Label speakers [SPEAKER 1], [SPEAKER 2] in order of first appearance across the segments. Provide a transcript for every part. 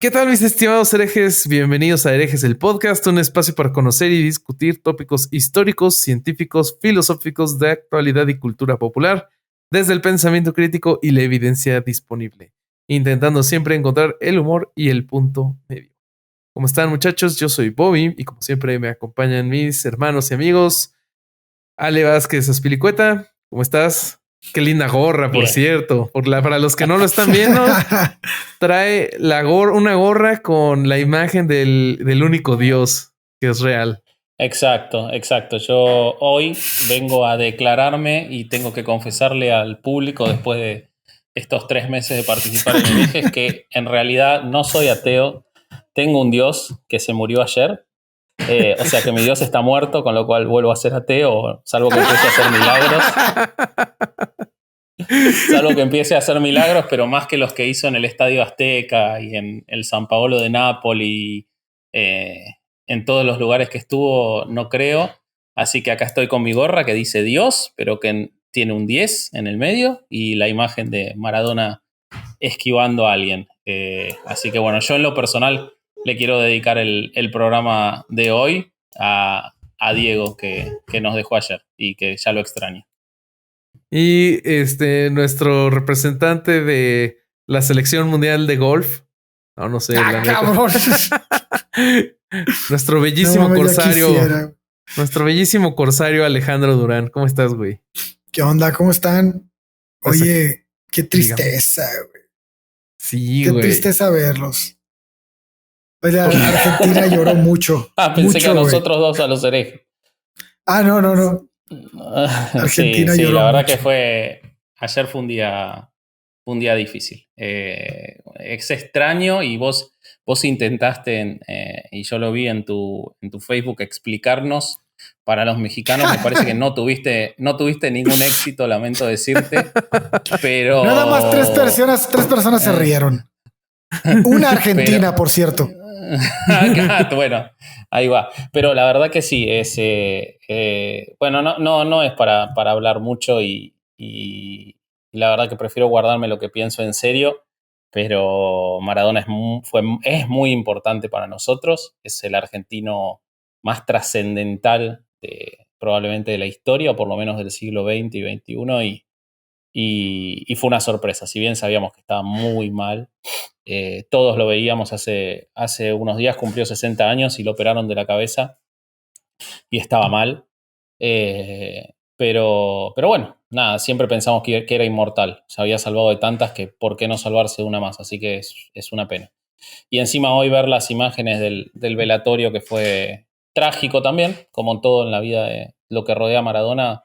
[SPEAKER 1] ¿Qué tal, mis estimados herejes? Bienvenidos a Herejes, el podcast, un espacio para conocer y discutir tópicos históricos, científicos, filosóficos de actualidad y cultura popular, desde el pensamiento crítico y la evidencia disponible, intentando siempre encontrar el humor y el punto medio. ¿Cómo están, muchachos? Yo soy Bobby y como siempre me acompañan mis hermanos y amigos. Ale Vázquez Aspilicueta, ¿cómo estás? Qué linda gorra, por
[SPEAKER 2] Bien.
[SPEAKER 1] cierto. Para los que no lo están viendo, trae una gorra con la imagen del único Dios que es real.
[SPEAKER 2] Exacto. Yo hoy vengo a declararme y tengo que confesarle al público después de estos 3 meses de participar en Herejes que en realidad no soy ateo. Tengo un Dios que se murió ayer. O sea que mi Dios está muerto, con lo cual vuelvo a ser ateo, salvo que empiece a hacer milagros. Salvo que empiece a hacer milagros, pero más que los que hizo en el Estadio Azteca y en el San Paolo de Nápoli, en todos los lugares que estuvo, no creo. Así que acá estoy con mi gorra que dice Dios, pero que tiene un 10 en el medio y la imagen de Maradona esquivando a alguien. Así que bueno, yo en lo personal le quiero dedicar el programa de hoy a Diego que nos dejó ayer y que ya lo extraño.
[SPEAKER 1] Y nuestro representante de la selección mundial de golf. No sé.
[SPEAKER 3] Cabrón.
[SPEAKER 1] Nuestro bellísimo corsario.
[SPEAKER 3] Ya
[SPEAKER 1] nuestro bellísimo corsario Alejandro Durán. ¿Cómo estás, güey?
[SPEAKER 3] ¿Qué onda? ¿Cómo están? Oye, qué tristeza, güey.
[SPEAKER 1] Sí,
[SPEAKER 3] qué
[SPEAKER 1] güey.
[SPEAKER 3] Tristeza verlos. Oye, Argentina lloró mucho.
[SPEAKER 2] Pensé
[SPEAKER 3] mucho,
[SPEAKER 2] que a nosotros dos, a los herejes.
[SPEAKER 3] No.
[SPEAKER 2] Argentina sí,
[SPEAKER 3] lloró
[SPEAKER 2] la verdad
[SPEAKER 3] mucho.
[SPEAKER 2] que ayer fue un día difícil. Es extraño y vos intentaste, y yo lo vi en tu Facebook, explicarnos para los mexicanos. Me parece que no tuviste ningún éxito, lamento decirte, pero...
[SPEAKER 3] Nada más tres personas se rieron. Una argentina, por cierto.
[SPEAKER 2] Bueno, ahí va. Pero la verdad que sí, bueno, no es para hablar mucho y la verdad que prefiero guardarme lo que pienso en serio, pero Maradona es muy importante para nosotros, es el argentino más trascendental probablemente de la historia, o por lo menos del siglo XX y XXI, y fue una sorpresa, si bien sabíamos que estaba muy mal. Todos lo veíamos hace unos días, cumplió 60 años y lo operaron de la cabeza y estaba mal. Pero bueno, nada, siempre pensamos que era inmortal. Se había salvado de tantas que por qué no salvarse de una más. Así que es una pena. Y encima hoy ver las imágenes del velatorio, que fue trágico también, como todo en la vida de lo que rodea a Maradona,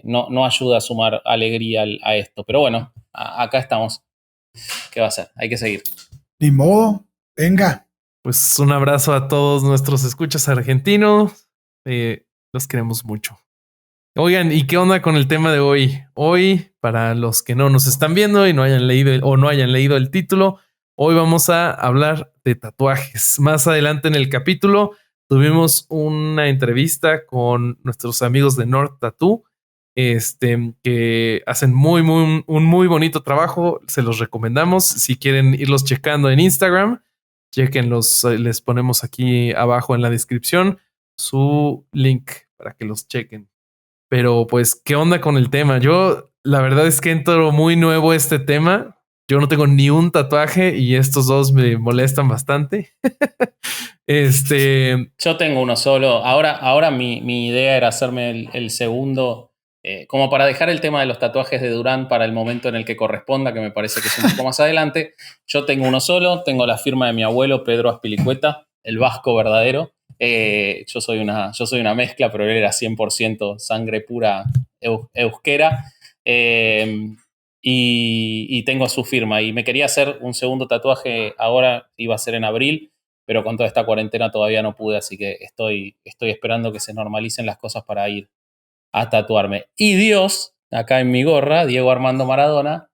[SPEAKER 2] no ayuda a sumar alegría a esto. Pero bueno, acá estamos. ¿Qué va a ser? Hay que seguir.
[SPEAKER 3] Ni modo, venga.
[SPEAKER 1] Pues un abrazo a todos nuestros escuchas argentinos. Los queremos mucho. Oigan, ¿y qué onda con el tema de hoy? Hoy, para los que no nos están viendo y no hayan leído el título, hoy vamos a hablar de tatuajes. Más adelante en el capítulo tuvimos una entrevista con nuestros amigos de North Tattoo, que hacen un muy bonito trabajo. Se los recomendamos. Si quieren irlos checando en Instagram, chequenlos. Les ponemos aquí abajo en la descripción su link para que los chequen. Pero pues, ¿qué onda con el tema? Yo, la verdad es que entro muy nuevo a este tema. Yo no tengo ni un tatuaje y estos dos me molestan bastante.
[SPEAKER 2] Yo tengo uno solo. Ahora mi idea era hacerme el segundo, como para dejar el tema de los tatuajes de Durán para el momento en el que corresponda, que me parece que es un poco más adelante. Yo tengo uno solo, tengo la firma de mi abuelo, Pedro Aspilicueta, el vasco verdadero. Yo soy una mezcla, pero él era 100% sangre pura euskera. Y tengo su firma. Y me quería hacer un segundo tatuaje ahora, iba a ser en abril, pero con toda esta cuarentena todavía no pude, así que estoy esperando que se normalicen las cosas para ir a tatuarme. Y Dios, acá en mi gorra, Diego Armando Maradona,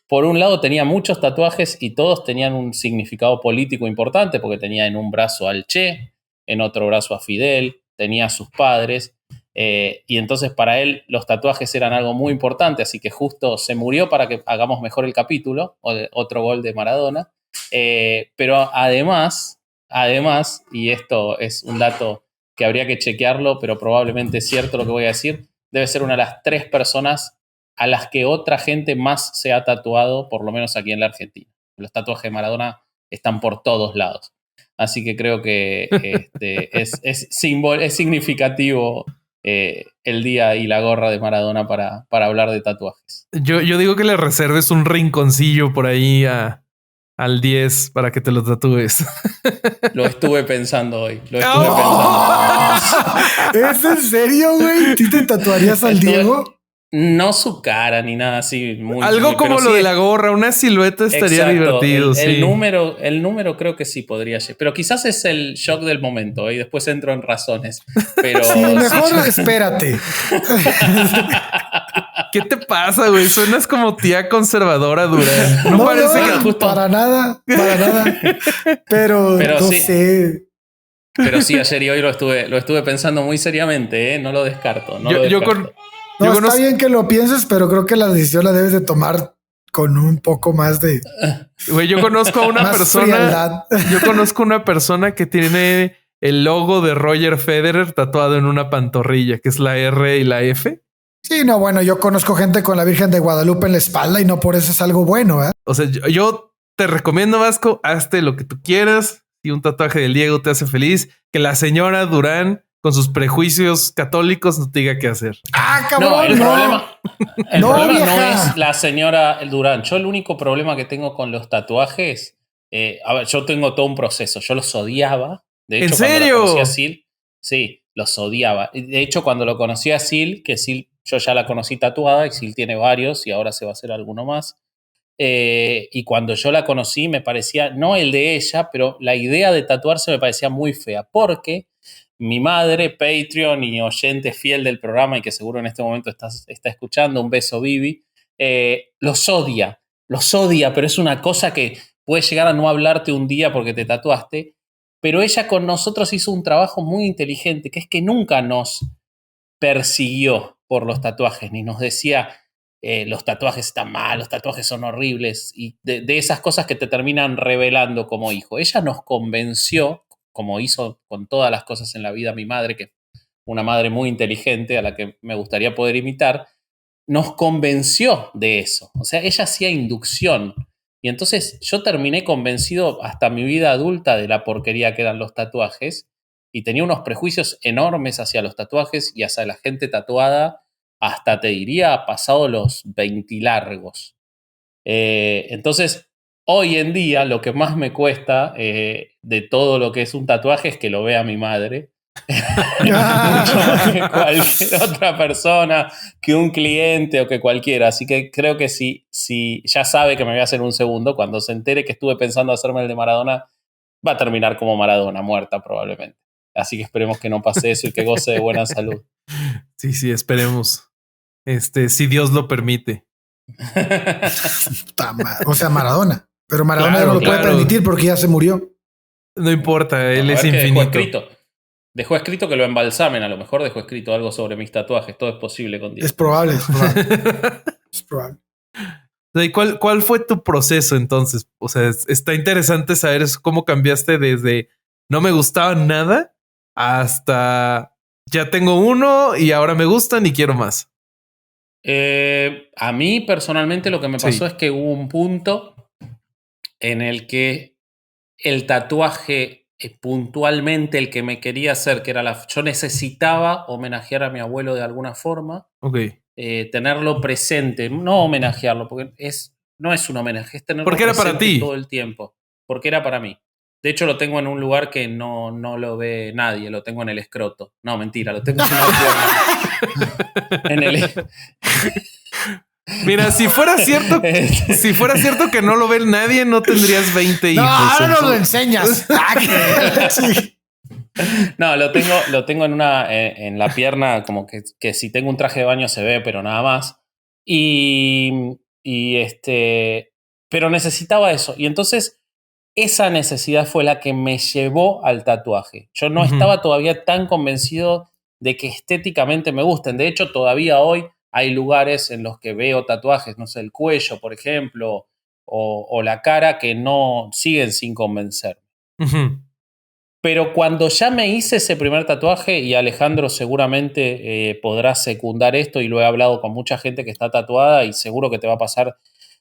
[SPEAKER 2] por un lado tenía muchos tatuajes y todos tenían un significado político importante, porque tenía en un brazo al Che, en otro brazo a Fidel, tenía a sus padres, y entonces para él los tatuajes eran algo muy importante, así que justo se murió para que hagamos mejor el capítulo, otro gol de Maradona. Pero además, y esto es un dato que habría que chequearlo, pero probablemente es cierto lo que voy a decir, debe ser una de las 3 personas a las que otra gente más se ha tatuado, por lo menos aquí en la Argentina. Los tatuajes de Maradona están por todos lados. Así que creo que es significativo el día y la gorra de Maradona para hablar de tatuajes.
[SPEAKER 1] Yo digo que le reserves un rinconcillo por ahí al 10 para que te lo tatúes.
[SPEAKER 2] Lo estuve pensando hoy.
[SPEAKER 3] ¿Es en serio, güey? ¿Tú te tatuarías al Diego?
[SPEAKER 2] No su cara ni nada así.
[SPEAKER 1] Algo como lo de la gorra, una silueta estaría divertido.
[SPEAKER 2] El número creo que sí podría ser. Pero quizás es el shock del momento y después entro en razones. Pero
[SPEAKER 3] sí, mejor espérate.
[SPEAKER 1] ¿Qué te pasa, güey? Suenas como tía conservadora, Durán.
[SPEAKER 3] No parece que justo... Para nada. Pero no sí. Sé.
[SPEAKER 2] Pero sí, ayer y hoy lo estuve pensando muy seriamente, ¿eh? No lo descarto.
[SPEAKER 3] Está bien que lo pienses, pero creo que la decisión la debes de tomar con un poco más de...
[SPEAKER 1] Güey, yo conozco a una persona... Yo conozco una persona que tiene el logo de Roger Federer tatuado en una pantorrilla, que es la R y la F.
[SPEAKER 3] Sí, no, bueno, yo conozco gente con la Virgen de Guadalupe en la espalda y no por eso es algo bueno, ¿eh?
[SPEAKER 1] O sea, yo te recomiendo, Vasco, hazte lo que tú quieras. Si un tatuaje del Diego te hace feliz, que la señora Durán, con sus prejuicios católicos, no te diga qué hacer.
[SPEAKER 3] ¡Ah, cabrón!
[SPEAKER 2] No, el problema no es la señora Durán. Yo el único problema que tengo con los tatuajes... a ver, yo tengo todo un proceso. Yo los odiaba. De hecho,
[SPEAKER 1] ¿en serio?
[SPEAKER 2] Cuando la conocí a Sil, sí, los odiaba. De hecho, cuando lo conocí a Sil, que Sil, yo ya la conocí tatuada, y Sil tiene varios, y ahora se va a hacer alguno más. Y cuando yo la conocí, me parecía, no el de ella, pero la idea de tatuarse me parecía muy fea, porque mi madre, Patreon y oyente fiel del programa, y que seguro en este momento está escuchando, un beso, Vivi, los odia, pero es una cosa que puede llegar a no hablarte un día porque te tatuaste, pero ella con nosotros hizo un trabajo muy inteligente, que es que nunca nos persiguió por los tatuajes, ni nos decía los tatuajes están mal, los tatuajes son horribles, y de esas cosas que te terminan revelando como hijo. Ella nos convenció, como hizo con todas las cosas en la vida mi madre, que es una madre muy inteligente a la que me gustaría poder imitar, nos convenció de eso. O sea, ella hacía inducción. Y entonces yo terminé convencido hasta mi vida adulta de la porquería que eran los tatuajes, y tenía unos prejuicios enormes hacia los tatuajes y hacia la gente tatuada, hasta te diría pasado los 20 largos. Entonces, hoy en día lo que más me cuesta de todo lo que es un tatuaje es que lo vea mi madre. Mucho más que cualquier otra persona, que un cliente o que cualquiera. Así que creo que si ya sabe que me voy a hacer un segundo, cuando se entere que estuve pensando hacerme el de Maradona, va a terminar como Maradona, muerta probablemente. Así que esperemos que no pase eso y que goce de buena salud.
[SPEAKER 1] Sí, esperemos. Si Dios lo permite.
[SPEAKER 3] O sea, Maradona. Pero Maradona no lo puede permitir porque ya se murió.
[SPEAKER 1] No importa, él es infinito.
[SPEAKER 2] Dejó escrito que lo embalsamen. A lo mejor dejó escrito algo sobre mis tatuajes. Todo es posible con Dios.
[SPEAKER 3] Es probable. Es probable.
[SPEAKER 1] ¿Y cuál fue tu proceso entonces? O sea, está interesante saber cómo cambiaste desde no me gustaba nada hasta ya tengo uno y ahora me gustan y quiero más.
[SPEAKER 2] A mí personalmente lo que me pasó es que hubo un punto en el que el tatuaje puntualmente el que me quería hacer, que era yo necesitaba homenajear a mi abuelo de alguna forma. Tenerlo presente, no homenajearlo, porque no es un homenaje, es tenerlo
[SPEAKER 1] porque
[SPEAKER 2] presente
[SPEAKER 1] era para ti
[SPEAKER 2] todo el tiempo, porque era para mí. De hecho, lo tengo en un lugar que no lo ve nadie, lo tengo en el escroto. No, mentira, lo tengo en el...
[SPEAKER 1] Mira, si fuera cierto que no lo ve nadie, no tendrías 20 hijos.
[SPEAKER 3] No, ahora no lo enseñas.
[SPEAKER 2] No, lo tengo en la pierna, como que si tengo un traje de baño se ve, pero nada más. Pero necesitaba eso. Y entonces esa necesidad fue la que me llevó al tatuaje. Yo no estaba todavía tan convencido de que estéticamente me gusten. De hecho, todavía hoy hay lugares en los que veo tatuajes, no sé, el cuello, por ejemplo, o la cara que no siguen sin convencerme. Pero cuando ya me hice ese primer tatuaje, y Alejandro seguramente podrá secundar esto, y lo he hablado con mucha gente que está tatuada, y seguro que te va a pasar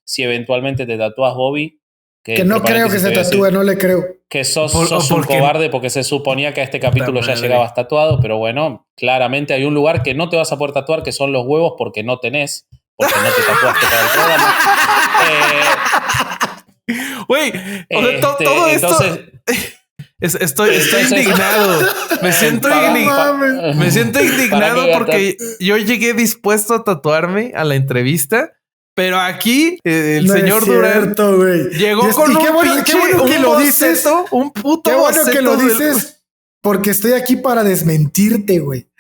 [SPEAKER 2] si eventualmente te tatúas, Bobby.
[SPEAKER 3] Que no creo que se tatúe, no le creo.
[SPEAKER 2] Que sos un cobarde, porque se suponía que a este capítulo ya llegabas tatuado, pero bueno, claramente hay un lugar que no te vas a poder tatuar, que son los huevos, porque no tenés, porque no te tatuaste para el
[SPEAKER 1] programa. Güey, todo
[SPEAKER 2] entonces,
[SPEAKER 1] esto... Estoy indignado. Me siento indignado porque yo llegué dispuesto a tatuarme a la entrevista, pero aquí el señor Durán llegó con un pinche, un puto boceto.
[SPEAKER 3] Qué bueno que lo dices, porque estoy aquí para desmentirte, güey.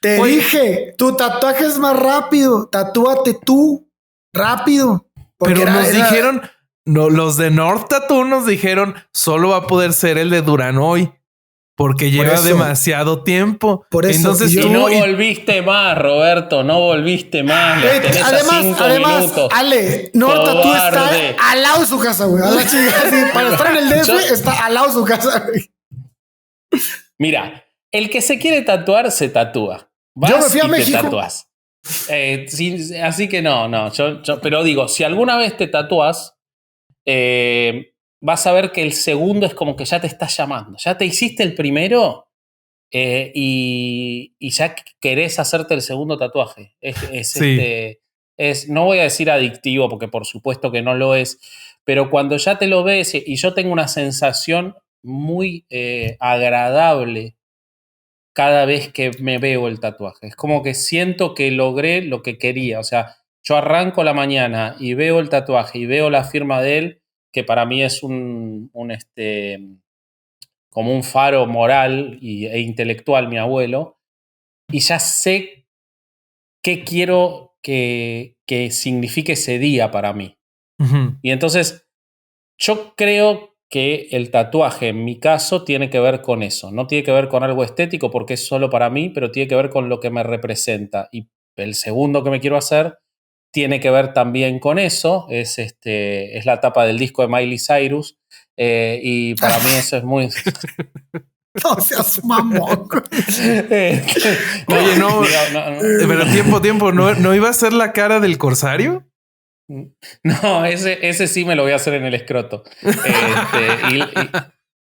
[SPEAKER 3] Te dije, tu tatuaje es más rápido, tatúate tú rápido.
[SPEAKER 1] Pero nos dijeron... No, los de North Tattoo nos dijeron solo va a poder ser el de Durán hoy porque lleva demasiado tiempo.
[SPEAKER 3] Por eso.
[SPEAKER 2] Entonces no volviste más, Roberto, no volviste más.
[SPEAKER 3] Además, Ale, North Tattoo está al lado de su casa, güey. A la chica, para estar en el DF está al lado de su casa, güey.
[SPEAKER 2] Mira, el que se quiere tatuar se tatúa. Vas
[SPEAKER 3] yo me fui a México.
[SPEAKER 2] Te tatúas. Así que no. Pero digo, si alguna vez te tatúas, vas a ver que el segundo es como que ya te está llamando. Ya te hiciste el primero y ya querés hacerte el segundo tatuaje. No voy a decir adictivo, porque por supuesto que no lo es, pero cuando ya te lo ves, y yo tengo una sensación muy agradable cada vez que me veo el tatuaje. Es como que siento que logré lo que quería. O sea, yo arranco la mañana y veo el tatuaje y veo la firma de él, que para mí es como un faro moral e intelectual, mi abuelo, y ya sé qué quiero que signifique ese día para mí. Y entonces yo creo que el tatuaje, en mi caso, tiene que ver con eso. No tiene que ver con algo estético porque es solo para mí, pero tiene que ver con lo que me representa. Y el segundo que me quiero hacer tiene que ver también con eso. Es la tapa del disco de Miley Cyrus. Y para mí eso es muy...
[SPEAKER 3] No seas mamón.
[SPEAKER 1] Oye, no. Pero tiempo. ¿No iba a ser la cara del corsario?
[SPEAKER 2] No, ese sí me lo voy a hacer en el escroto.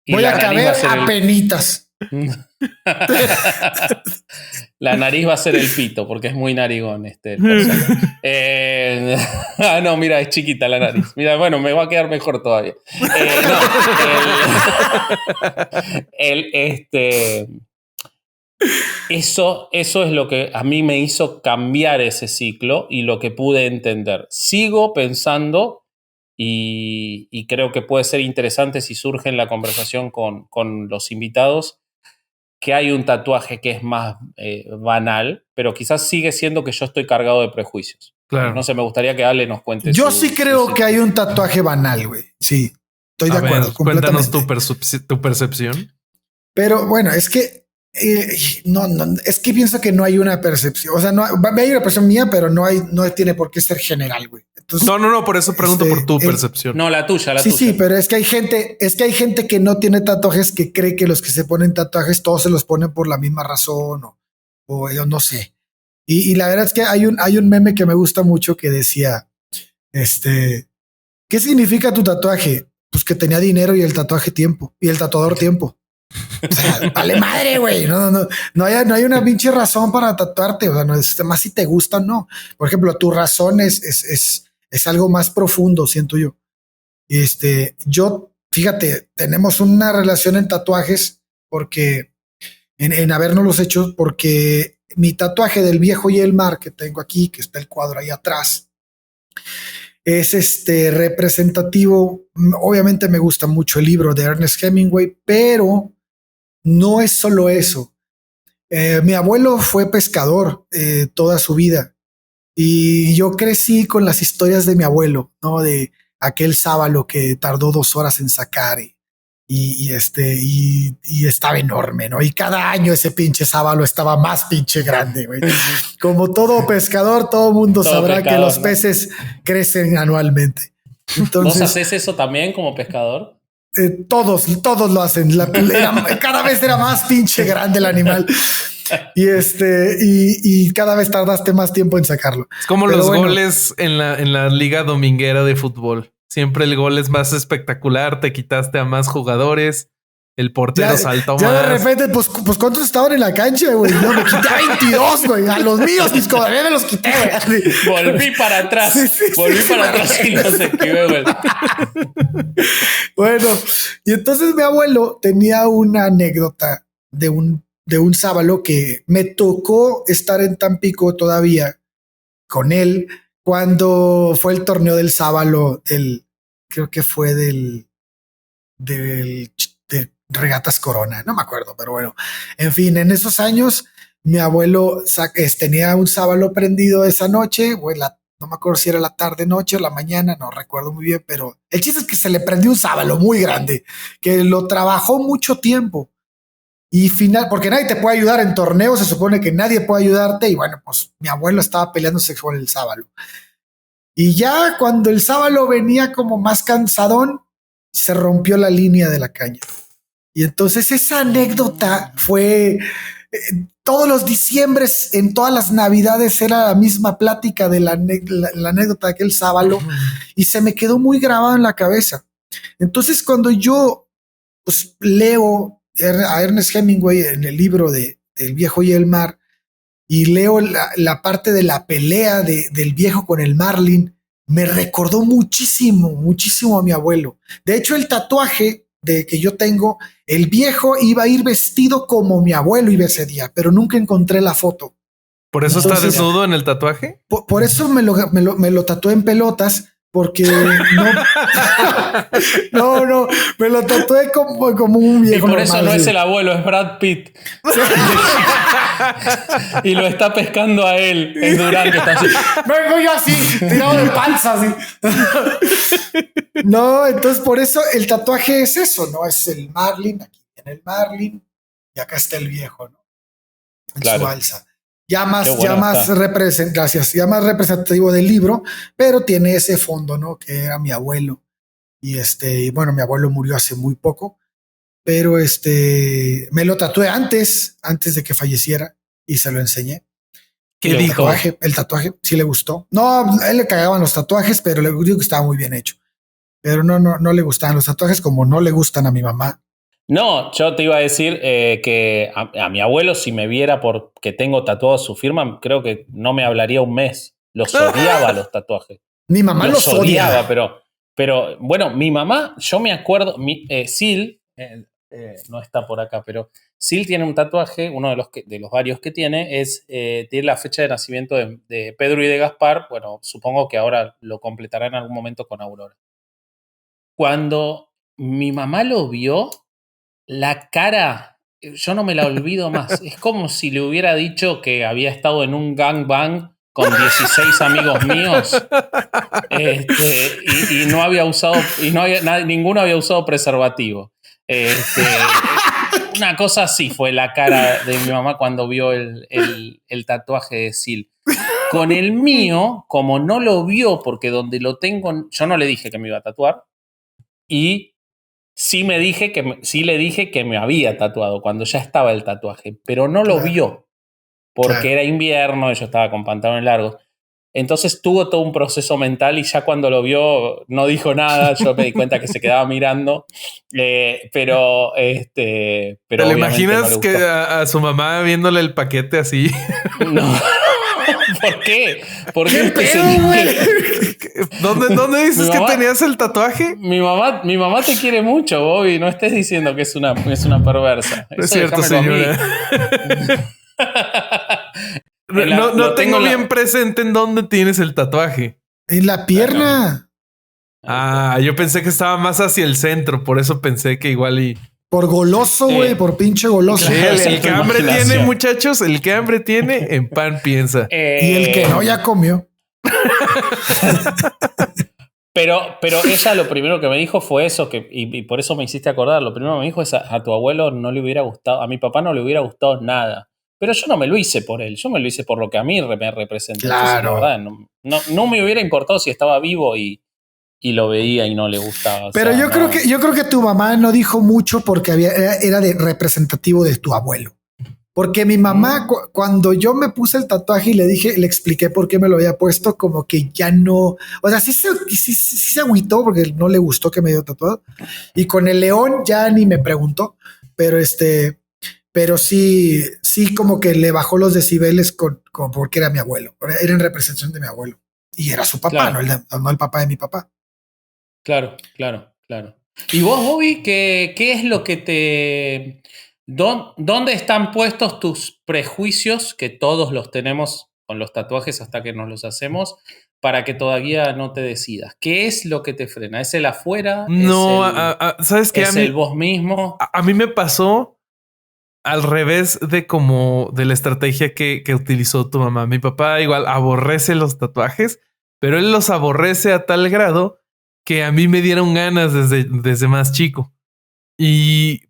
[SPEAKER 3] Y voy a caber a penitas.
[SPEAKER 2] La nariz va a ser el pito, porque es muy narigón no, mira, es chiquita la nariz. Mira, bueno, me va a quedar mejor todavía. Eso es lo que a mí me hizo cambiar ese ciclo y lo que pude entender. Sigo pensando y creo que puede ser interesante si surge en la conversación con los invitados, que hay un tatuaje que es más banal, pero quizás sigue siendo que yo estoy cargado de prejuicios. Claro. No sé, me gustaría que Ale nos cuente.
[SPEAKER 3] Yo sí creo que hay un tatuaje banal, güey. Sí, estoy de acuerdo.
[SPEAKER 1] Cuéntanos tu percepción.
[SPEAKER 3] Pero bueno, es que no, es que pienso que no hay una percepción. O sea, no hay una percepción mía, pero no tiene por qué ser general, güey. Entonces,
[SPEAKER 1] no, por eso pregunto por tu percepción.
[SPEAKER 2] No, la tuya.
[SPEAKER 3] Sí, pero es que hay gente que no tiene tatuajes, que cree que los que se ponen tatuajes todos se los ponen por la misma razón o yo no sé. Y la verdad es que hay un meme que me gusta mucho que decía, ¿qué significa tu tatuaje? Pues que tenía dinero y el tatuaje tiempo y el tatuador tiempo. O sea, vale madre, güey. No hay una pinche razón para tatuarte. O sea, no es más si te gusta o no. Por ejemplo, tu razón es algo más profundo, siento yo. Yo, fíjate, tenemos una relación en tatuajes porque en habernos hecho, porque mi tatuaje del viejo y el mar que tengo aquí, que está el cuadro ahí atrás, es representativo. Obviamente me gusta mucho el libro de Ernest Hemingway, pero no es solo eso. Mi abuelo fue pescador toda su vida y yo crecí con las historias de mi abuelo, ¿no? De aquel sábalo que tardó 2 horas en sacar y estaba enorme, ¿no? Y cada año ese pinche sábalo estaba más pinche grande, güey. Como todo pescador, todo mundo sabrá que los peces crecen anualmente. Entonces,
[SPEAKER 2] ¿Vos hacés eso también como pescador?
[SPEAKER 3] Todos lo hacen. Cada vez era más pinche grande el animal. Y cada vez tardaste más tiempo en sacarlo.
[SPEAKER 1] Es como los goles en la liga dominguera de fútbol. Siempre el gol es más espectacular. Te quitaste a más jugadores. El portero saltó más.
[SPEAKER 3] Ya de repente, pues ¿cuántos estaban en la cancha, güey? No, me quité a 22, güey. A los míos, mis cobardes me los quité, güey.
[SPEAKER 2] Volví para atrás. Volví para atrás y los esquivé, güey.
[SPEAKER 3] Bueno, y entonces mi abuelo tenía una anécdota de un sábalo que me tocó estar en Tampico todavía con él cuando fue el torneo del sábalo creo que fue de Regatas Corona, no me acuerdo, pero bueno, en fin, en esos años mi abuelo tenía un sábalo prendido esa noche, no me acuerdo si era la tarde, noche o la mañana, no recuerdo muy bien, pero el chiste es que se le prendió un sábalo muy grande, que lo trabajó mucho tiempo. Y porque nadie te puede ayudar en torneos, se supone que nadie puede ayudarte. Y bueno, pues mi abuelo estaba peleándose con el sábalo. Y ya cuando el sábalo venía como más cansadón, se rompió la línea de la caña. Y entonces esa anécdota fue todos los diciembres, en todas las navidades, era la misma plática de la anécdota de aquel sábalo. Y se me quedó muy grabado en la cabeza. Entonces cuando yo pues leo a Ernest Hemingway en el libro de El viejo y el mar y leo la parte de la pelea del viejo con el marlin, me recordó muchísimo a mi abuelo. De hecho, el tatuaje que yo tengo, el viejo iba a ir vestido como mi abuelo iba ese día, pero nunca encontré la foto.
[SPEAKER 1] ¿Por eso está desnudo en el tatuaje?
[SPEAKER 3] Por eso me lo tatué en pelotas, porque no, me lo tatué como un viejo.
[SPEAKER 2] Y por eso no es el abuelo, es Brad Pitt. Y lo está pescando a él. Es Durán que está así.
[SPEAKER 3] Vengo yo así, tirado de panza, así. No, entonces por eso el tatuaje es eso, ¿no? Es el marlin, aquí viene el marlin, y acá está el viejo, ¿no? En su alza. Ya más representativo del libro, pero tiene ese fondo, ¿no? Que era mi abuelo. Y bueno, mi abuelo murió hace muy poco, pero me lo tatué antes de que falleciera y se lo enseñé.
[SPEAKER 1] ¿Qué dijo?
[SPEAKER 3] El tatuaje sí le gustó. No, a él le cagaban los tatuajes, pero le digo que estaba muy bien hecho. Pero no le gustaban los tatuajes como no le gustan a mi mamá.
[SPEAKER 2] No, yo te iba a decir que a mi abuelo, si me viera porque tengo tatuado su firma, creo que no me hablaría un mes. Los odiaba los tatuajes.
[SPEAKER 3] Mi mamá los odiaba,
[SPEAKER 2] pero bueno, mi mamá, yo me acuerdo, Sil, no está por acá, pero Sil tiene un tatuaje, uno de los varios que tiene, tiene la fecha de nacimiento de Pedro y de Gaspar. Bueno, supongo que ahora lo completará en algún momento con Aurora. Cuando mi mamá lo vio, la cara, yo no me la olvido más. Es como si le hubiera dicho que había estado en un gangbang con 16 amigos míos y no había usado, ninguno había usado preservativo. Una cosa así fue la cara de mi mamá cuando vio el tatuaje de Sil. Con el mío, como no lo vio, porque donde lo tengo, yo no le dije que me iba a tatuar, y sí le dije que me había tatuado cuando ya estaba el tatuaje, pero no lo vio porque era invierno y yo estaba con pantalones largos. Entonces tuvo todo un proceso mental y ya cuando lo vio no dijo nada. Yo me di cuenta que se quedaba mirando, pero
[SPEAKER 1] ¿Te lo imaginas que a su mamá viéndole el paquete así?
[SPEAKER 2] No. ¿Por qué? ¿Por qué
[SPEAKER 1] ¿Dónde dices que tenías el tatuaje?
[SPEAKER 2] Mi mamá te quiere mucho, Bobby. No estés diciendo que es una perversa.
[SPEAKER 1] No es cierto, señora. No tengo bien presente en dónde tienes el tatuaje.
[SPEAKER 3] En la pierna.
[SPEAKER 1] Yo pensé que estaba más hacia el centro, por eso pensé que igual y...
[SPEAKER 3] Por goloso, güey, por pinche goloso.
[SPEAKER 1] Sí, el que hambre tiene, muchachos, el que hambre tiene, en pan piensa.
[SPEAKER 3] Y el que no ya comió.
[SPEAKER 2] Pero ella lo primero que me dijo fue eso, y por eso me hiciste acordar. Lo primero que me dijo es a tu abuelo no le hubiera gustado, a mi papá no le hubiera gustado nada. Pero yo no me lo hice por él, yo me lo hice por lo que a mí me representa.
[SPEAKER 3] Claro.
[SPEAKER 2] Entonces, la verdad, no me hubiera importado si estaba vivo y y lo veía y no le gustaba.
[SPEAKER 3] Pero yo creo que tu mamá no dijo mucho porque era de representativo de tu abuelo. Porque mi mamá, cuando yo me puse el tatuaje y le expliqué por qué me lo había puesto, como que ya no, o sea, sí se agüitó porque no le gustó que me dio tatuado. Y con el león ya ni me preguntó, pero sí como que le bajó los decibeles porque era mi abuelo, era en representación de mi abuelo. Y era su papá,
[SPEAKER 2] claro.
[SPEAKER 3] no el papá de mi papá.
[SPEAKER 2] Claro. ¿Y vos, Bobby, qué es lo que te... ¿Dónde están puestos tus prejuicios, que todos los tenemos con los tatuajes hasta que nos los hacemos, para que todavía no te decidas? ¿Qué es lo que te frena? ¿Es el afuera?
[SPEAKER 1] No, ¿sabes qué?
[SPEAKER 2] ¿Es el vos mismo?
[SPEAKER 1] A mí me pasó al revés de la estrategia que utilizó tu mamá. Mi papá igual aborrece los tatuajes, pero él los aborrece a tal grado que a mí me dieron ganas desde más chico. Y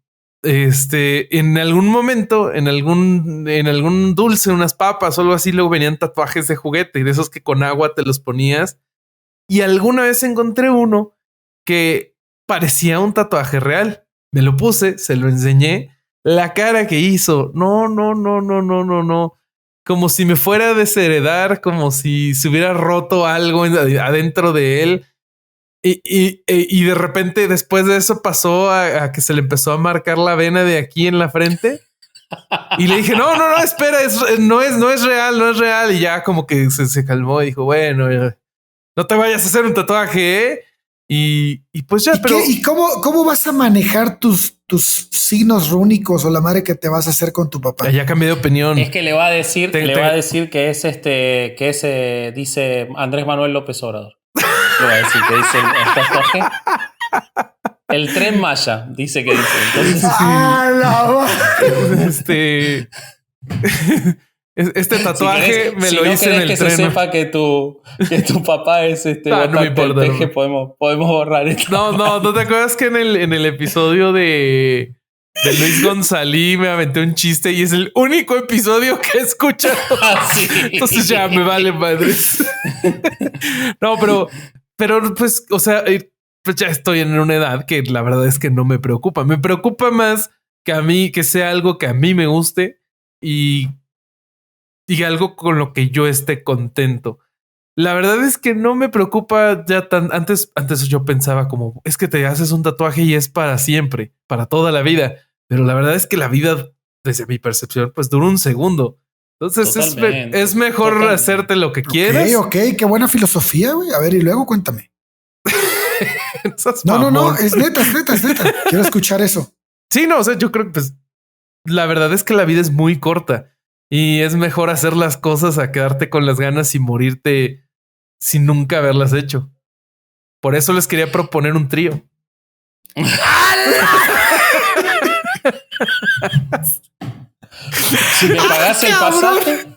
[SPEAKER 1] en algún momento, en algún dulce, unas papas o algo así, luego venían tatuajes de juguete, de esos que con agua te los ponías. Y alguna vez encontré uno que parecía un tatuaje real. Me lo puse, se lo enseñé. La cara que hizo, no. Como si me fuera a desheredar, como si se hubiera roto algo adentro de él. Y de repente después de eso pasó a que se le empezó a marcar la vena de aquí en la frente. Y le dije, no, espera, no es real. Y ya como que se calmó y dijo, bueno, no te vayas a hacer un tatuaje, ¿eh? Y pues ya, pero...
[SPEAKER 3] ¿Y cómo vas a manejar tus signos rúnicos o la madre que te vas a hacer con tu papá?
[SPEAKER 1] Ya cambié de opinión.
[SPEAKER 2] Es que le va a decir que es dice Andrés Manuel López Obrador. Le va a decir que dice el tatuaje. El Tren Maya, dice que dice. Entonces,
[SPEAKER 1] este tatuaje me lo hice en el tren. Si no querés que se
[SPEAKER 2] sepa que tu papá es
[SPEAKER 1] no me importa,
[SPEAKER 2] Teje, podemos borrar esto.
[SPEAKER 1] No te acuerdas que en el episodio de Luis González me aventé un chiste y es el único episodio que he escuchado.
[SPEAKER 2] Sí.
[SPEAKER 1] Entonces ya me vale madres. No, pero pues, o sea, pues ya estoy en una edad que la verdad es que no me preocupa. Me preocupa más que sea algo que a mí me guste y algo con lo que yo esté contento. La verdad es que no me preocupa ya tan... Antes yo pensaba como, es que te haces un tatuaje y es para siempre, para toda la vida. Pero la verdad es que la vida, desde mi percepción, pues dura un segundo. Entonces es mejor hacerte lo que quieras.
[SPEAKER 3] Ok, qué buena filosofía, güey. A ver, y luego cuéntame. No, es neta. Quiero escuchar eso.
[SPEAKER 1] Sí, no, o sea, yo creo que pues la verdad es que la vida es muy corta. Y es mejor hacer las cosas a quedarte con las ganas y morirte sin nunca haberlas hecho. Por eso les quería proponer un trío.
[SPEAKER 2] Si me pagas el pasaje,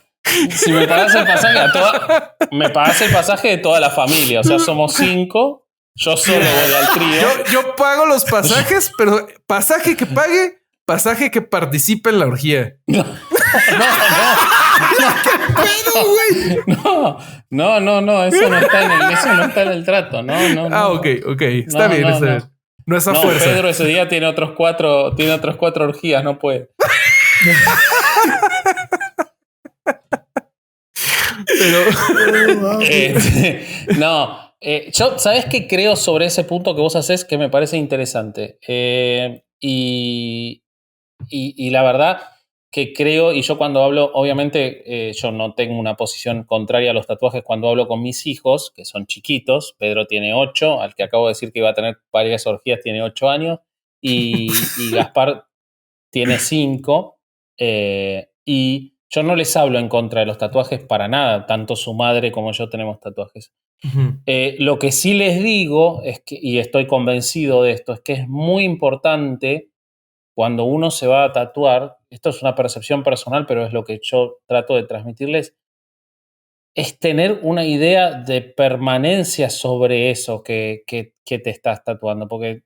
[SPEAKER 2] me pagas el pasaje de toda la familia. O sea, somos 5. Yo solo voy al trío.
[SPEAKER 1] Yo pago los pasajes, pero pasaje que pague, pasaje que participe en la orgía.
[SPEAKER 2] No. No, eso no está en el trato. No.
[SPEAKER 1] Ok. Está bien. No es a fuerza.
[SPEAKER 2] Pedro ese día tiene otros 4 orgías, no puede. Pero yo, ¿sabes qué creo sobre ese punto que vos haces que me parece interesante? Y la verdad que creo, y yo cuando hablo, obviamente yo no tengo una posición contraria a los tatuajes cuando hablo con mis hijos, que son chiquitos. Pedro tiene 8, al que acabo de decir que iba a tener varias orgías tiene 8 años, y Gaspar tiene 5, y yo no les hablo en contra de los tatuajes para nada, tanto su madre como yo tenemos tatuajes.
[SPEAKER 1] Uh-huh.
[SPEAKER 2] Lo que sí les digo, es que, y estoy convencido de esto, es que es muy importante cuando uno se va a tatuar, esto es una percepción personal, pero es lo que yo trato de transmitirles, es tener una idea de permanencia sobre eso que te estás tatuando. Porque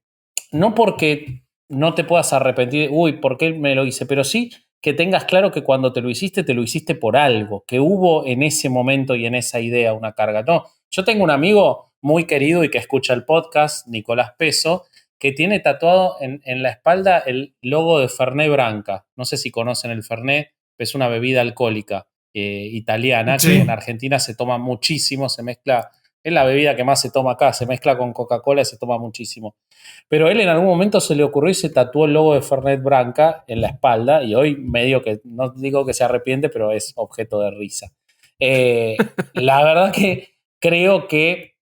[SPEAKER 2] no porque no te puedas arrepentir, ¿por qué me lo hice? Pero sí que tengas claro que cuando te lo hiciste por algo, que hubo en ese momento y en esa idea una carga. No, yo tengo un amigo muy querido y que escucha el podcast, Nicolás Peso, que tiene tatuado en la espalda el logo de Fernet Branca. No sé si conocen el Fernet, es una bebida alcohólica italiana
[SPEAKER 1] Sí.
[SPEAKER 2] que en Argentina se toma muchísimo, se mezcla, es la bebida que más se toma acá, se mezcla con Coca-Cola y se toma muchísimo. Pero él en algún momento se le ocurrió y se tatuó el logo de Fernet Branca en la espalda y hoy medio que, no digo que se arrepiente, pero es objeto de risa. La verdad que creo que,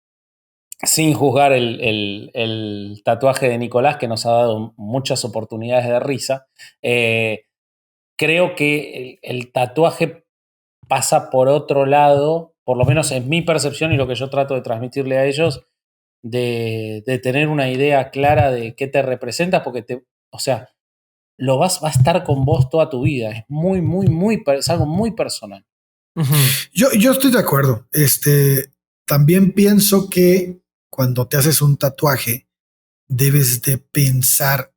[SPEAKER 2] sin juzgar el tatuaje de Nicolás, que nos ha dado muchas oportunidades de risa, creo que el tatuaje pasa por otro lado, por lo menos en mi percepción y lo que yo trato de transmitirle a ellos, de tener una idea clara de qué te representa, porque o sea, va a estar con vos toda tu vida. Es es algo muy personal.
[SPEAKER 3] Yo estoy de acuerdo. También pienso que cuando te haces un tatuaje, debes de pensar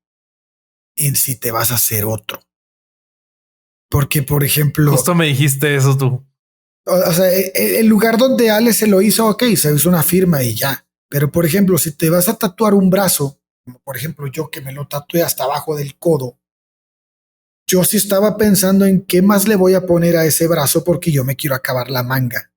[SPEAKER 3] en si te vas a hacer otro. Porque, por ejemplo,
[SPEAKER 1] Justo me dijiste eso tú.
[SPEAKER 3] o sea, el lugar donde Ale se lo hizo, ok, se hizo una firma y ya. Pero, por ejemplo, si te vas a tatuar un brazo, como por ejemplo yo que me lo tatué hasta abajo del codo, yo sí estaba pensando en qué más le voy a poner a ese brazo porque yo me quiero acabar la manga.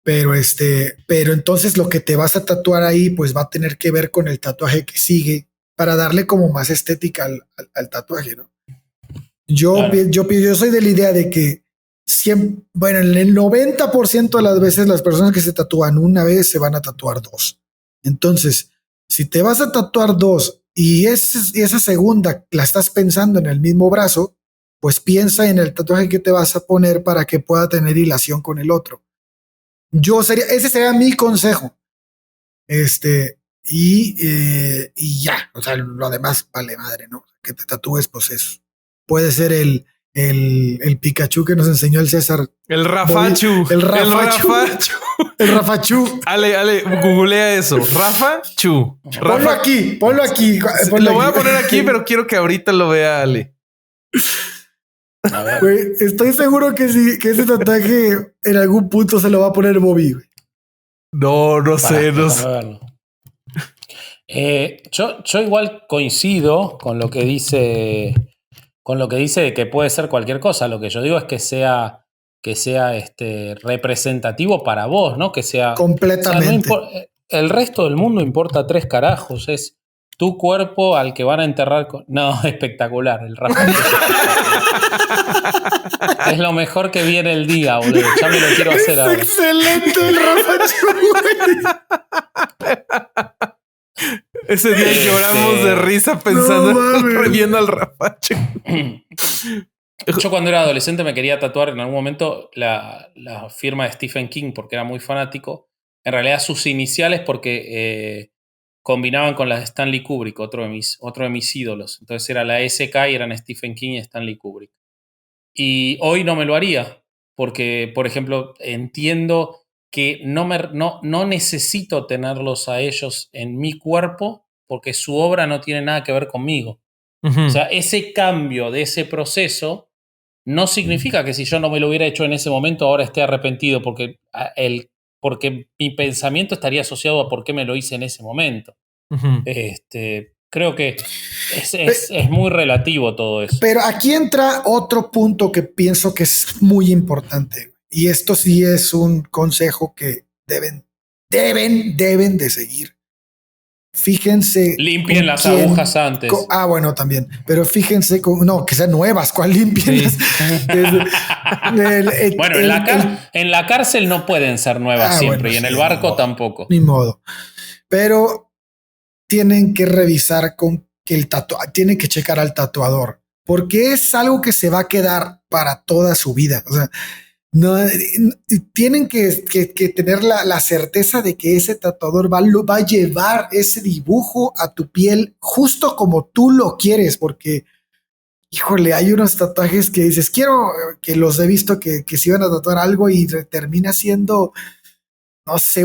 [SPEAKER 3] Pero entonces lo que te vas a tatuar ahí, pues va a tener que ver con el tatuaje que sigue para darle como más estética al tatuaje, ¿no?
[SPEAKER 2] Claro.
[SPEAKER 3] Yo soy de la idea de que siempre, bueno, en el 90% de las veces las personas que se tatúan una vez se van a tatuar dos. Entonces, si te vas a tatuar dos y esa segunda la estás pensando en el mismo brazo, pues piensa en el tatuaje que te vas a poner para que pueda tener hilación con el otro. Ese sería mi consejo. Y ya, o sea, lo demás vale madre, ¿no? Que te tatúes, pues eso. Puede ser el Pikachu que nos enseñó el César.
[SPEAKER 1] El Rafachu.
[SPEAKER 3] El Rafachu. El Rafachu.
[SPEAKER 1] Ale, googlea eso. Rafachu.
[SPEAKER 3] Ponlo aquí, ponlo aquí.
[SPEAKER 1] Lo voy a poner aquí, pero quiero que ahorita lo vea Ale.
[SPEAKER 3] Güey, estoy seguro que sí, que ese tatuaje en algún punto se lo va a poner Bobby, güey.
[SPEAKER 1] No sé.
[SPEAKER 2] Yo igual coincido con lo que dice de que puede ser cualquier cosa. Lo que yo digo es que sea representativo para vos, ¿no? Que sea
[SPEAKER 3] completamente.
[SPEAKER 2] O sea, el resto del mundo importa 3 carajos. Es tu cuerpo al que van a enterrar con... No, espectacular. El Rafa es lo mejor que viene el día, boludo. Ya me lo quiero hacer ahora.
[SPEAKER 3] Excelente el Rafachu.
[SPEAKER 1] Ese día lloramos de risa pensando reviendo al Rafachu.
[SPEAKER 2] Yo cuando era adolescente me quería tatuar en algún momento la firma de Stephen King porque era muy fanático. En realidad sus iniciales porque combinaban con las de Stanley Kubrick, otro de mis ídolos. Entonces era la SK y eran Stephen King y Stanley Kubrick. Y hoy no me lo haría porque, por ejemplo, entiendo que no necesito tenerlos a ellos en mi cuerpo porque su obra no tiene nada que ver conmigo. O sea, ese cambio de ese proceso no significa que si yo no me lo hubiera hecho en ese momento ahora esté arrepentido porque mi pensamiento estaría asociado a por qué me lo hice en ese momento. Creo que es muy relativo todo eso.
[SPEAKER 3] Pero aquí entra otro punto que pienso que es muy importante. Y esto sí es un consejo que deben de seguir. Fíjense.
[SPEAKER 2] Limpien las agujas antes.
[SPEAKER 3] Bueno, también. Pero fíjense, que sean nuevas, ¿cuál limpien? Sí.
[SPEAKER 2] Bueno, en la cárcel no pueden ser nuevas siempre, bueno, y en el barco tampoco.
[SPEAKER 3] Ni modo. Pero tienen que revisar tienen que checar al tatuador, porque es algo que se va a quedar para toda su vida. O sea, tienen que tener la certeza de que ese tatuador va a llevar ese dibujo a tu piel justo como tú lo quieres, porque híjole, hay unos tatuajes que dices, quiero, que los he visto que se iban a tatuar algo y termina siendo, no sé,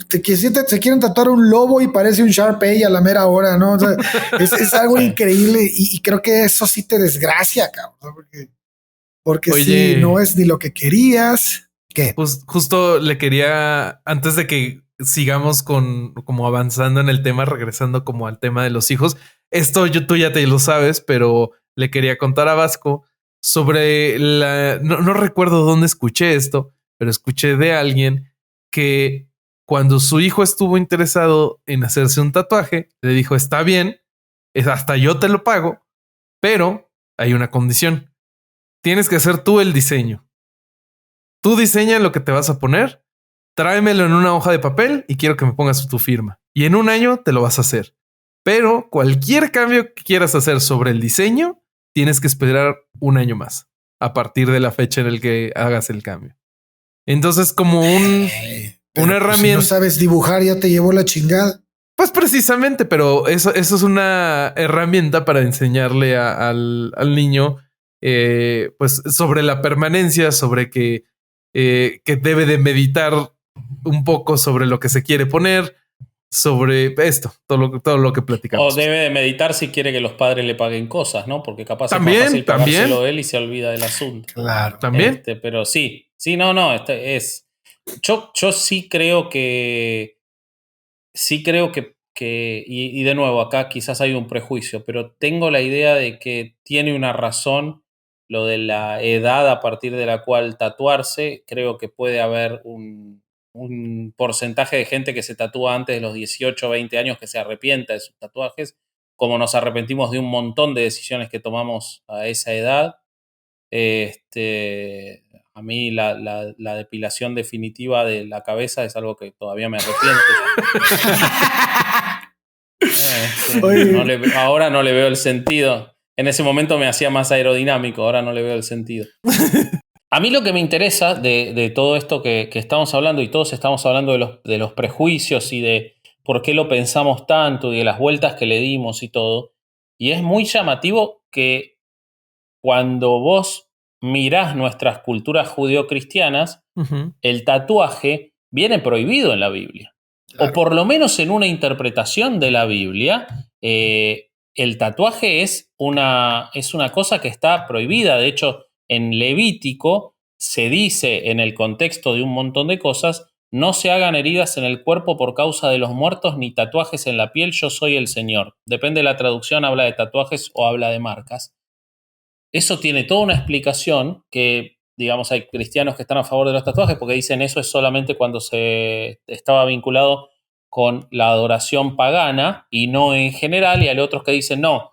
[SPEAKER 3] se quieren tatuar un lobo y parece un Sharpei a la mera hora, ¿no? O sea, es algo increíble y creo que eso sí te desgracia, cabrón, porque
[SPEAKER 1] oye,
[SPEAKER 3] si no es ni lo que querías, ¿qué?
[SPEAKER 1] Pues justo le quería, antes de que sigamos como avanzando en el tema, regresando como al tema de los hijos. Esto tú ya te lo sabes, pero le quería contar a Vasco sobre no recuerdo dónde escuché esto, pero escuché de alguien que cuando su hijo estuvo interesado en hacerse un tatuaje, le dijo, está bien, hasta yo te lo pago, pero hay una condición. Tienes que hacer tú el diseño. Tú diseña lo que te vas a poner, tráemelo en una hoja de papel y quiero que me pongas tu firma. Y en un año te lo vas a hacer. Pero cualquier cambio que quieras hacer sobre el diseño, tienes que esperar un año más a partir de la fecha en el que hagas el cambio. Entonces, como una herramienta. Si no
[SPEAKER 3] sabes dibujar, ya te llevó la chingada.
[SPEAKER 1] Pues precisamente, pero eso es una herramienta para enseñarle al niño, pues sobre la permanencia, sobre que debe de meditar un poco sobre lo que se quiere poner, sobre esto, todo lo que platicamos.
[SPEAKER 2] O debe de meditar si quiere que los padres le paguen cosas, ¿no? Porque capaz
[SPEAKER 1] también,
[SPEAKER 2] es más fácil pagárselo él y se olvida del asunto.
[SPEAKER 3] Claro.
[SPEAKER 1] También.
[SPEAKER 2] Pero sí, no, es. Yo sí creo que. Sí creo que y de nuevo, acá quizás hay un prejuicio, pero tengo la idea de que tiene una razón lo de la edad a partir de la cual tatuarse. Creo que puede haber un porcentaje de gente que se tatúa antes de los 18 o 20 años que se arrepienta de sus tatuajes, como nos arrepentimos de un montón de decisiones que tomamos a esa edad. A mí la depilación definitiva de la cabeza es algo que todavía me arrepiento. Ahora no le veo el sentido. En ese momento me hacía más aerodinámico, ahora no le veo el sentido. A mí lo que me interesa de todo esto que estamos hablando, y todos estamos hablando de los prejuicios y de por qué lo pensamos tanto y de las vueltas que le dimos y todo, y es muy llamativo que cuando vos mirás nuestras culturas judeocristianas, el tatuaje viene prohibido en la Biblia. Claro. O por lo menos en una interpretación de la Biblia, el tatuaje es una cosa que está prohibida. De hecho, en Levítico se dice, en el contexto de un montón de cosas, no se hagan heridas en el cuerpo por causa de los muertos ni tatuajes en la piel, yo soy el Señor. Depende de la traducción, habla de tatuajes o habla de marcas. Eso tiene toda una explicación que, digamos, hay cristianos que están a favor de los tatuajes porque dicen eso es solamente cuando se estaba vinculado con la adoración pagana y no en general, y hay otros que dicen no,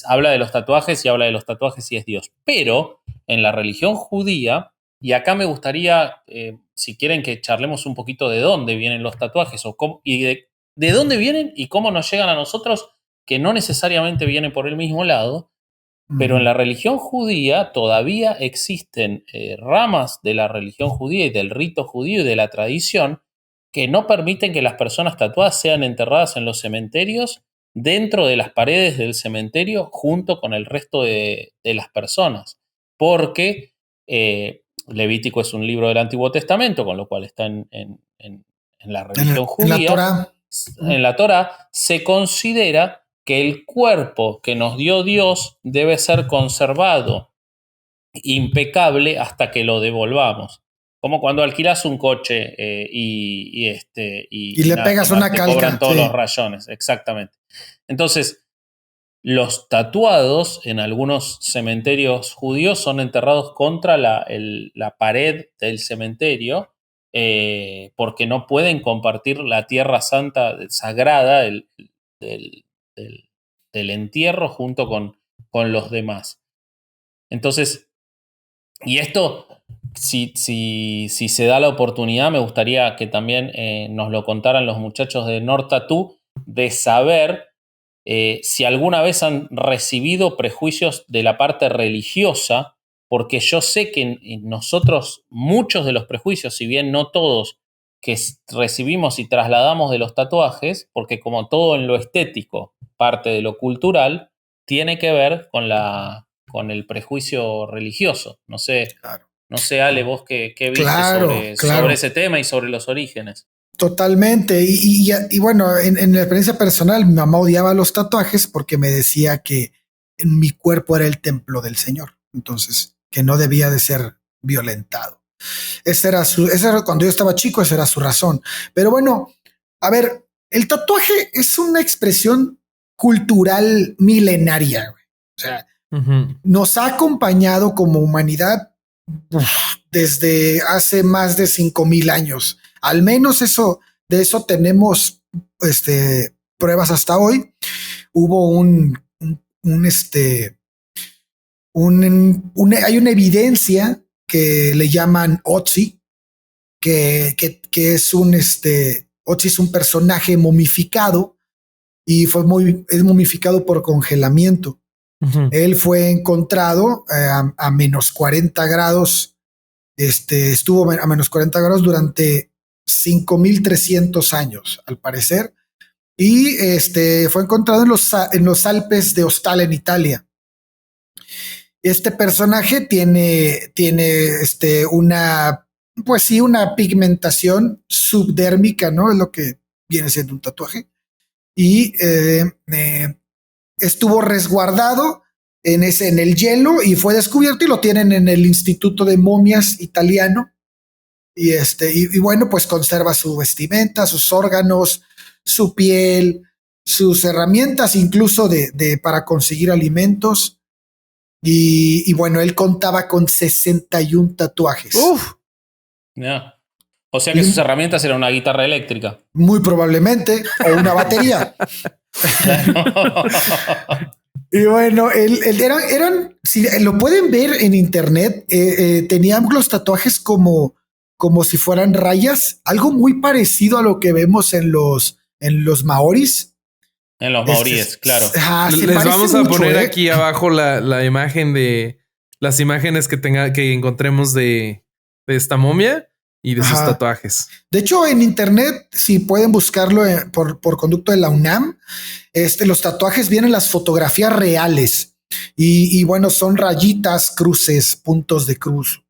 [SPEAKER 2] habla de los tatuajes y habla de los tatuajes y es Dios. Pero en la religión judía, y acá me gustaría, si quieren que charlemos un poquito de dónde vienen los tatuajes o cómo, y de dónde vienen y cómo nos llegan a nosotros, que no necesariamente vienen por el mismo lado. Pero en la religión judía todavía existen ramas de la religión judía y del rito judío y de la tradición que no permiten que las personas tatuadas sean enterradas en los cementerios dentro de las paredes del cementerio junto con el resto de las personas. Porque Levítico es un libro del Antiguo Testamento, con lo cual está en la religión judía.
[SPEAKER 3] En la Torá.
[SPEAKER 2] En la Torá se considera que el cuerpo que nos dio Dios debe ser conservado impecable hasta que lo devolvamos. Como cuando alquilas un coche y
[SPEAKER 3] le pegas una calca.
[SPEAKER 2] Te cobran todos los rayones, exactamente. Entonces, los tatuados en algunos cementerios judíos son enterrados contra la pared del cementerio porque no pueden compartir la tierra santa, sagrada, del entierro junto con los demás. Entonces, y esto, si se da la oportunidad, me gustaría que también nos lo contaran los muchachos de Nord Tattoo, de saber si alguna vez han recibido prejuicios de la parte religiosa, porque yo sé que nosotros, muchos de los prejuicios, si bien no todos, que recibimos y trasladamos de los tatuajes, porque como todo en lo estético, parte de lo cultural, tiene que ver con el prejuicio religioso. No sé, Ale, vos qué viste sobre ese tema y sobre los orígenes.
[SPEAKER 3] Totalmente. Y bueno, en la experiencia personal, mi mamá odiaba los tatuajes porque me decía que mi cuerpo era el templo del Señor. Entonces, que no debía de ser violentado. Esa era cuando yo estaba chico, esa era su razón. Pero bueno, a ver, el tatuaje es una expresión cultural milenaria, güey. O sea, nos ha acompañado como humanidad desde hace más de 5,000 años. Al menos de eso tenemos pruebas hasta hoy. Hubo hay una evidencia que le llaman Otzi, que es Otzi es un personaje momificado y es momificado por congelamiento. Él fue encontrado a menos 40 grados, estuvo a menos 40 grados durante 5,300 años, al parecer, y fue encontrado en los Alpes de Ostal, en Italia. Este personaje tiene una pigmentación subdérmica, ¿no? Es lo que viene siendo un tatuaje. Y estuvo resguardado en el hielo y fue descubierto y lo tienen en el Instituto de Momias italiano. Y bueno, pues conserva su vestimenta, sus órganos, su piel, sus herramientas, incluso para conseguir alimentos. Y bueno, él contaba con 61 tatuajes.
[SPEAKER 2] Uf. Yeah. O sea que sus herramientas eran una guitarra eléctrica.
[SPEAKER 3] Muy probablemente, o una batería. Y bueno, eran, si lo pueden ver en internet, tenían los tatuajes como si fueran rayas, algo muy parecido a lo que vemos en los maoris.
[SPEAKER 2] En los maoríes, claro.
[SPEAKER 1] Les vamos a poner aquí abajo la imagen de las imágenes que encontremos de esta momia y de sus tatuajes.
[SPEAKER 3] De hecho, en internet, si pueden buscarlo por conducto de la UNAM, los tatuajes vienen las fotografías reales y bueno, son rayitas, cruces, puntos de cruz.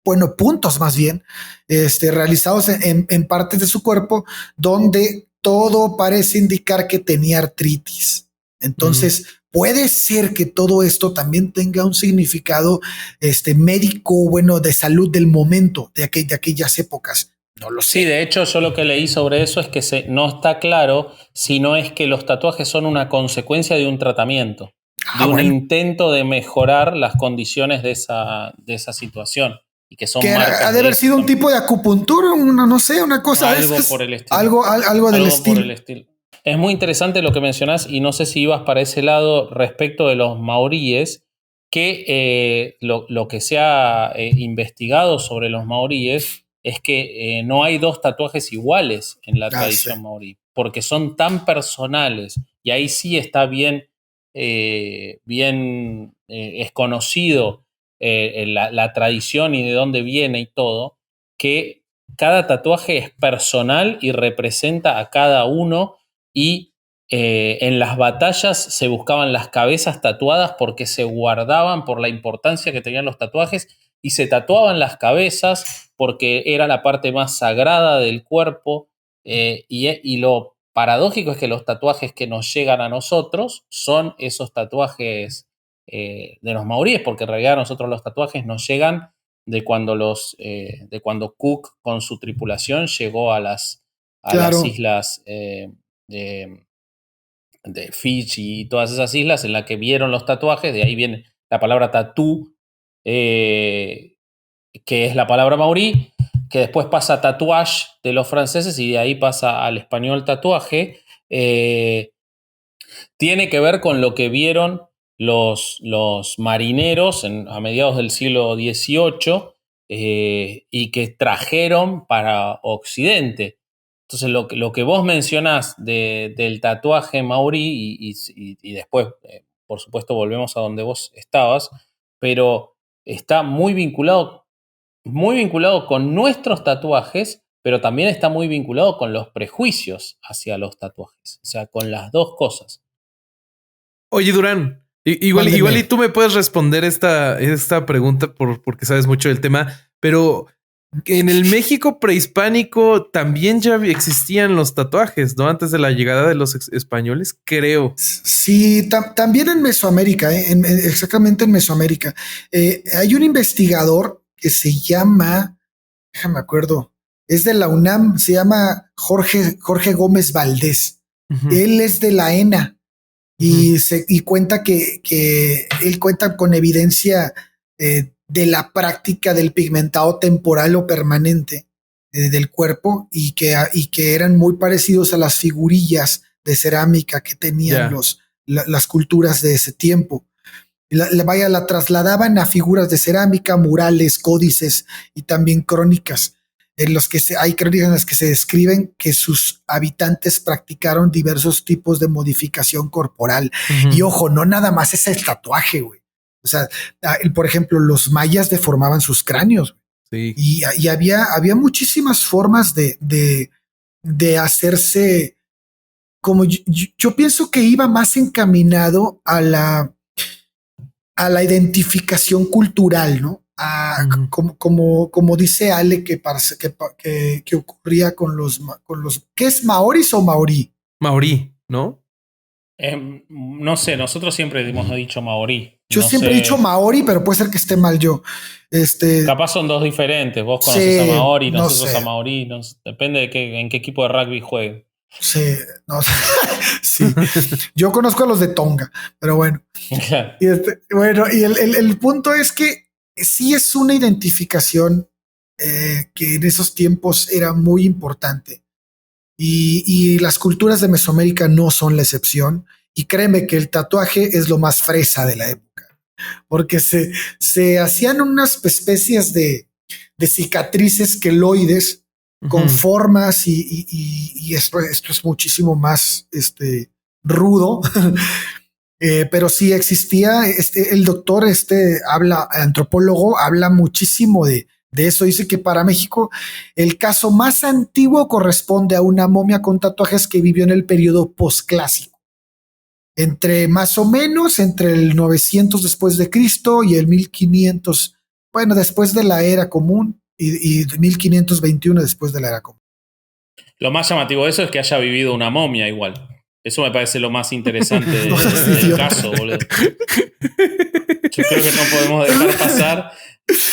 [SPEAKER 3] Bueno, puntos más bien, realizados en partes de su cuerpo donde todo parece indicar que tenía artritis. Entonces, puede ser que todo esto también tenga un significado médico, bueno, de salud del momento, de aquellas épocas. No lo sé.
[SPEAKER 2] Sí, de hecho, yo lo que leí sobre eso es que no está claro si no es que los tatuajes son una consecuencia de un tratamiento, de un intento de mejorar las condiciones de esa situación. Y que son marcas
[SPEAKER 3] ha de haber sido un tipo de acupuntura, no sé, una cosa
[SPEAKER 2] algo por el estilo.
[SPEAKER 3] Algo del estilo.
[SPEAKER 2] Por el estilo. Es muy interesante lo que mencionás y no sé si ibas para ese lado respecto de los maoríes, que lo que se ha investigado sobre los maoríes es que no hay dos tatuajes iguales en la tradición maorí, porque son tan personales y ahí sí está bien es conocido la tradición y de dónde viene y todo, que cada tatuaje es personal y representa a cada uno y en las batallas se buscaban las cabezas tatuadas porque se guardaban por la importancia que tenían los tatuajes y se tatuaban las cabezas porque era la parte más sagrada del cuerpo y lo paradójico es que los tatuajes que nos llegan a nosotros son esos tatuajes de los maoríes, porque en realidad a nosotros los tatuajes nos llegan de cuando Cook con su tripulación llegó a las islas de Fiji y todas esas islas en las que vieron los tatuajes. De ahí viene la palabra tatú, que es la palabra maorí, que después pasa a tatouage de los franceses y de ahí pasa al español tatuaje. Tiene que ver con lo que vieron los marineros a mediados del siglo XVIII y que trajeron para Occidente. Entonces, lo que vos mencionás del tatuaje maorí y después, por supuesto, volvemos a donde vos estabas, pero está muy vinculado con nuestros tatuajes, pero también está muy vinculado con los prejuicios hacia los tatuajes. O sea, con las dos cosas.
[SPEAKER 1] Oye, Durán, igual y tú me puedes responder esta pregunta porque sabes mucho del tema, pero en el México prehispánico también ya existían los tatuajes, ¿no? Antes de la llegada de los españoles, creo.
[SPEAKER 3] Sí, también en Mesoamérica, exactamente en Mesoamérica. Hay un investigador que se llama déjame acuerdo, es de la UNAM, se llama Jorge Gómez Valdés. Él es de la ENA y cuenta que él cuenta con evidencia de la práctica del pigmentado temporal o permanente del cuerpo y que eran muy parecidos a las figurillas de cerámica que tenían las culturas de ese tiempo. La trasladaban a figuras de cerámica, murales, códices y también crónicas, en los que hay crónicas en las que se describen que sus habitantes practicaron diversos tipos de modificación corporal. Y ojo, no nada más es el tatuaje, güey. O sea, por ejemplo, los mayas deformaban sus cráneos.
[SPEAKER 1] Sí.
[SPEAKER 3] Y había muchísimas formas de hacerse, como yo pienso que iba más encaminado a la identificación cultural, ¿no? Como dice Ale, que ocurría con los, ¿qué es maoris o maorí?
[SPEAKER 1] Maorí, ¿no?
[SPEAKER 2] No sé, nosotros siempre hemos dicho maorí.
[SPEAKER 3] Yo siempre he dicho maori, pero puede ser que esté mal yo.
[SPEAKER 2] Capaz son dos diferentes. Vos conoces a maori, nosotros a maorí. Depende de en qué equipo de rugby jueguen.
[SPEAKER 3] Sí, no sé. Sí. Yo conozco a los de Tonga, pero bueno. Y el punto es que sí es una identificación que en esos tiempos era muy importante. Y las culturas de Mesoamérica no son la excepción. Y créeme que el tatuaje es lo más fresa de la época, porque se hacían unas especies de cicatrices queloides con formas y esto es muchísimo más rudo. Pero sí existía, el doctor antropólogo, habla muchísimo de eso. Dice que para México el caso más antiguo corresponde a una momia con tatuajes que vivió en el periodo posclásico, más o menos entre el 900 después de Cristo y el 1500, bueno, después de la era común y 1521 después de la era común.
[SPEAKER 2] Lo más llamativo de eso es que haya vivido una momia igual. Eso me parece lo más interesante del caso, boludo. Yo creo que no podemos dejar pasar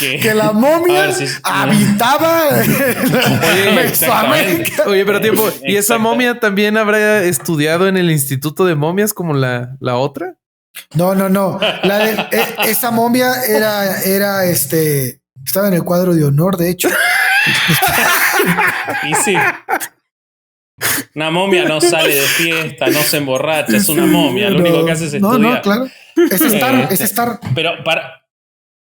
[SPEAKER 2] que
[SPEAKER 3] la momia habitaba en Mesoamérica.
[SPEAKER 1] Oye, pero tiempo, ¿y esa momia también habrá estudiado en el Instituto de Momias como la otra?
[SPEAKER 3] No. Esa momia estaba en el cuadro de honor, de hecho.
[SPEAKER 2] Y sí. Una momia no sale de fiesta, no se emborracha, es una momia. Lo único que hace es estudiar.
[SPEAKER 3] No, claro. Es estar.
[SPEAKER 2] Pero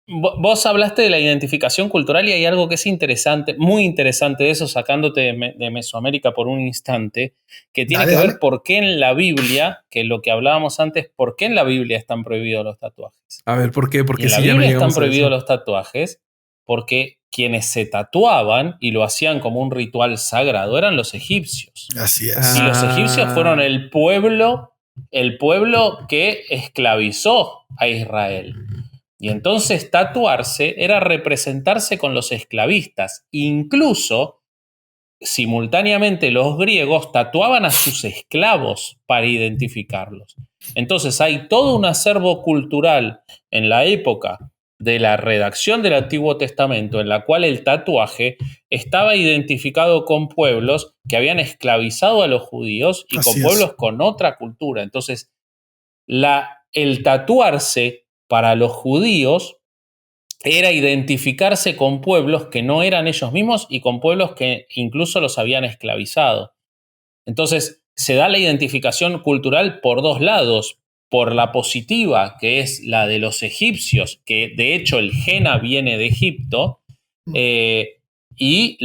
[SPEAKER 2] vos hablaste de la identificación cultural y hay algo que es interesante, muy interesante de eso, sacándote de Mesoamérica por un instante, que tiene que ver por qué en la Biblia, que lo que hablábamos antes, por qué en la Biblia están prohibidos los tatuajes.
[SPEAKER 1] A ver, ¿por qué? Porque
[SPEAKER 2] en la Biblia están prohibidos los tatuajes porque quienes se tatuaban y lo hacían como un ritual sagrado eran los egipcios.
[SPEAKER 3] Así es.
[SPEAKER 2] Y los egipcios fueron el pueblo que esclavizó a Israel. Y entonces tatuarse era representarse con los esclavistas. Incluso, simultáneamente, los griegos tatuaban a sus esclavos para identificarlos. Entonces hay todo un acervo cultural en la época de la redacción del Antiguo Testamento, en la cual el tatuaje estaba identificado con pueblos que habían esclavizado a los judíos y con pueblos con otra cultura. Entonces, el tatuarse para los judíos era identificarse con pueblos que no eran ellos mismos y con pueblos que incluso los habían esclavizado. Entonces, se da la identificación cultural por dos lados. Por la positiva, que es la de los egipcios, que de hecho el henna viene de Egipto, y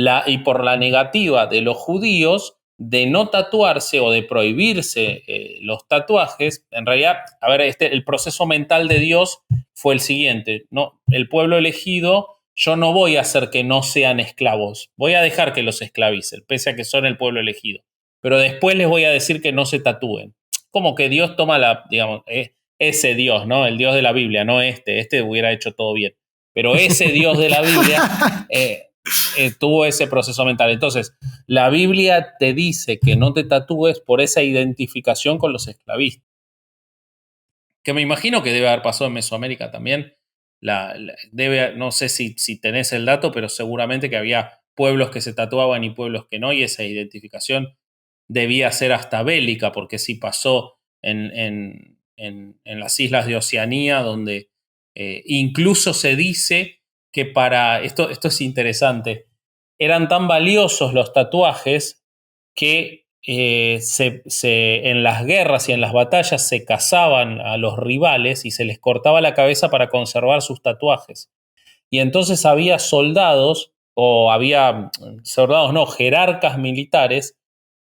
[SPEAKER 2] por la negativa de los judíos de no tatuarse o de prohibirse los tatuajes. En realidad, a ver, el proceso mental de Dios fue el siguiente, ¿no? El pueblo elegido, yo no voy a hacer que no sean esclavos, voy a dejar que los esclavicen, pese a que son el pueblo elegido, pero después les voy a decir que no se tatúen. Como que Dios toma ese Dios, ¿no? El Dios de la Biblia, no este hubiera hecho todo bien. Pero ese Dios de la Biblia tuvo ese proceso mental. Entonces, la Biblia te dice que no te tatúes por esa identificación con los esclavistas. Que me imagino que debe haber pasado en Mesoamérica también, no sé si tenés el dato, pero seguramente que había pueblos que se tatuaban y pueblos que no, y esa identificación debía ser hasta bélica, porque sí pasó en las islas de Oceanía, donde incluso se dice que esto es interesante, eran tan valiosos los tatuajes que en las guerras y en las batallas se cazaban a los rivales y se les cortaba la cabeza para conservar sus tatuajes. Y entonces había jerarcas militares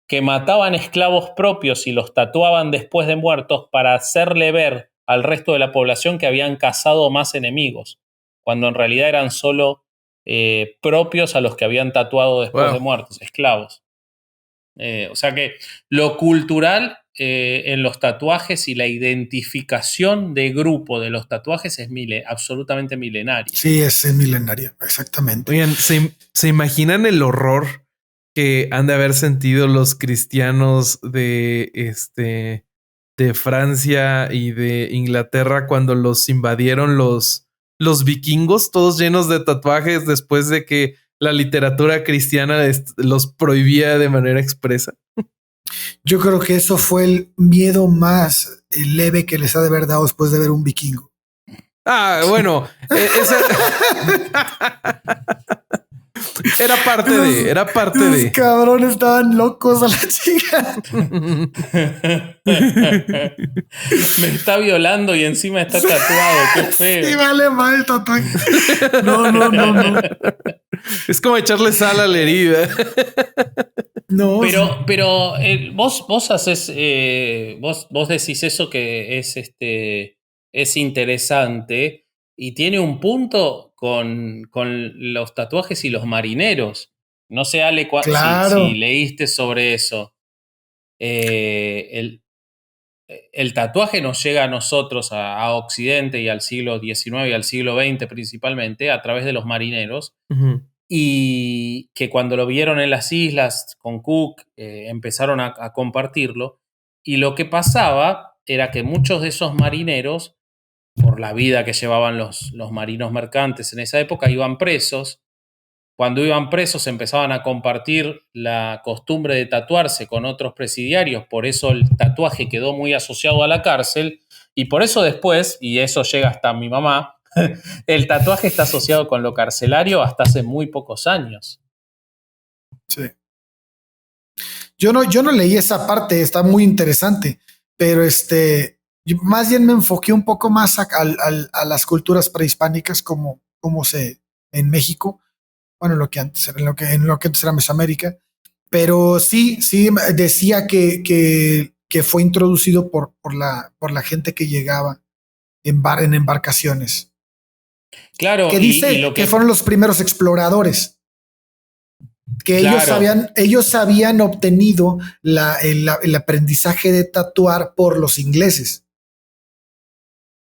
[SPEAKER 2] que mataban esclavos propios y los tatuaban después de muertos para hacerle ver al resto de la población que habían cazado más enemigos, cuando en realidad eran solo propios a los que habían tatuado después de muertos, esclavos. O sea que lo cultural en los tatuajes y la identificación de grupo de los tatuajes es absolutamente milenaria.
[SPEAKER 3] Sí, es milenaria, exactamente.
[SPEAKER 1] Oigan, ¿se imaginan el horror que han de haber sentido los cristianos de Francia y de Inglaterra cuando los invadieron los vikingos, todos llenos de tatuajes después de que la literatura cristiana los prohibía de manera expresa?
[SPEAKER 3] Yo creo que eso fue el miedo más leve que les ha de haber dado después de ver un vikingo.
[SPEAKER 1] Ah, bueno, era parte de.
[SPEAKER 3] Los cabrones estaban locos a la chica.
[SPEAKER 2] Me está violando y encima está tatuado. Qué feo.
[SPEAKER 3] Sí, vale mal el tatuaje. No.
[SPEAKER 1] Es como echarle sal a la herida.
[SPEAKER 3] No.
[SPEAKER 2] Pero vos haces, vos decís eso que es interesante y tiene un punto con los tatuajes y los marineros. No sé, Ale,
[SPEAKER 3] claro.
[SPEAKER 2] si leíste sobre eso. El tatuaje nos llega a nosotros, a Occidente y al siglo XIX y al siglo XX principalmente, a través de los marineros.
[SPEAKER 1] Uh-huh.
[SPEAKER 2] Y que cuando lo vieron en las islas con Cook empezaron a compartirlo. Y lo que pasaba era que muchos de esos marineros, por la vida que llevaban los marinos mercantes en esa época, iban presos. Cuando iban presos empezaban a compartir la costumbre de tatuarse con otros presidiarios, por eso el tatuaje quedó muy asociado a la cárcel, y por eso después, y eso llega hasta mi mamá, el tatuaje está asociado con lo carcelario hasta hace muy pocos años.
[SPEAKER 3] Sí. Yo no leí esa parte, está muy interesante, pero más bien me enfoqué un poco más a las culturas prehispánicas como en México, bueno, en lo que antes era Mesoamérica, pero sí decía que fue introducido por la gente que llegaba en embarcaciones.
[SPEAKER 2] Claro,
[SPEAKER 3] que dice que fueron los primeros exploradores. Que ellos habían obtenido el aprendizaje de tatuar por los ingleses.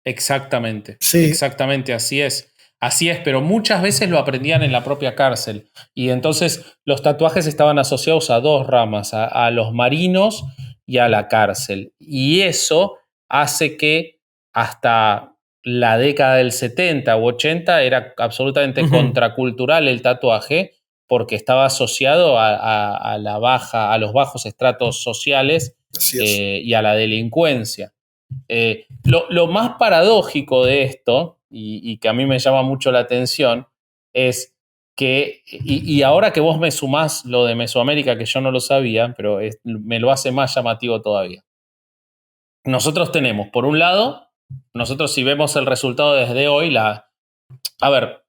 [SPEAKER 2] Exactamente.
[SPEAKER 3] Sí.
[SPEAKER 2] Exactamente, así es. Así es, pero muchas veces lo aprendían en la propia cárcel. Y entonces los tatuajes estaban asociados a dos ramas, a los marinos y a la cárcel. Y eso hace que hasta la década del 70 u 80 era absolutamente contracultural el tatuaje, porque estaba asociado a los bajos estratos sociales y a la delincuencia. Lo más paradójico de esto, y que a mí me llama mucho la atención, es que, y ahora que vos me sumás lo de Mesoamérica, que yo no lo sabía, pero me lo hace más llamativo todavía. Nosotros tenemos, por un lado, nosotros si vemos el resultado desde hoy, a ver,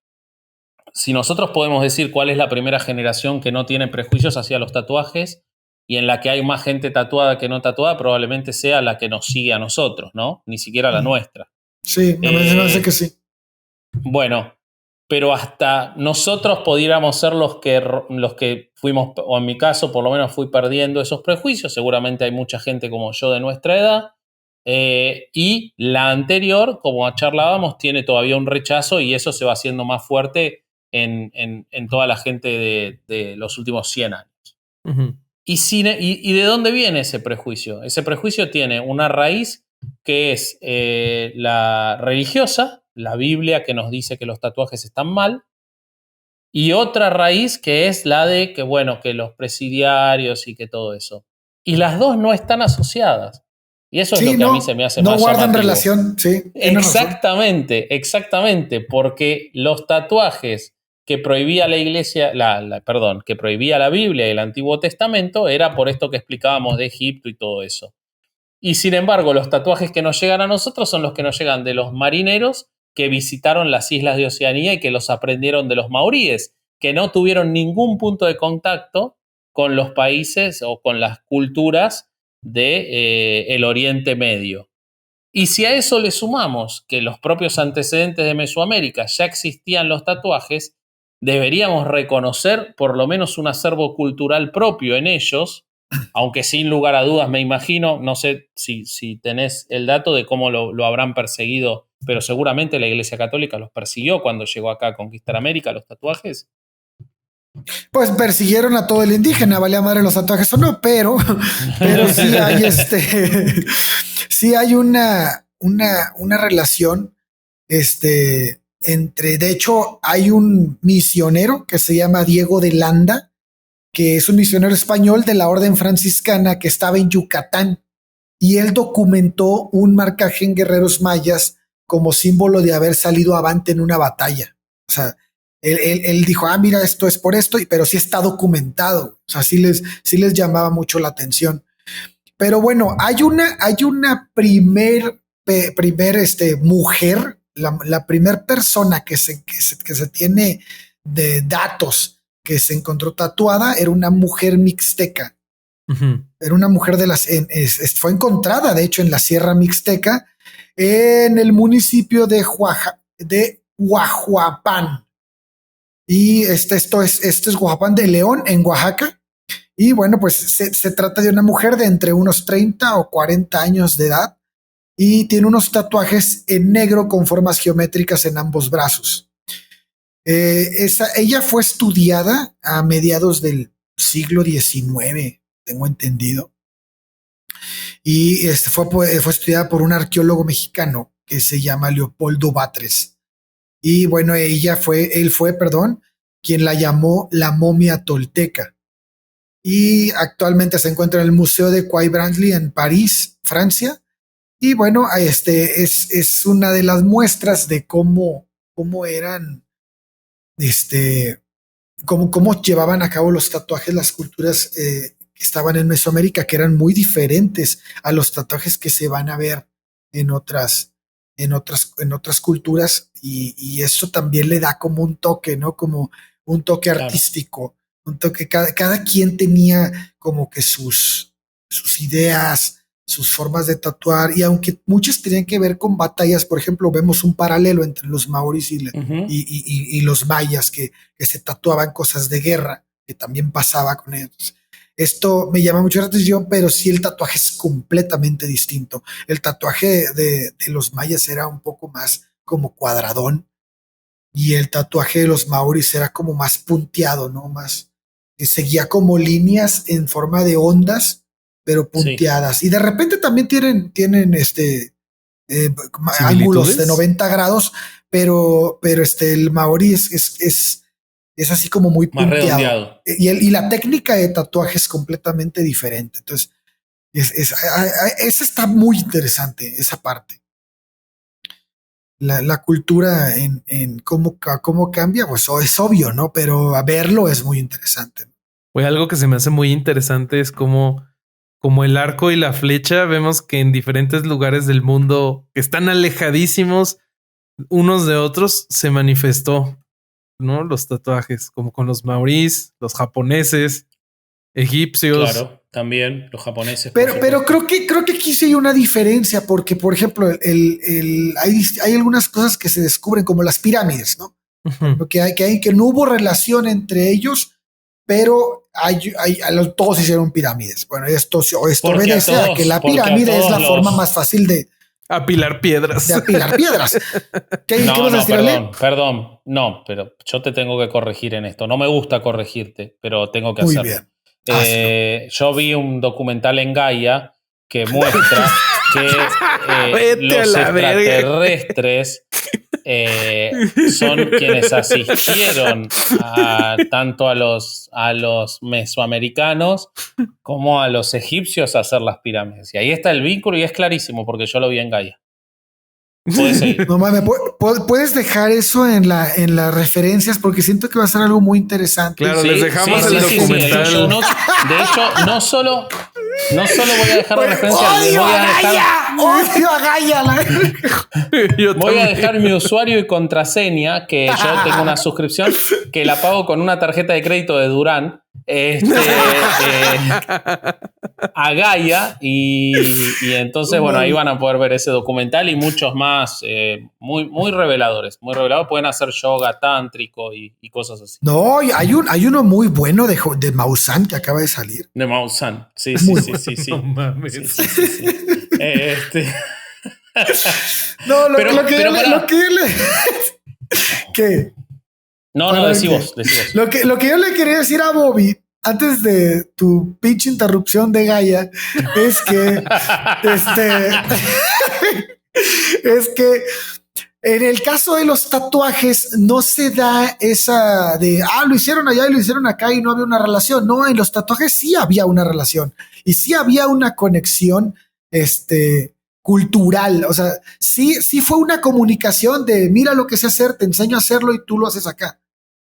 [SPEAKER 2] si nosotros podemos decir cuál es la primera generación que no tiene prejuicios hacia los tatuajes y en la que hay más gente tatuada que no tatuada, probablemente sea la que nos sigue a nosotros, ¿no? Ni siquiera la nuestra.
[SPEAKER 3] Sí, me parece que sí.
[SPEAKER 2] Bueno, pero hasta nosotros pudiéramos ser los que fuimos, o en mi caso por lo menos fui perdiendo esos prejuicios. Seguramente hay mucha gente como yo de nuestra edad. Y la anterior, como charlábamos, tiene todavía un rechazo y eso se va haciendo más fuerte en toda la gente de los últimos 100 años.
[SPEAKER 1] Uh-huh.
[SPEAKER 2] ¿Y de dónde viene ese prejuicio? Ese prejuicio tiene una raíz que es la religiosa, la Biblia, que nos dice que los tatuajes están mal, y otra raíz que es la de que, bueno, que los presidiarios y que todo eso. Y las dos no están asociadas. Y eso es lo que a mí se me hace más llamativo.
[SPEAKER 3] No guardan relación, sí.
[SPEAKER 2] Exactamente, exactamente, porque los tatuajes que prohibía la iglesia, que prohibía la Biblia y el Antiguo Testamento, era por esto que explicábamos de Egipto y todo eso. Y sin embargo, los tatuajes que nos llegan a nosotros son los que nos llegan de los marineros que visitaron las islas de Oceanía y que los aprendieron de los maoríes, que no tuvieron ningún punto de contacto con los países o con las culturas del Oriente Medio. Y si a eso le sumamos que los propios antecedentes de Mesoamérica ya existían los tatuajes, deberíamos reconocer por lo menos un acervo cultural propio en ellos, aunque sin lugar a dudas me imagino, no sé si tenés el dato de cómo lo habrán perseguido, pero seguramente la Iglesia Católica los persiguió cuando llegó acá a conquistar América, los tatuajes.
[SPEAKER 3] Pues persiguieron a todo el indígena, valía madre los tatuajes o no, pero sí hay sí hay una relación entre, de hecho, hay un misionero que se llama Diego de Landa, que es un misionero español de la orden franciscana que estaba en Yucatán, y él documentó un marcaje en guerreros mayas como símbolo de haber salido avante en una batalla. O sea, él dijo, mira, esto es por esto, pero sí está documentado. O sea, sí les llamaba mucho la atención. Pero bueno, hay una primer mujer, la primer persona que se tiene de datos que se encontró tatuada, era una mujer mixteca. Uh-huh. Era una mujer fue encontrada, de hecho, en la Sierra Mixteca, en el municipio de Huajuapan. Y esto es Huajuapan de León, en Oaxaca. Y bueno, pues se trata de una mujer de entre unos 30 o 40 años de edad y tiene unos tatuajes en negro con formas geométricas en ambos brazos. Ella fue estudiada a mediados del siglo XIX, tengo entendido. Y fue estudiada por un arqueólogo mexicano que se llama Leopoldo Batres. Y bueno, él fue, quien la llamó la momia tolteca. Y actualmente se encuentra en el Museo de Quai-Branly en París, Francia. Y bueno, es una de las muestras de cómo eran, cómo llevaban a cabo los tatuajes las culturas que estaban en Mesoamérica, que eran muy diferentes a los tatuajes que se van a ver en otras culturas, y eso también le da como un toque, ¿no? Como un toque artístico, un toque, cada quien tenía como que sus ideas, sus formas de tatuar, y aunque muchas tenían que ver con batallas, por ejemplo, vemos un paralelo entre los maoris y los mayas que se tatuaban cosas de guerra, que también pasaba con ellos. Esto me llama mucho la atención, pero sí el tatuaje es completamente distinto. El tatuaje de los mayas era un poco más como cuadradón, y el tatuaje de los maoris era como más punteado, ¿no? Más que seguía como líneas en forma de ondas, pero punteadas. Sí. Y de repente también tienen ángulos de 90 grados, pero el maorí es así como muy punteado. Y la técnica de tatuaje es completamente diferente. Entonces, esa está muy interesante, esa parte. La cultura en cómo cambia, pues es obvio, ¿no? Pero a verlo es muy interesante.
[SPEAKER 1] Pues algo que se me hace muy interesante es como el arco y la flecha, vemos que en diferentes lugares del mundo que están alejadísimos unos de otros se manifestó, ¿no? Los tatuajes, como con los maoríes, los japoneses, egipcios.
[SPEAKER 2] Claro, también los japoneses.
[SPEAKER 3] Pero creo que aquí sí hay una diferencia, porque, por ejemplo, hay algunas cosas que se descubren, como las pirámides, ¿no? Uh-huh. Que no hubo relación entre ellos, pero todos hicieron pirámides. Bueno, esto obedece a que la pirámide es la forma más fácil de
[SPEAKER 1] apilar piedras.
[SPEAKER 3] ¿Qué vas a decir,
[SPEAKER 2] perdón. No, pero yo te tengo que corregir en esto. No me gusta corregirte, pero tengo que hacerlo.
[SPEAKER 3] Muy bien.
[SPEAKER 2] Yo vi un documental en Gaia que muestra que los extraterrestres son quienes asistieron tanto a los mesoamericanos como a los egipcios a hacer las pirámides. Y ahí está el vínculo y es clarísimo porque yo lo vi en Gaia. Puedes seguir.
[SPEAKER 3] No mames, ¿puedes dejar eso en las referencias? Porque siento que va a ser algo muy interesante.
[SPEAKER 1] Claro, les dejamos el documental.
[SPEAKER 2] De hecho, no solo voy a dejar la referencia, les voy a dejar.
[SPEAKER 3] ¡Odio a Gaia!
[SPEAKER 2] Voy a dejar mi usuario y contraseña, que yo tengo una suscripción que la pago con una tarjeta de crédito de Durán. A Gaia y entonces bueno, ahí van a poder ver ese documental y muchos más muy reveladores, pueden hacer yoga tántrico y cosas así.
[SPEAKER 3] No, hay uno muy bueno de Maussan que acaba de salir.
[SPEAKER 2] De Maussan, sí.
[SPEAKER 1] No mames.
[SPEAKER 2] Sí.
[SPEAKER 3] No, ¿qué?
[SPEAKER 2] No, decí vos.
[SPEAKER 3] Lo que yo le quería decir a Bobby antes de tu pinche interrupción de Gaia es que es que en el caso de los tatuajes no se da esa de lo hicieron allá y lo hicieron acá y no había una relación. No, en los tatuajes sí había una relación y sí había una conexión cultural. O sea, sí fue una comunicación de mira lo que sé hacer, te enseño a hacerlo y tú lo haces acá.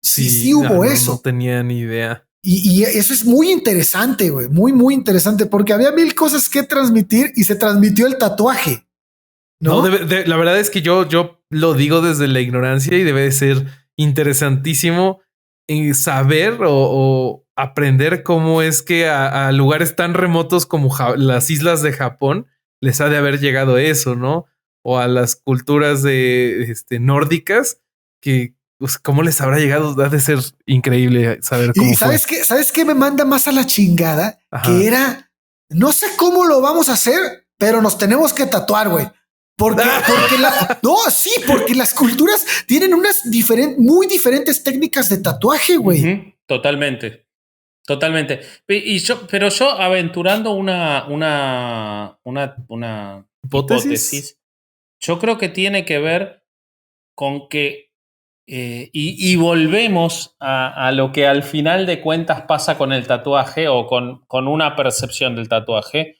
[SPEAKER 3] Sí hubo eso.
[SPEAKER 1] No tenía ni idea.
[SPEAKER 3] Y eso es muy interesante, güey. Muy interesante porque había mil cosas que transmitir y se transmitió el tatuaje. No,
[SPEAKER 1] la verdad es que yo lo digo desde la ignorancia y debe de ser interesantísimo saber o aprender cómo es que a lugares tan remotos como las islas de Japón les ha de haber llegado eso, ¿no? O a las culturas de nórdicas que pues, cómo les habrá llegado. Ha de ser increíble saber cómo
[SPEAKER 3] y ¿sabes qué? ¿Sabes qué me manda más a la chingada? Ajá. Que era, no sé cómo lo vamos a hacer, pero nos tenemos que tatuar, güey. Porque las culturas tienen unas muy diferentes técnicas de tatuaje, güey.
[SPEAKER 2] Uh-huh. Totalmente. Pero yo aventurando una hipótesis, yo creo que tiene que ver con que y volvemos a lo que al final de cuentas pasa con el tatuaje o con una percepción del tatuaje,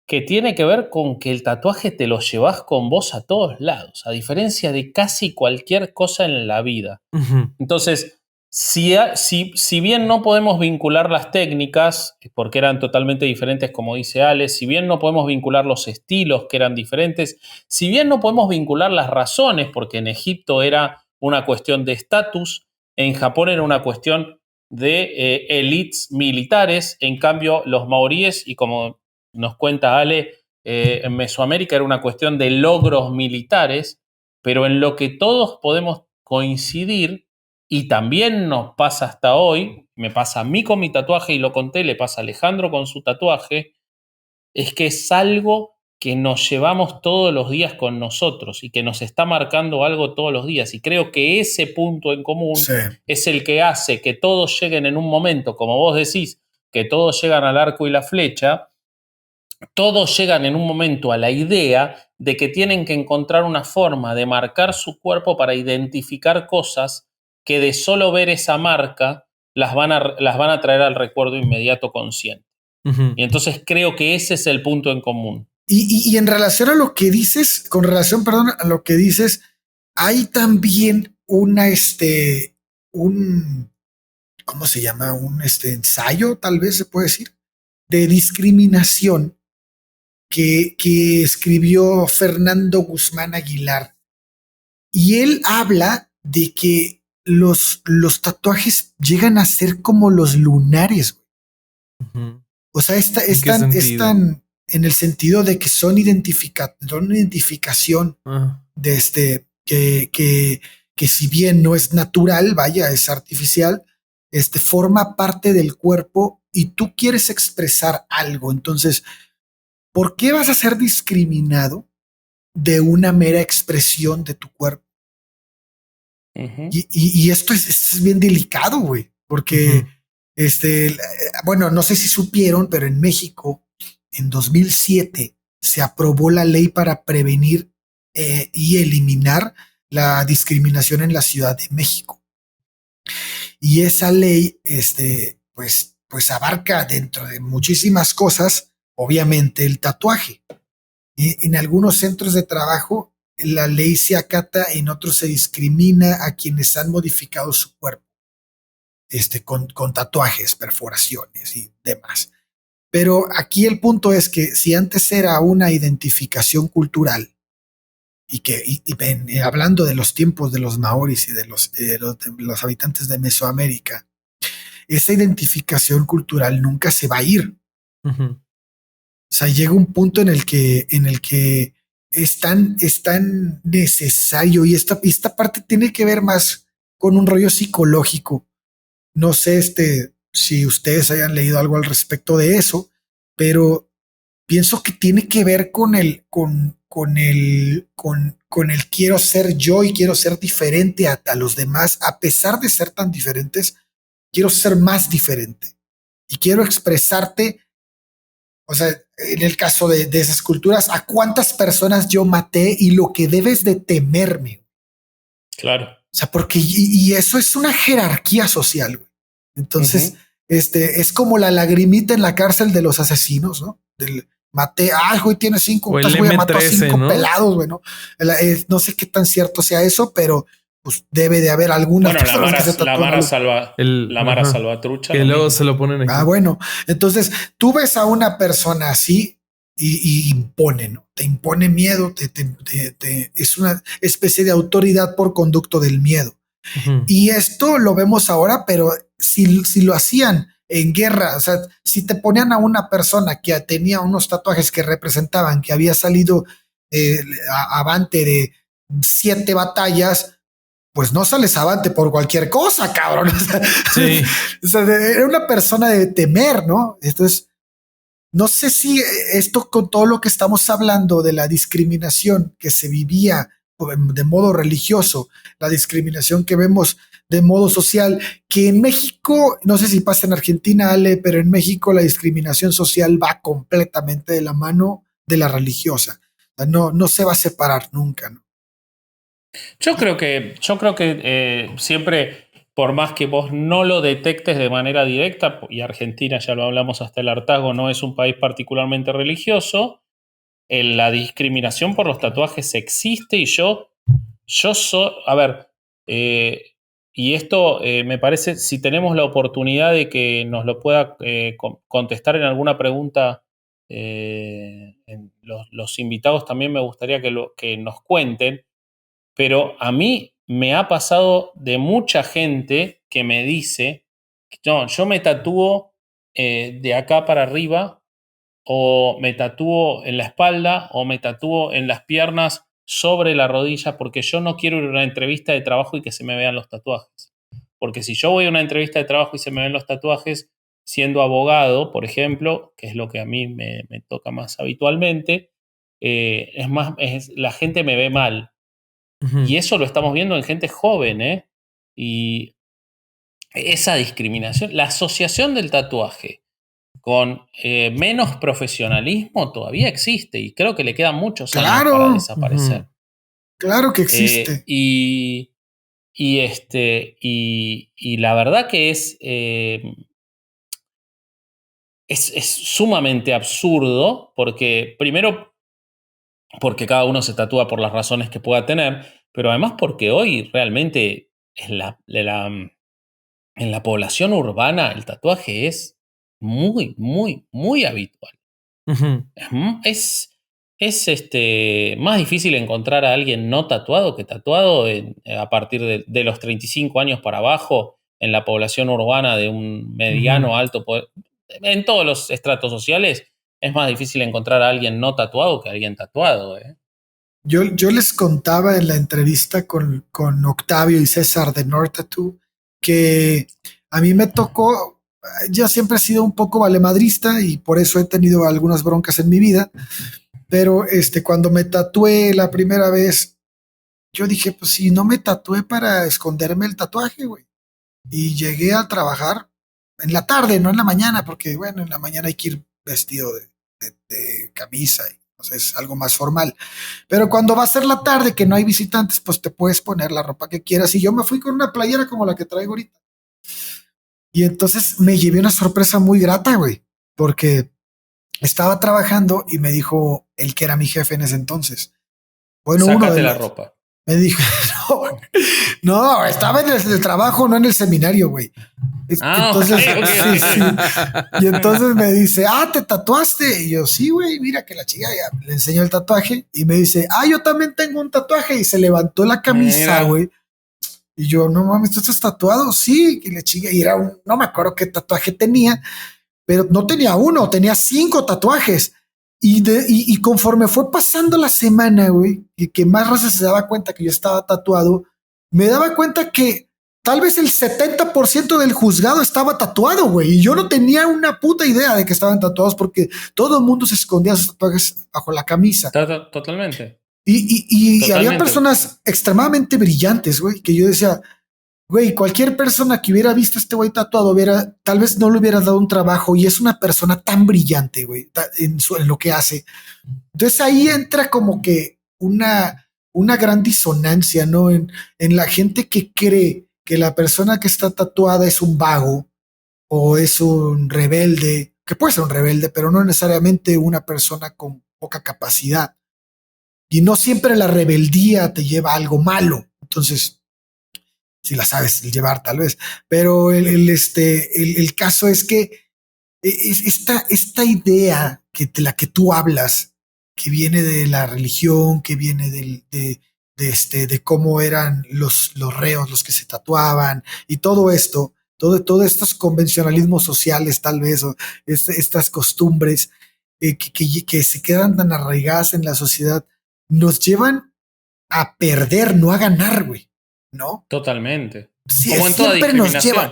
[SPEAKER 2] que tiene que ver con que el tatuaje te lo llevas con vos a todos lados, a diferencia de casi cualquier cosa en la vida. Uh-huh. Entonces, si bien no podemos vincular las técnicas, porque eran totalmente diferentes, como dice Ale, si bien no podemos vincular los estilos, que eran diferentes, si bien no podemos vincular las razones, porque en Egipto era una cuestión de estatus, en Japón era una cuestión de élites militares, en cambio los maoríes, y como nos cuenta Ale, en Mesoamérica era una cuestión de logros militares, pero en lo que todos podemos coincidir, y también nos pasa hasta hoy, me pasa a mí con mi tatuaje y lo conté, le pasa a Alejandro con su tatuaje, es que es algo que nos llevamos todos los días con nosotros y que nos está marcando algo todos los días. Y creo que ese punto en común es el que hace que todos lleguen en un momento, como vos decís, que todos llegan al arco y la flecha, todos llegan en un momento a la idea de que tienen que encontrar una forma de marcar su cuerpo para identificar cosas que de solo ver esa marca las van a traer al recuerdo inmediato consciente. Uh-huh. Y entonces creo que ese es el punto en común.
[SPEAKER 3] Y en relación a lo que dices, a lo que dices, hay también ¿cómo se llama? Un ensayo, tal vez se puede decir, de discriminación que escribió Fernando Guzmán Aguilar. Y él habla de que los tatuajes llegan a ser como los lunares. Uh-huh. O sea, están en el sentido de que son identificación de que si bien no es natural, vaya, es artificial, forma parte del cuerpo y tú quieres expresar algo. Entonces, ¿por qué vas a ser discriminado de una mera expresión de tu cuerpo? Uh-huh. Y esto es bien delicado, güey, porque, uh-huh. Bueno, no sé si supieron, pero en México en 2007 se aprobó la ley para prevenir y eliminar la discriminación en la Ciudad de México. Y esa ley, pues abarca dentro de muchísimas cosas, obviamente el tatuaje. En algunos centros de trabajo la ley se acata, en otros se discrimina a quienes han modificado su cuerpo, con tatuajes, perforaciones y demás. Pero aquí el punto es que si antes era una identificación cultural, y hablando de los tiempos de los maoris y de los habitantes de Mesoamérica, esa identificación cultural nunca se va a ir.
[SPEAKER 1] Ujú.
[SPEAKER 3] O sea, llega un punto en el que es tan necesario, y esta parte tiene que ver más con un rollo psicológico. No sé si ustedes hayan leído algo al respecto de eso, pero pienso que tiene que ver con el quiero ser yo y quiero ser diferente a los demás. A pesar de ser tan diferentes, quiero ser más diferente y quiero expresarte. O sea, en el caso de esas culturas, a cuántas personas yo maté y lo que debes de temerme.
[SPEAKER 2] Claro.
[SPEAKER 3] O sea, porque y eso es una jerarquía social, güey. Entonces, es como la lagrimita en la cárcel de los asesinos, ¿no? Maté a algo y tiene 5,
[SPEAKER 1] O el
[SPEAKER 3] entonces voy a matar a
[SPEAKER 1] M13,
[SPEAKER 3] 5
[SPEAKER 1] ¿no?
[SPEAKER 3] pelados, güey, ¿no? No sé qué tan cierto sea eso, pero pues debe de haber algunas
[SPEAKER 2] Bueno,
[SPEAKER 3] personas que se
[SPEAKER 2] la
[SPEAKER 3] tatúan
[SPEAKER 2] Mara
[SPEAKER 1] La
[SPEAKER 2] Mara
[SPEAKER 1] ajá.
[SPEAKER 2] Salvatrucha.
[SPEAKER 1] Que
[SPEAKER 2] lo
[SPEAKER 1] luego
[SPEAKER 2] mismo.
[SPEAKER 1] se lo ponen aquí.
[SPEAKER 3] Bueno, entonces tú ves a una persona así y impone, ¿no? Te impone miedo, es una especie de autoridad por conducto del miedo.
[SPEAKER 1] Ujú.
[SPEAKER 3] Y esto lo vemos ahora, pero si lo hacían en guerra, o sea, si te ponían a una persona que tenía unos tatuajes que representaban que había salido avante de 7 batallas, pues no sales avante por cualquier cosa, cabrón. O sea,
[SPEAKER 1] Sí.
[SPEAKER 3] o sea, era una persona de temer, ¿no? Entonces, no sé si esto, con todo lo que estamos hablando de la discriminación que se vivía de modo religioso, la discriminación que vemos de modo social, que en México, no sé si pasa en Argentina, Ale, pero en México la discriminación social va completamente de la mano de la religiosa. O sea, no se va a separar nunca, ¿no?
[SPEAKER 2] Yo creo que siempre, por más que vos no lo detectes de manera directa, y Argentina, ya lo hablamos hasta el hartazgo, no es un país particularmente religioso, la discriminación por los tatuajes existe y a ver, y esto me parece, si tenemos la oportunidad de que nos lo pueda contestar en alguna pregunta, los invitados también me gustaría que nos cuenten. Pero a mí me ha pasado de mucha gente que me dice, no, yo me tatúo de acá para arriba, o me tatúo en la espalda, o me tatúo en las piernas sobre la rodilla, porque yo no quiero ir a una entrevista de trabajo y que se me vean los tatuajes. Porque si yo voy a una entrevista de trabajo y se me ven los tatuajes, siendo abogado, por ejemplo, que es lo que a mí me toca más habitualmente, la gente me ve mal.
[SPEAKER 1] Ujú.
[SPEAKER 2] Y eso lo estamos viendo en gente joven, ¿eh? Y esa discriminación, la asociación del tatuaje con menos profesionalismo todavía existe y creo que le quedan muchos años para
[SPEAKER 3] Claro,
[SPEAKER 2] desaparecer.
[SPEAKER 3] claro que existe.
[SPEAKER 2] Y la verdad que es sumamente absurdo porque, primero, porque cada uno se tatúa por las razones que pueda tener, pero además porque hoy realmente en la población urbana el tatuaje es muy, muy, muy habitual.
[SPEAKER 1] Ujú.
[SPEAKER 2] Es más difícil encontrar a alguien no tatuado que tatuado a partir de los 35 años para abajo en la población urbana de un mediano
[SPEAKER 1] Ujú.
[SPEAKER 2] alto poder. En todos los estratos sociales es más difícil encontrar a alguien no tatuado que a alguien tatuado.
[SPEAKER 3] Yo les contaba en la entrevista con Octavio y César de North Tattoo que a mí me tocó, yo siempre he sido un poco valemadrista y por eso he tenido algunas broncas en mi vida, pero cuando me tatué la primera vez, yo dije, pues si no me tatué para esconderme el tatuaje, güey. Y llegué a trabajar en la tarde, no en la mañana, porque bueno, en la mañana hay que ir vestido de camisa. Entonces es algo más formal. Pero cuando va a ser la tarde, que no hay visitantes, pues te puedes poner la ropa que quieras. Y yo me fui con una playera como la que traigo ahorita. Y entonces me llevé una sorpresa muy grata, güey, porque estaba trabajando y me dijo el que era mi jefe en ese entonces. Bueno,
[SPEAKER 2] Sácate la ropa.
[SPEAKER 3] Me dijo, no, estaba en el trabajo, no en el seminario, güey. Entonces,
[SPEAKER 2] okay.
[SPEAKER 3] Sí. Y entonces me dice, ¿te tatuaste? Y yo, sí, güey, mira que la chica ya le enseñó el tatuaje y me dice, yo también tengo un tatuaje. Y se levantó la camisa, güey. Y yo, no mames, ¿tú estás tatuado? Sí, y la chica, y era no me acuerdo qué tatuaje tenía, pero no tenía uno, tenía 5 tatuajes. Y conforme fue pasando la semana, güey, y que más raza se daba cuenta que yo estaba tatuado, me daba cuenta que tal vez el 70% del juzgado estaba tatuado, güey. Y yo no tenía una puta idea de que estaban tatuados porque todo el mundo se escondía sus tatuajes bajo la camisa.
[SPEAKER 2] Totalmente.
[SPEAKER 3] Y había personas extremadamente brillantes, güey, que yo decía, güey, cualquier persona que hubiera visto a este güey tatuado, tal vez no le hubiera dado un trabajo, y es una persona tan brillante, güey, en lo que hace. Entonces ahí entra como que una gran disonancia, ¿no? En la gente que cree que la persona que está tatuada es un vago o es un rebelde, que puede ser un rebelde, pero no necesariamente una persona con poca capacidad. Y no siempre la rebeldía te lleva a algo malo. Entonces, si la sabes llevar tal vez, pero el caso es que esta idea de la que tú hablas, que viene de la religión, que viene de cómo eran los reos, los que se tatuaban y todo esto, todo estos convencionalismos sociales tal vez, o estas costumbres que se quedan tan arraigadas en la sociedad, nos llevan a perder, no a ganar, güey, ¿no?
[SPEAKER 2] Totalmente.
[SPEAKER 3] Sí, como en toda discriminación. Nos llevan,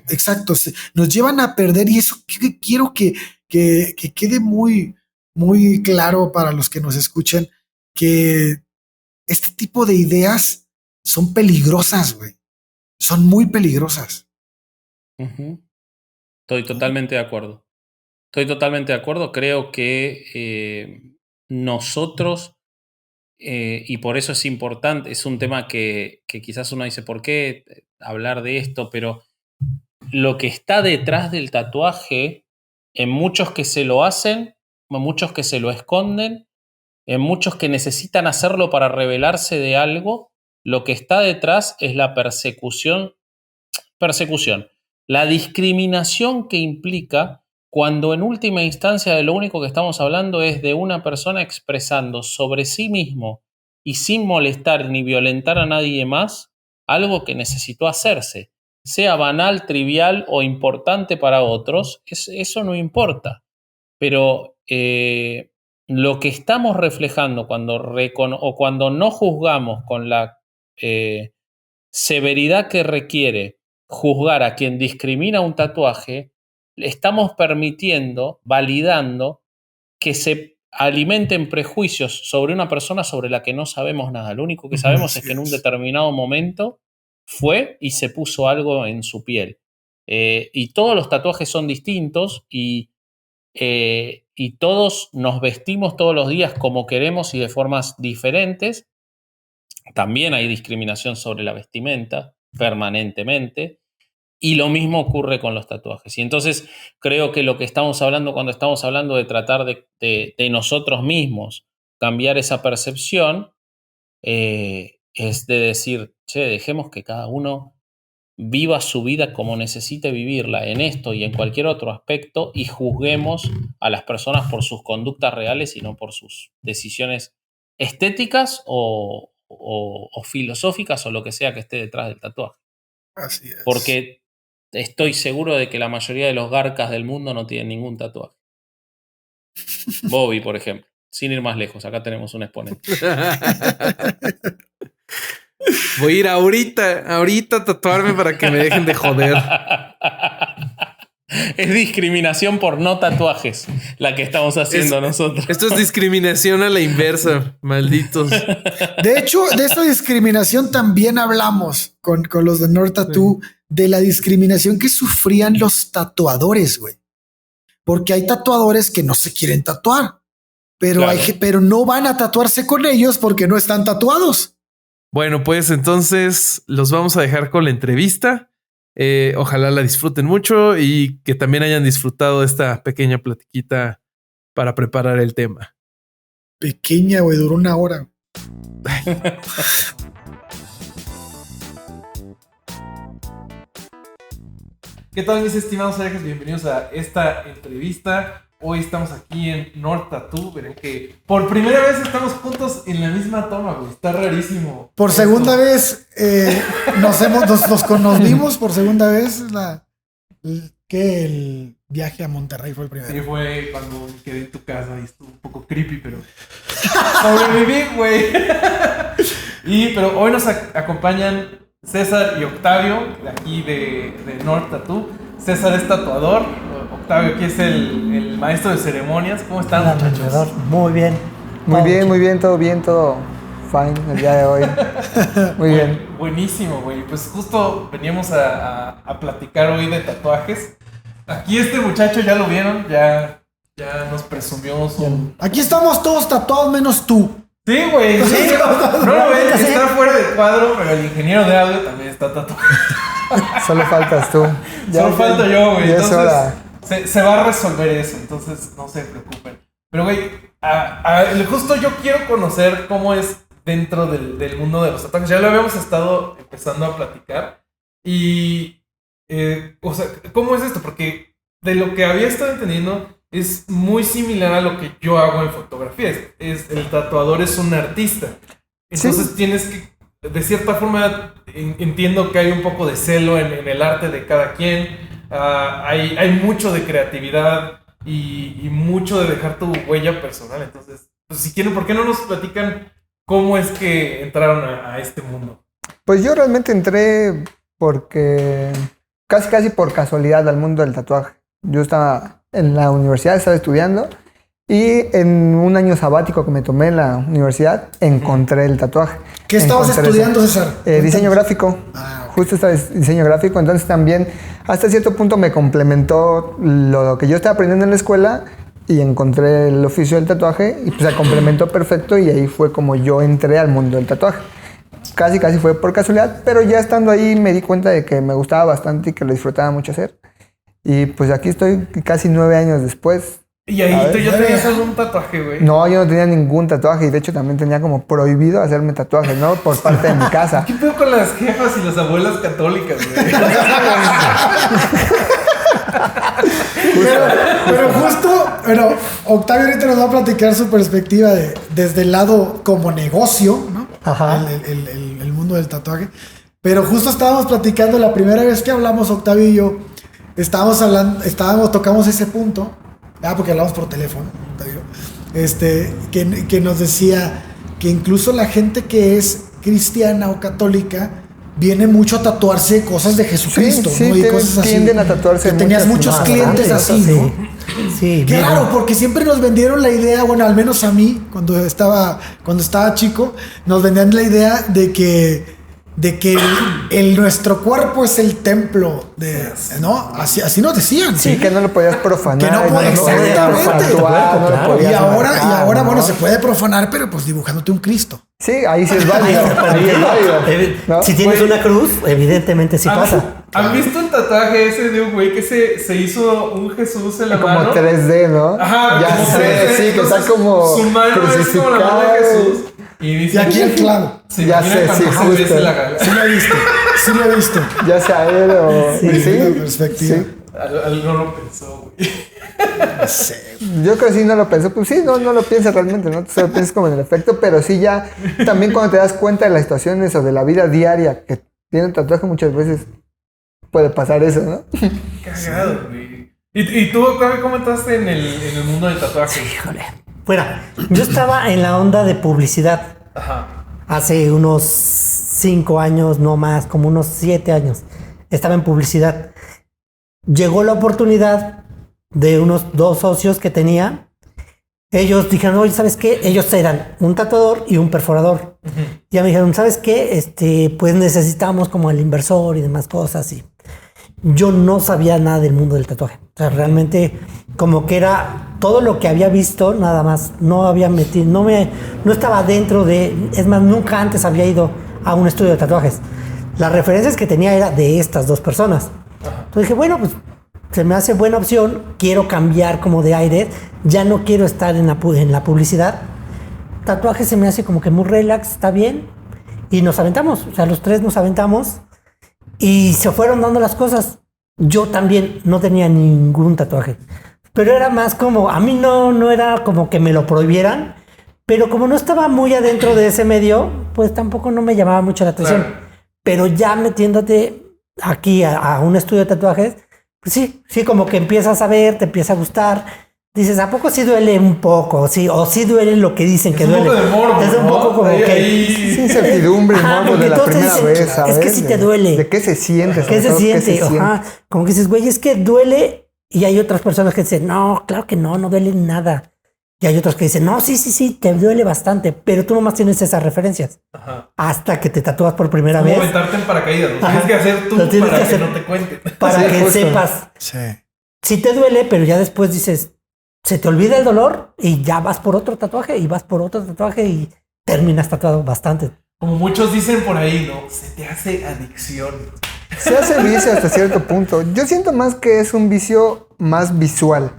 [SPEAKER 3] exacto. Nos llevan a perder, y eso quiero que quede muy, muy claro para los que nos escuchen, que este tipo de ideas son peligrosas, güey. Son muy peligrosas.
[SPEAKER 2] Estoy totalmente de acuerdo. Creo que nosotros, y por eso es importante, es un tema que quizás uno dice, ¿por qué hablar de esto? Pero lo que está detrás del tatuaje, en muchos que se lo hacen, en muchos que se lo esconden, en muchos que necesitan hacerlo para rebelarse de algo, lo que está detrás es la persecución, la discriminación que implica, cuando en última instancia de lo único que estamos hablando es de una persona expresando sobre sí mismo y sin molestar ni violentar a nadie más algo que necesitó hacerse, sea banal, trivial o importante para otros, eso no importa. Pero lo que estamos reflejando cuando no juzgamos con la severidad que requiere juzgar a quien discrimina un tatuaje, le estamos permitiendo, validando que se alimenten prejuicios sobre una persona sobre la que no sabemos nada. Lo único que sabemos es que en un determinado momento fue y se puso algo en su piel. Y todos los tatuajes son distintos y todos nos vestimos todos los días como queremos y de formas diferentes. También hay discriminación sobre la vestimenta permanentemente, y lo mismo ocurre con los tatuajes. Y entonces creo que lo que estamos hablando cuando estamos hablando de tratar de nosotros mismos cambiar esa percepción, es de decir, dejemos que cada uno viva su vida como necesite vivirla en esto y en cualquier otro aspecto, y juzguemos a las personas por sus conductas reales y no por sus decisiones estéticas o filosóficas o lo que sea que esté detrás del tatuaje.
[SPEAKER 3] Así es.
[SPEAKER 2] Porque estoy seguro de que la mayoría de los garcas del mundo no tienen ningún tatuaje. Bobby, por ejemplo. Sin ir más lejos, acá tenemos un exponente.
[SPEAKER 1] Voy a ir ahorita a tatuarme para que me dejen de joder.
[SPEAKER 2] Es discriminación por no tatuajes la que estamos haciendo nosotros.
[SPEAKER 1] Esto es discriminación a la inversa, malditos.
[SPEAKER 3] De hecho, de esta discriminación también hablamos con los de Nerd Tattoo, de la discriminación que sufrían los tatuadores, güey. porque hay tatuadores que no se quieren tatuar, pero,
[SPEAKER 2] Claro.
[SPEAKER 3] pero no van a tatuarse con ellos porque no están tatuados.
[SPEAKER 1] Bueno, pues entonces los vamos a dejar con la entrevista. Ojalá la disfruten mucho y que también hayan disfrutado esta pequeña platiquita para preparar el tema.
[SPEAKER 3] Pequeña, güey, duró 1 hora.
[SPEAKER 1] ¿Qué tal, mis estimados herejes? Bienvenidos a esta entrevista. Hoy estamos aquí en North Tattoo. Verán que por primera vez estamos juntos en la misma toma, güey. Está rarísimo.
[SPEAKER 3] Por
[SPEAKER 1] esto.
[SPEAKER 3] segunda vez nos vimos por segunda vez. El viaje a Monterrey fue el primero.
[SPEAKER 1] Sí, fue cuando me quedé en tu casa y estuvo un poco creepy, pero sobreviví, güey. Pero hoy nos acompañan César y Octavio, de aquí de North Tattoo. César es tatuador, Octavio aquí es el maestro de ceremonias. ¿Cómo están, muchachos?
[SPEAKER 4] Muy bien.
[SPEAKER 5] Muy bien, todo fine el día de hoy. Muy bien.
[SPEAKER 1] Buenísimo, güey. Pues justo veníamos a platicar hoy de tatuajes. Aquí este muchacho ya lo vieron, ya nos presumió su...
[SPEAKER 3] Aquí estamos todos tatuados menos tú.
[SPEAKER 1] Sí, güey. Sí. No lo ven, está fuera de cuadro, pero el ingeniero de audio también está tatuado.
[SPEAKER 5] Solo faltas tú.
[SPEAKER 1] Solo falta yo, güey.
[SPEAKER 5] Ya es
[SPEAKER 1] Entonces,
[SPEAKER 5] hora.
[SPEAKER 1] se va a resolver eso, entonces no se preocupen. Pero, güey, justo yo quiero conocer cómo es dentro del mundo de los tatuajes. Ya lo habíamos estado empezando a platicar. Y, o sea, ¿cómo es esto? Porque de lo que había estado entendiendo es muy similar a lo que yo hago en fotografía. El tatuador es un artista. Entonces
[SPEAKER 5] Sí.
[SPEAKER 1] tienes que, de cierta forma, entiendo que hay un poco de celo en el arte de cada quien. Hay mucho de creatividad y mucho de dejar tu huella personal. Entonces, pues, si quieren, ¿por qué no nos platican cómo es que entraron a este mundo?
[SPEAKER 5] Pues yo realmente entré porque casi por casualidad al mundo del tatuaje. Yo estaba en la universidad, estaba estudiando y en un año sabático que me tomé en la universidad encontré el tatuaje.
[SPEAKER 3] ¿Qué estabas
[SPEAKER 5] Encontré
[SPEAKER 3] estudiando, César?
[SPEAKER 5] diseño gráfico.
[SPEAKER 3] Ah, ok.
[SPEAKER 5] Justo estaba diseño gráfico, entonces también hasta cierto punto me complementó lo que yo estaba aprendiendo en la escuela y encontré el oficio del tatuaje y pues se complementó perfecto y ahí fue como yo entré al mundo del tatuaje. Casi fue por casualidad, pero ya estando ahí me di cuenta de que me gustaba bastante y que lo disfrutaba mucho hacer. Y pues aquí estoy casi 9 años después.
[SPEAKER 1] Y ahí
[SPEAKER 5] A
[SPEAKER 1] tú
[SPEAKER 5] ver.
[SPEAKER 1] ya tenías algún tatuaje, güey.
[SPEAKER 5] No, yo no tenía ningún tatuaje y de hecho también tenía como prohibido hacerme tatuajes, ¿no? Por parte de mi casa.
[SPEAKER 1] ¿Qué pedo con las jefas y las abuelas católicas, güey?
[SPEAKER 3] Pero justo, Octavio ahorita nos va a platicar su perspectiva desde el lado como negocio, ¿no?
[SPEAKER 4] Ajá.
[SPEAKER 3] El mundo del tatuaje. Pero justo estábamos platicando la primera vez que hablamos, Octavio y yo, tocamos ese punto, porque hablamos por teléfono, Octavio, que nos decía que incluso la gente que es cristiana o católica viene mucho a tatuarse cosas de Jesucristo,
[SPEAKER 5] Sí,
[SPEAKER 3] ¿no? Y cosas así.
[SPEAKER 5] tienden a tatuarse
[SPEAKER 3] Que tenías muchos
[SPEAKER 5] muchas
[SPEAKER 3] clientes así, ¿no?
[SPEAKER 4] Sí,
[SPEAKER 3] Qué
[SPEAKER 4] bien.
[SPEAKER 3] raro, porque siempre nos vendieron la idea, bueno, al menos a mí, cuando estaba chico, nos vendían la idea de que nuestro cuerpo es el templo ¿no? Así nos decían.
[SPEAKER 5] Sí, que no lo podías profanar.
[SPEAKER 3] Que no podías, exactamente.
[SPEAKER 5] tatuar, no lo
[SPEAKER 4] Claro.
[SPEAKER 5] podías
[SPEAKER 3] Y ahora,
[SPEAKER 5] marcar,
[SPEAKER 3] bueno,
[SPEAKER 5] ¿no?
[SPEAKER 3] se puede profanar, pero pues dibujándote un Cristo.
[SPEAKER 5] Sí, ahí sí es válido. Ahí es válido. ¿no?
[SPEAKER 4] Si tienes
[SPEAKER 1] Güey.
[SPEAKER 4] una cruz, evidentemente sí pasa.
[SPEAKER 1] ¿Han visto el tatuaje ese de un güey que se hizo un Jesús en la
[SPEAKER 5] Como
[SPEAKER 1] mano?
[SPEAKER 5] 3D, ¿no?
[SPEAKER 1] Ajá,
[SPEAKER 5] Ya
[SPEAKER 1] como
[SPEAKER 5] sé,
[SPEAKER 1] 3D.
[SPEAKER 5] sí, que
[SPEAKER 1] Entonces,
[SPEAKER 5] está como
[SPEAKER 1] su mano es como la mano de
[SPEAKER 5] crucificado.
[SPEAKER 1] Jesús. Y dice,
[SPEAKER 3] Y aquí el clavo.
[SPEAKER 1] Se
[SPEAKER 5] Ya
[SPEAKER 1] imagina
[SPEAKER 5] sé,
[SPEAKER 1] cuando
[SPEAKER 5] sí,
[SPEAKER 1] se
[SPEAKER 5] justo.
[SPEAKER 1] besa la gala.
[SPEAKER 3] Sí lo he visto.
[SPEAKER 5] Ya sea él o...
[SPEAKER 4] Sí.
[SPEAKER 5] Sí,
[SPEAKER 3] Una perspectiva.
[SPEAKER 5] sí.
[SPEAKER 1] No lo pensó, güey.
[SPEAKER 3] No sé.
[SPEAKER 5] Yo creo que sí no lo pensó. Pues sí, no lo piensas realmente, ¿no? Tú solo piensas como en el efecto, pero sí ya también cuando te das cuenta de las situaciones o de la vida diaria que tiene un tatuaje muchas veces puede pasar eso, ¿no?
[SPEAKER 1] Cagado, güey. ¿Y tú, Octavio, cómo entraste en el mundo del tatuaje?
[SPEAKER 4] Híjole. Bueno, yo estaba en la onda de publicidad
[SPEAKER 1] Ajá.
[SPEAKER 4] hace unos 5 años, no más, como unos 7 años. Estaba en publicidad. Llegó la oportunidad de unos 2 socios que tenía. Ellos dijeron, oye, ¿sabes qué? Ellos eran un tatuador y un perforador. Ya me dijeron, ¿sabes qué? Pues necesitamos como el inversor y demás cosas. yo no sabía nada del mundo del tatuaje. O sea, realmente como que era todo lo que había visto, nada más. No había metido, no estaba dentro de... Es más, nunca antes había ido a un estudio de tatuajes. Las referencias que tenía era de estas dos personas. Entonces dije, bueno, pues se me hace buena opción. Quiero cambiar como de aire. Ya no quiero estar en la publicidad. Tatuaje se me hace como que muy relax, está bien. Y nos aventamos. O sea, los tres nos aventamos. Y se fueron dando las cosas. Yo también no tenía ningún tatuaje. Pero era más como... A mí no era como que me lo prohibieran. Pero como no estaba muy adentro de ese medio, pues tampoco no me llamaba mucho la atención. Claro. Pero ya metiéndote aquí a un estudio de tatuajes, pues sí, como que empiezas a ver, te empieza a gustar. Dices, ¿a poco sí duele un poco? Sí, o sí duele lo que dicen que duele.
[SPEAKER 1] Es un poco de morbo,
[SPEAKER 4] es un poco como que...
[SPEAKER 5] Es incertidumbre, morbo de la primera vez, ¿sabes?
[SPEAKER 4] Es que sí te duele.
[SPEAKER 5] ¿De qué se siente?
[SPEAKER 4] ¿Qué se siente? Ajá. Como que dices, güey, es que duele. Y hay otras personas que dicen, no, claro que no duele nada. Y hay otros que dicen, no, sí, te duele bastante. Pero tú nomás tienes esas referencias. Ajá. Hasta que te tatúas por primera vez.
[SPEAKER 1] Como aventarte en paracaídas. Lo tienes que hacer tú para que no te cuenten.
[SPEAKER 4] Para que sepas.
[SPEAKER 3] Sí.
[SPEAKER 4] Sí te duele, pero ya después dices... Se te olvida el dolor y ya vas por otro tatuaje y vas por otro tatuaje y terminas tatuado bastante.
[SPEAKER 1] Como muchos dicen por ahí, ¿no? Se te hace adicción.
[SPEAKER 5] Se hace vicio hasta cierto punto. Yo siento más que es un vicio más visual.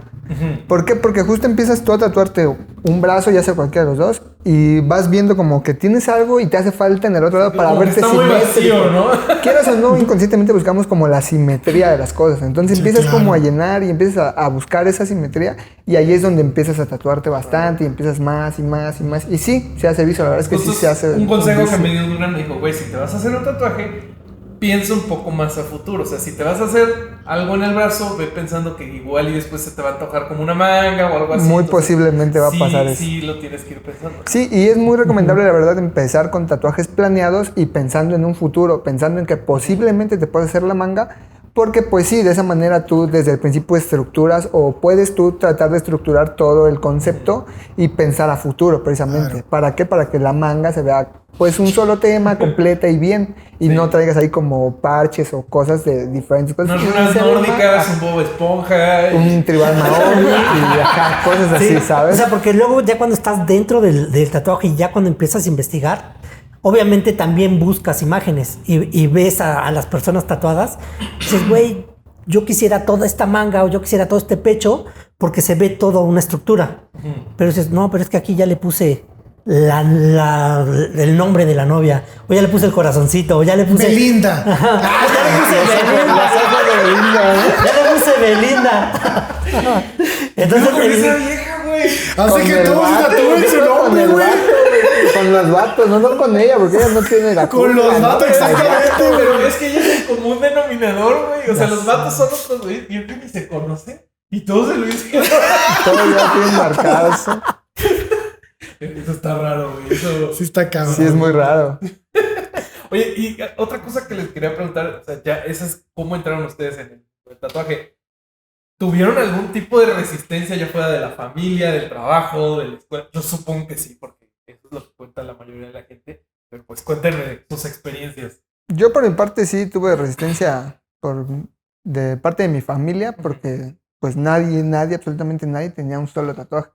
[SPEAKER 5] ¿Por qué? Porque justo empiezas tú a tatuarte un brazo, ya sea cualquiera de los dos, y vas viendo como que tienes algo y te hace falta en el otro lado para
[SPEAKER 1] como
[SPEAKER 5] verte
[SPEAKER 1] simétrico, ¿no?
[SPEAKER 5] Quieras o no, inconscientemente buscamos como la simetría de las cosas. Entonces empiezas como a llenar y empiezas a buscar esa simetría, y ahí es donde empiezas a tatuarte bastante y empiezas más y más y más. Y sí, se hace vicio, la verdad es que sí se hace.
[SPEAKER 1] Un consejo que me dio Durán, me dijo, güey, si te vas a hacer un tatuaje, piensa un poco más a futuro. O sea, si te vas a hacer algo en el brazo, ve pensando que igual y después se te va a antojar como una manga o algo así.
[SPEAKER 5] Muy posiblemente va a pasar eso.
[SPEAKER 1] Sí, lo tienes que ir pensando.
[SPEAKER 5] Sí, y es muy recomendable, la verdad, empezar con tatuajes planeados y pensando en un futuro, pensando en que posiblemente te puedes hacer la manga. Porque pues sí, de esa manera tú desde el principio estructuras o puedes tú tratar de estructurar todo el concepto y pensar a futuro precisamente. Claro. ¿Para qué? Para que la manga se vea pues un solo tema, completa y bien, y no traigas ahí como parches o cosas de diferentes cosas.
[SPEAKER 1] Unas nórdicas, un Bob Esponja.
[SPEAKER 5] Un tribal maori y ajá, cosas así, ¿sabes?
[SPEAKER 4] O sea, porque luego ya cuando estás dentro del tatuaje y ya cuando empiezas a investigar, obviamente también buscas imágenes y ves a las personas tatuadas. Dices, güey, yo quisiera toda esta manga o yo quisiera todo este pecho porque se ve toda una estructura. Pero dices, no, pero es que aquí ya le puse el nombre de la novia, o ya le puse el corazoncito, o ya le puse...
[SPEAKER 3] Belinda.
[SPEAKER 4] Ya le puse Belinda. Entonces...
[SPEAKER 1] Con esa vieja, güey.
[SPEAKER 3] Así que todos se tatúen su nombre, güey.
[SPEAKER 5] Con los vatos, no con ella, porque ella no tiene la culpa.
[SPEAKER 3] Con los vatos, exactamente.
[SPEAKER 1] Pero es que ella es el común denominador, güey. O sea, los vatos son otros, güey. Yo creo que ni se conocen. Y todos se lo dicen.
[SPEAKER 5] Todos ya tienen marcado eso.
[SPEAKER 1] Eso está raro, güey. Eso
[SPEAKER 3] sí está cabrón.
[SPEAKER 5] Sí, es muy raro.
[SPEAKER 1] Oye, y otra cosa que les quería preguntar, o sea, ya esas, ¿cómo entraron ustedes en el tatuaje? ¿Tuvieron algún tipo de resistencia ya fuera de la familia, del trabajo, de la escuela? Yo supongo que sí, porque eso es lo que cuenta la mayoría de la gente. Pero pues cuéntenme sus experiencias.
[SPEAKER 5] Yo por mi parte sí tuve resistencia de parte de mi familia, porque pues nadie, absolutamente nadie tenía un solo tatuaje.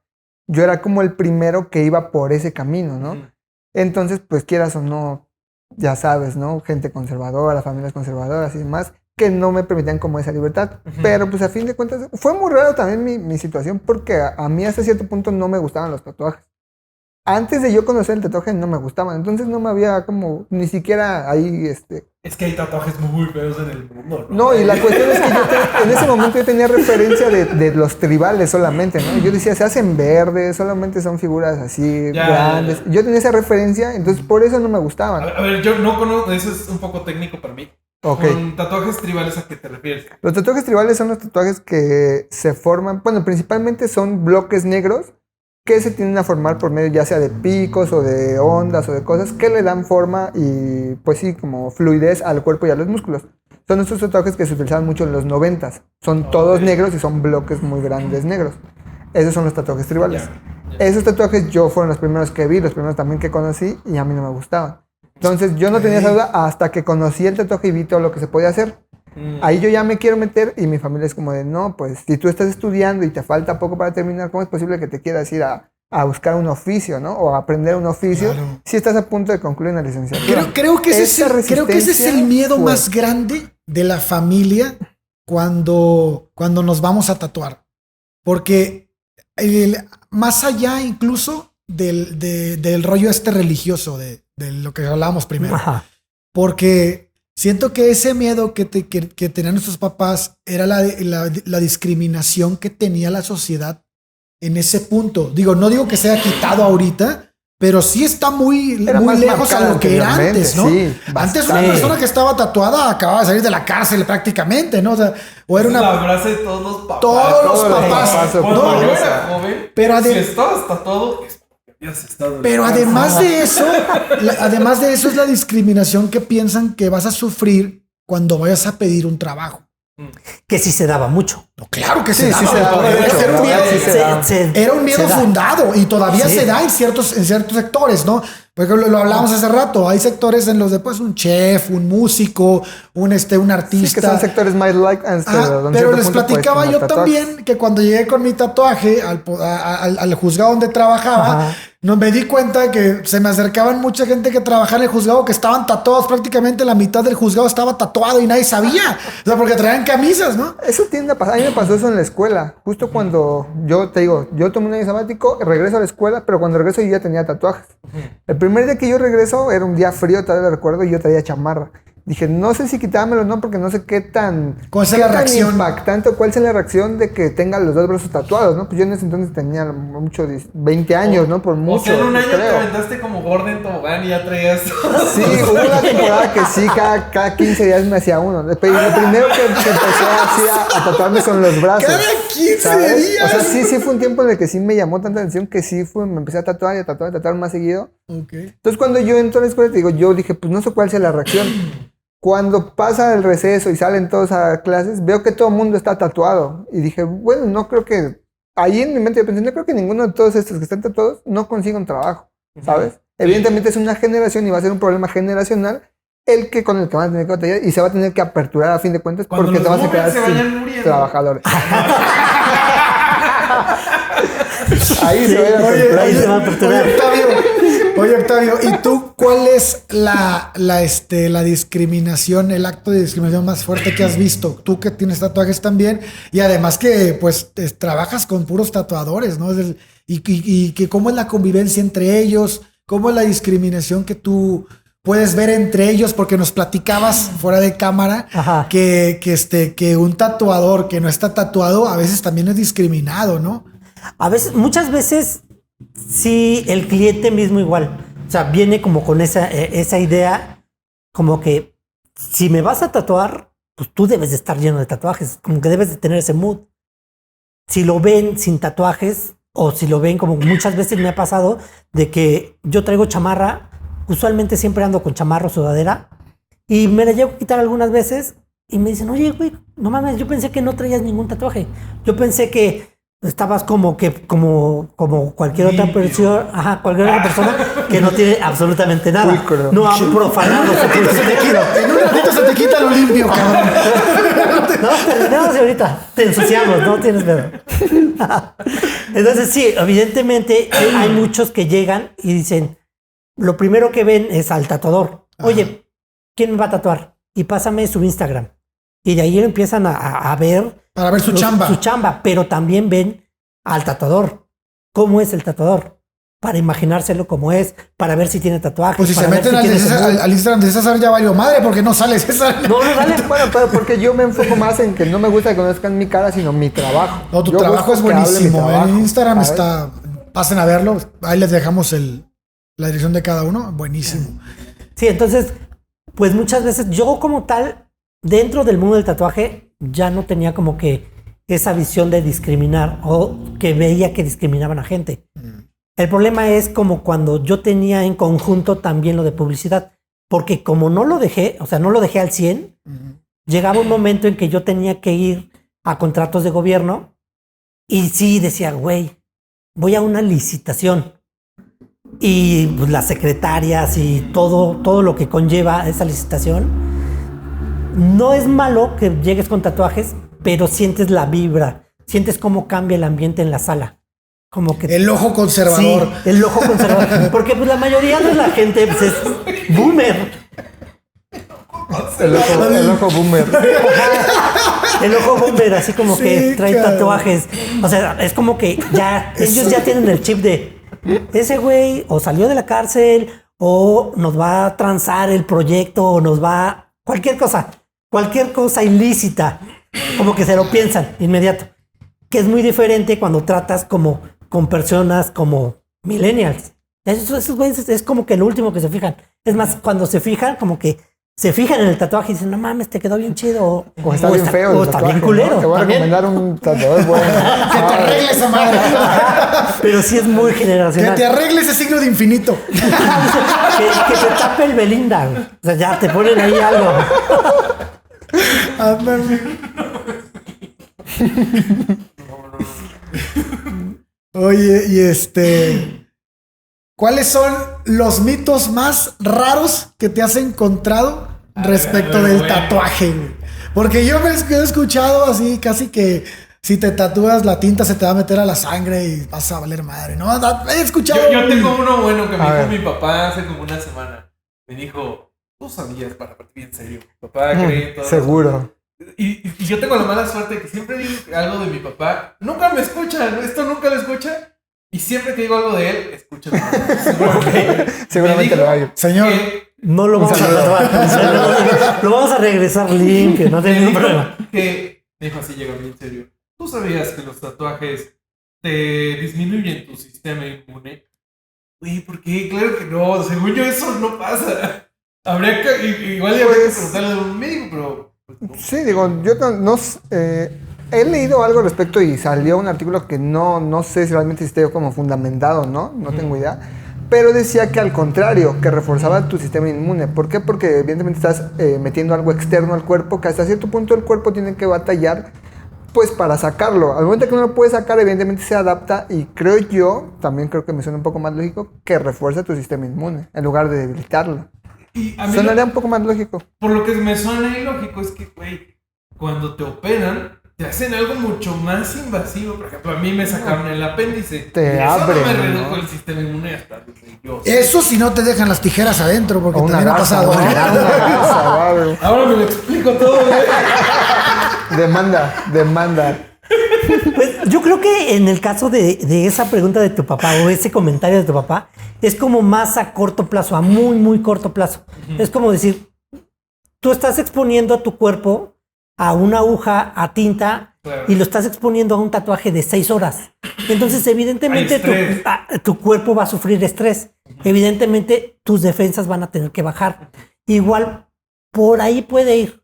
[SPEAKER 5] Yo era como el primero que iba por ese camino, ¿no? Entonces, pues quieras o no, ya sabes, ¿no? Gente conservadora, familias conservadoras y demás, que no me permitían como esa libertad. Pero pues a fin de cuentas, fue muy raro también mi situación, porque a mí hasta cierto punto no me gustaban los tatuajes. Antes de yo conocer el tatuaje no me gustaban, entonces no me había como ni siquiera ahí
[SPEAKER 1] Es que hay tatuajes muy feos en el mundo, ¿no?
[SPEAKER 5] No, y la cuestión es que en ese momento yo tenía referencia de los tribales solamente, ¿no? Yo decía, se hacen verdes, solamente son figuras así grandes. Yo tenía esa referencia, entonces por eso no me gustaban.
[SPEAKER 1] A ver, yo no conozco, eso es un poco técnico para mí.
[SPEAKER 5] Okay.
[SPEAKER 1] ¿Con tatuajes tribales a qué te refieres?
[SPEAKER 5] Los tatuajes tribales son los tatuajes que se forman, bueno, principalmente son bloques negros que se tienden a formar por medio ya sea de picos o de ondas o de cosas que le dan forma y pues sí, como fluidez al cuerpo y a los músculos. Son estos tatuajes que se utilizaban mucho en los 90s. Son todos negros y son bloques muy grandes negros. Esos son los tatuajes tribales. Esos tatuajes yo fueron los primeros que vi, los primeros también que conocí y a mí no me gustaban. Entonces yo no tenía esa duda hasta que conocí el tatuaje y vi todo lo que se podía hacer. Ahí yo ya me quiero meter y mi familia es como de, no, pues si tú estás estudiando y te falta poco para terminar, ¿cómo es posible que te quieras ir a buscar un oficio, ¿no? O a aprender un oficio si estás a punto de concluir una licenciatura.
[SPEAKER 3] Creo que ese es el miedo más grande de la familia cuando nos vamos a tatuar. Porque más allá incluso del rollo religioso, de lo que hablábamos primero.
[SPEAKER 4] Ajá.
[SPEAKER 3] Porque siento que ese miedo que tenían nuestros papás era la discriminación que tenía la sociedad en ese punto. No digo que sea quitado ahorita, pero sí está muy lejos a lo que era antes, ¿no?
[SPEAKER 5] Sí,
[SPEAKER 3] antes una persona que estaba tatuada acababa de salir de la cárcel prácticamente, ¿no? O era una...
[SPEAKER 1] La frase de todos los papás.
[SPEAKER 3] Todos los papás.
[SPEAKER 1] Cuando yo era joven,
[SPEAKER 3] pero
[SPEAKER 1] si estabas tatuado,
[SPEAKER 3] pero además de eso es la discriminación que piensan que vas a sufrir cuando vayas a pedir un trabajo.
[SPEAKER 4] Que sí se daba mucho.
[SPEAKER 3] No, claro que
[SPEAKER 5] sí,
[SPEAKER 3] se
[SPEAKER 5] sí se
[SPEAKER 3] daba.
[SPEAKER 5] daba.
[SPEAKER 3] Era un miedo fundado y todavía se da en ciertos sectores, ¿no? Porque lo hablábamos hace rato. Hay sectores en los de pues un chef, un músico, un artista. Sí,
[SPEAKER 5] que son sectores más like.
[SPEAKER 3] Pero les platicaba yo también que cuando llegué con mi tatuaje al juzgado donde trabajaba, no me di cuenta que se me acercaban mucha gente que trabajaba en el juzgado que estaban tatuados. Prácticamente la mitad del juzgado estaba tatuado y nadie sabía. O sea, porque traían camisas, ¿no?
[SPEAKER 5] Eso tiende a pasar. A mí me pasó eso en la escuela. Justo cuando yo tomé un año sabático, regreso a la escuela, pero cuando regreso yo ya tenía tatuajes. El primer día que yo regreso era un día frío, todavía lo recuerdo, y yo traía chamarra. Dije, no sé si quitármelo o no, porque no sé qué tan...
[SPEAKER 3] ¿Cuál es la reacción?
[SPEAKER 5] Impactante, cuál es la reacción de que tenga los dos brazos tatuados, ¿no? Pues yo en ese entonces tenía mucho, 20 años, ¿no? Por mucho.
[SPEAKER 1] O sea, en un año te aventaste como Gordon Tobogán y ya traías...
[SPEAKER 5] Sí, hubo una temporada que sí, cada 15 días me hacía uno. Lo primero que empecé así a tatuarme son los brazos.
[SPEAKER 3] Cada 15
[SPEAKER 5] ¿sabes?
[SPEAKER 3] días.
[SPEAKER 5] O sea, sí fue un tiempo en el que sí me llamó tanta atención que sí me empecé a tatuar y a tatuar más seguido.
[SPEAKER 3] Okay.
[SPEAKER 5] Entonces cuando yo entro a la escuela, yo dije, pues no sé cuál sea la reacción. Cuando pasa el receso y salen todos a clases, veo que todo el mundo está tatuado. Y dije, bueno, no creo que... Ahí en mi mente yo pensé, no creo que ninguno de todos estos que están tatuados no consiga un trabajo, ¿sabes? Evidentemente es una generación y va a ser un problema generacional con el que van a tener que batallar y se va a tener que aperturar a fin de cuentas porque te vas a quedar sin trabajadores. Ahí se va a aperturar.
[SPEAKER 3] Oye, Octavio, ¿y tú cuál es la discriminación, el acto de discriminación más fuerte que has visto? Tú que tienes tatuajes también y además que pues trabajas con puros tatuadores, ¿no? Y que cómo es la convivencia entre ellos, cómo es la discriminación que tú puedes ver entre ellos, porque nos platicabas fuera de cámara que un tatuador que no está tatuado a veces también es discriminado, ¿no?
[SPEAKER 4] Muchas veces sí, el cliente mismo igual. O sea, viene como con esa idea, como que si me vas a tatuar, pues tú debes de estar lleno de tatuajes, como que debes de tener ese mood. Si lo ven sin tatuajes, o si lo ven como muchas veces me ha pasado, de que yo traigo chamarra, usualmente siempre ando con chamarra o sudadera, y me la llevo a quitar algunas veces, y me dicen, oye, güey, no mames, yo pensé que no traías ningún tatuaje. Yo pensé que estabas como cualquier otra persona, cualquier otra persona que no tiene absolutamente nada. No han profanado.
[SPEAKER 3] En un ratito se te quita lo limpio, cabrón.
[SPEAKER 4] No, ahorita te ensuciamos, no tienes miedo. Entonces sí, evidentemente hay muchos que llegan y dicen, lo primero que ven es al tatuador. Oye, ¿quién me va a tatuar? Y pásame su Instagram. Y de ahí empiezan a ver...
[SPEAKER 3] Para ver su chamba.
[SPEAKER 4] Su chamba, pero también ven al tatuador. ¿Cómo es el tatuador? Para imaginárselo como es, para ver si tiene tatuajes.
[SPEAKER 3] Pues si se meten al Instagram de César ya valió madre, porque no sale César.
[SPEAKER 5] No sale. Bueno, pero porque yo me enfoco más en que no me gusta que conozcan mi cara, sino mi trabajo.
[SPEAKER 3] No, tu trabajo es buenísimo. En Instagram está... Pasen a verlo. Ahí les dejamos la dirección de cada uno. Buenísimo.
[SPEAKER 4] Sí, entonces, pues muchas veces yo como tal, dentro del mundo del tatuaje, ya no tenía como que esa visión de discriminar o que veía que discriminaban a gente. El problema es como cuando yo tenía en conjunto también lo de publicidad, porque como no lo dejé, o sea, no lo dejé al 100, llegaba un momento en que yo tenía que ir a contratos de gobierno y sí decía, güey, voy a una licitación y pues, las secretarias y todo lo que conlleva esa licitación, no es malo que llegues con tatuajes, pero sientes la vibra, sientes cómo cambia el ambiente en la sala. Como que
[SPEAKER 3] El ojo conservador.
[SPEAKER 4] Sí, el ojo conservador. Porque pues la mayoría de la gente pues, es boomer.
[SPEAKER 5] El ojo boomer.
[SPEAKER 4] El ojo boomer, así como
[SPEAKER 3] Sí,
[SPEAKER 4] que trae
[SPEAKER 3] cabrón.
[SPEAKER 4] tatuajes. O sea, es como que ya, ellos ya tienen el chip de ese güey o salió de la cárcel o nos va a transar el proyecto o nos va cualquier cosa ilícita. Como que se lo piensan inmediato. Que es muy diferente cuando tratas como con personas como millennials. Esos güeyes es como que lo último que se fijan. Es más, cuando se fijan, como que se fijan en el tatuaje y dicen, no mames, te quedó bien chido.
[SPEAKER 5] O está bien feo.
[SPEAKER 4] O
[SPEAKER 5] el
[SPEAKER 4] está
[SPEAKER 5] tatuaje,
[SPEAKER 4] bien culero.
[SPEAKER 5] ¿no? Te voy a
[SPEAKER 4] también.
[SPEAKER 5] recomendar un tatuador bueno.
[SPEAKER 3] Que te arregle esa madre.
[SPEAKER 4] Pero sí es muy
[SPEAKER 3] Que
[SPEAKER 4] generacional.
[SPEAKER 3] te arregle ese signo de infinito.
[SPEAKER 4] que te tape el Belinda. Güey. O sea, ya te ponen ahí algo.
[SPEAKER 3] Ándale. Oye, y ¿cuáles son los mitos más raros que te has encontrado respecto del tatuaje, güey? Porque yo me he escuchado así, casi que si te tatúas la tinta se te va a meter a la sangre y vas a valer madre, ¿no? He escuchado.
[SPEAKER 1] Yo tengo uno bueno que me
[SPEAKER 5] A
[SPEAKER 1] dijo
[SPEAKER 5] ver.
[SPEAKER 1] mi papá hace como una semana. Me dijo, tú sabías, para partir en serio. Papá cree en todo.
[SPEAKER 5] Seguro.
[SPEAKER 1] Y yo tengo la mala suerte de que siempre digo algo de mi papá. Nunca me escucha, esto nunca lo escucha. Y siempre que digo algo de él, escucha.
[SPEAKER 5] Seguramente lo hay.
[SPEAKER 3] Señor,
[SPEAKER 4] No lo vamos a tatuar. O sea, lo vamos a regresar limpio. No
[SPEAKER 1] Me
[SPEAKER 4] tengo ningún
[SPEAKER 1] dijo
[SPEAKER 4] problema.
[SPEAKER 1] que, me dijo así, llega bien serio. ¿Tú sabías que los tatuajes te disminuyen tu sistema inmune? Güey, ¿por qué? Claro que no. Según yo, eso no pasa. Habría que, igual habría que preguntarle a un médico, pero. Pues, no.
[SPEAKER 5] Sí, digo, yo he leído algo al respecto y salió un artículo que no sé si realmente esté como fundamentado, ¿no? No tengo idea. Pero decía que al contrario, que reforzaba tu sistema inmune. ¿Por qué? Porque evidentemente estás metiendo algo externo al cuerpo que hasta cierto punto el cuerpo tiene que batallar pues para sacarlo. Al momento que no lo puedes sacar, evidentemente se adapta y también creo que me suena un poco más lógico, que refuerza tu sistema inmune en lugar de debilitarlo.
[SPEAKER 1] Y a mí
[SPEAKER 5] Sonaría un poco más lógico.
[SPEAKER 1] por lo que me suena ilógico es que, güey, cuando te operan, te hacen algo mucho más invasivo. Por ejemplo, a mí me sacaron el apéndice.
[SPEAKER 5] Te
[SPEAKER 1] y eso
[SPEAKER 5] abren,
[SPEAKER 1] no me redujo
[SPEAKER 5] ¿no?
[SPEAKER 1] el sistema inmune hasta desde yo.
[SPEAKER 3] eso si no te dejan las tijeras adentro, porque
[SPEAKER 5] O una
[SPEAKER 3] también ha
[SPEAKER 5] gasa,
[SPEAKER 3] pasado.
[SPEAKER 5] ¿no? Una gasa, vale.
[SPEAKER 1] Ahora me lo explico todo, güey.
[SPEAKER 5] Demanda.
[SPEAKER 4] Pues yo creo que en el caso de esa pregunta de tu papá o ese comentario de tu papá, es como más a corto plazo, a muy, muy corto plazo. Es como decir, tú estás exponiendo a tu cuerpo a una aguja, a tinta,
[SPEAKER 1] Claro.
[SPEAKER 4] y lo estás exponiendo a un tatuaje de 6 horas. Entonces, evidentemente,
[SPEAKER 1] Hay estrés.
[SPEAKER 4] tu cuerpo va a sufrir estrés. Evidentemente, tus defensas van a tener que bajar. Igual, por ahí puede ir.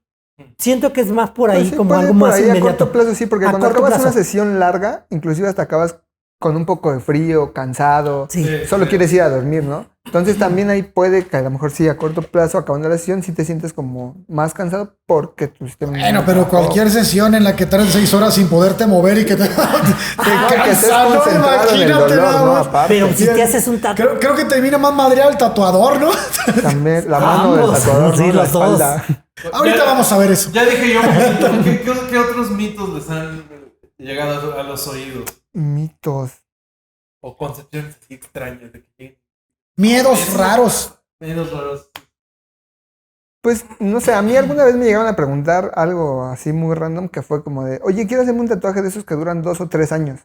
[SPEAKER 4] Siento que es más por ahí,
[SPEAKER 5] Pues sí,
[SPEAKER 4] como
[SPEAKER 5] puede
[SPEAKER 4] algo
[SPEAKER 5] ir por
[SPEAKER 4] más
[SPEAKER 5] ahí
[SPEAKER 4] inmediato.
[SPEAKER 5] a corto plazo, sí, porque
[SPEAKER 4] A
[SPEAKER 5] cuando
[SPEAKER 4] corto
[SPEAKER 5] acabas una
[SPEAKER 4] plazo.
[SPEAKER 5] sesión larga, inclusive hasta acabas con un poco de frío, cansado,
[SPEAKER 4] Sí.
[SPEAKER 5] solo quieres ir a dormir, ¿no? Entonces también ahí puede que a lo mejor sí a corto plazo, acabando la sesión, sí te sientes como más cansado porque tu sistema...
[SPEAKER 3] Bueno,
[SPEAKER 5] inmune
[SPEAKER 3] pero
[SPEAKER 5] bajó.
[SPEAKER 3] cualquier sesión en la que tardes 6 horas sin poderte mover y que te
[SPEAKER 5] Que estés
[SPEAKER 3] cansado,
[SPEAKER 5] concentrado en el
[SPEAKER 3] imagínate
[SPEAKER 5] dolor,
[SPEAKER 3] nada
[SPEAKER 5] ¿no?
[SPEAKER 3] más.
[SPEAKER 5] Aparte,
[SPEAKER 4] Pero si te haces un tatuaje...
[SPEAKER 3] Creo que termina más madreado el tatuador, ¿no?
[SPEAKER 5] también la mano del
[SPEAKER 4] Ambos,
[SPEAKER 5] tatuador,
[SPEAKER 4] sí,
[SPEAKER 5] ¿no? La
[SPEAKER 4] los dos.
[SPEAKER 5] espalda.
[SPEAKER 3] Ahorita
[SPEAKER 1] Ya-
[SPEAKER 3] vamos a ver eso.
[SPEAKER 1] Ya dije yo, ¿qué otros mitos les han llegado a los oídos?
[SPEAKER 5] Mitos.
[SPEAKER 1] O concepciones así extrañas de que
[SPEAKER 3] Miedos raros.
[SPEAKER 1] menos raros.
[SPEAKER 5] Pues, no sé, a mí alguna vez me llegaron a preguntar algo así muy random que fue como de, oye, quiero hacerme un tatuaje de esos que duran 2 o 3 años.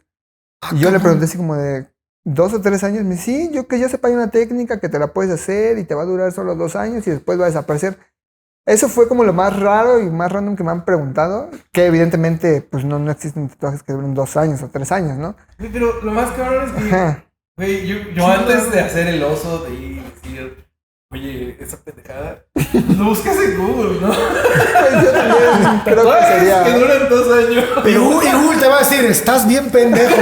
[SPEAKER 5] Y yo le pregunté así como de, 2 o 3 años. Me dice, sí, yo que ya sepa, hay una técnica que te la puedes hacer y te va a durar solo 2 años y después va a desaparecer. Eso fue como lo más raro y más random que me han preguntado. Que evidentemente, pues no existen tatuajes que duren 2 años o 3 años, ¿no?
[SPEAKER 1] Güey, pero lo más cabrón es que,
[SPEAKER 5] Ajá.
[SPEAKER 1] güey, yo antes de hacer el oso, de ir y decir, oye, esa pendejada, lo buscas en Google, ¿no?
[SPEAKER 5] Pues yo también creo que
[SPEAKER 1] Tatuajes
[SPEAKER 5] sería...
[SPEAKER 1] que duran 2 años.
[SPEAKER 3] Y Google te va a decir, estás bien pendejo.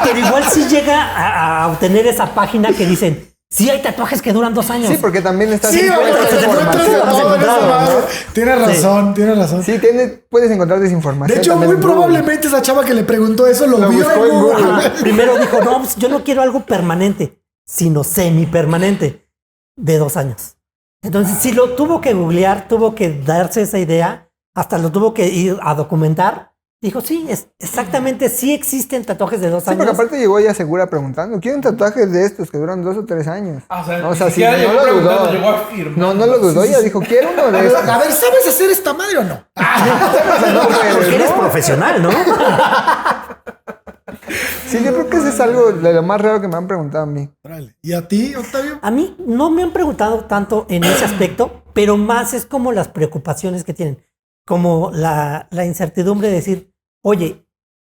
[SPEAKER 4] Pero igual sí llega a obtener esa página que dicen, sí hay tatuajes que duran 2 años.
[SPEAKER 5] Sí, porque también estás
[SPEAKER 3] Sí,
[SPEAKER 5] encuentras
[SPEAKER 3] ahorita te encuentras de
[SPEAKER 5] información
[SPEAKER 3] todo en esa
[SPEAKER 5] desencontrada,
[SPEAKER 3] madre.
[SPEAKER 5] ¿no?
[SPEAKER 3] Tienes razón, tienes razón.
[SPEAKER 5] Sí, puedes encontrar desinformación.
[SPEAKER 3] De hecho,
[SPEAKER 5] también
[SPEAKER 3] muy
[SPEAKER 5] en Google.
[SPEAKER 3] probablemente esa chava que le preguntó eso lo
[SPEAKER 5] Lo
[SPEAKER 3] vio
[SPEAKER 5] buscó
[SPEAKER 3] en
[SPEAKER 5] en
[SPEAKER 3] Google.
[SPEAKER 5] Google.
[SPEAKER 4] Ajá. Primero dijo, no, pues yo no quiero algo permanente, sino semipermanente, de 2 años. Entonces, sí lo tuvo que googlear, tuvo que darse esa idea, hasta lo tuvo que ir a documentar. Dijo, sí, exactamente, sí existen tatuajes de 2
[SPEAKER 5] Sí,
[SPEAKER 4] años.
[SPEAKER 5] porque aparte llegó ella segura preguntando, ¿quieren tatuajes de estos que duran 2 o 3 años?
[SPEAKER 1] O
[SPEAKER 5] O sea, sí,
[SPEAKER 1] siquiera
[SPEAKER 5] no
[SPEAKER 1] llegó
[SPEAKER 5] lo
[SPEAKER 1] preguntando,
[SPEAKER 5] dudó.
[SPEAKER 1] llegó a firmar.
[SPEAKER 5] No lo dudó, ella dijo, quiero uno de estos.
[SPEAKER 3] A ver, ¿sabes hacer esta madre o no?
[SPEAKER 4] Porque eres profesional, ¿no?
[SPEAKER 5] Sí, yo creo que eso es algo de lo más raro que me han preguntado a mí.
[SPEAKER 3] Órale. ¿Y a ti, Octavio?
[SPEAKER 4] A mí no me han preguntado tanto en ese aspecto, pero más es como las preocupaciones que tienen, como la incertidumbre de decir, oye,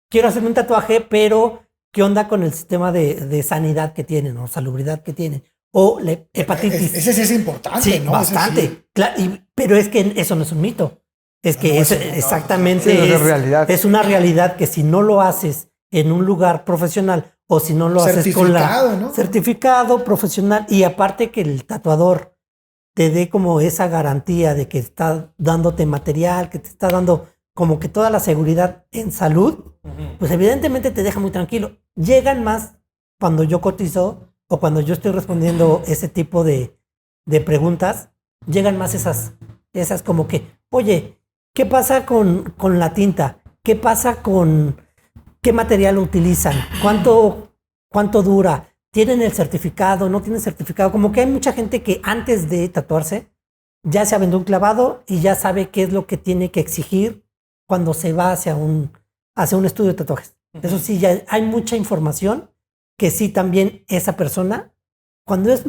[SPEAKER 4] quiero hacerme un tatuaje, pero ¿qué onda con el sistema de sanidad que tienen o salubridad que tienen? O la hepatitis.
[SPEAKER 3] Ese sí es importante,
[SPEAKER 4] Sí,
[SPEAKER 3] ¿no? Ese
[SPEAKER 4] bastante.
[SPEAKER 3] sí.
[SPEAKER 4] Pero es que eso no es un mito. Es que
[SPEAKER 3] No,
[SPEAKER 4] es
[SPEAKER 3] eso no,
[SPEAKER 4] exactamente
[SPEAKER 5] sí, no es realidad.
[SPEAKER 4] es una realidad que si no lo haces en un lugar profesional o si no lo haces con
[SPEAKER 3] Certificado, ¿no?
[SPEAKER 4] certificado profesional y aparte que el tatuador te dé como esa garantía de que está dándote material, que te está dando como que toda la seguridad en salud, pues evidentemente te deja muy tranquilo. Llegan más cuando yo cotizo o cuando yo estoy respondiendo ese tipo de preguntas, llegan más esas como que, oye, ¿qué pasa con la tinta? ¿Qué pasa con qué material utilizan? ¿Cuánto dura? ¿Tienen el certificado? ¿No tienen certificado? Como que hay mucha gente que antes de tatuarse ya se aventó un clavado y ya sabe qué es lo que tiene que exigir cuando se va hacia un estudio de tatuajes. Eso sí, ya hay mucha información que sí también esa persona, cuando es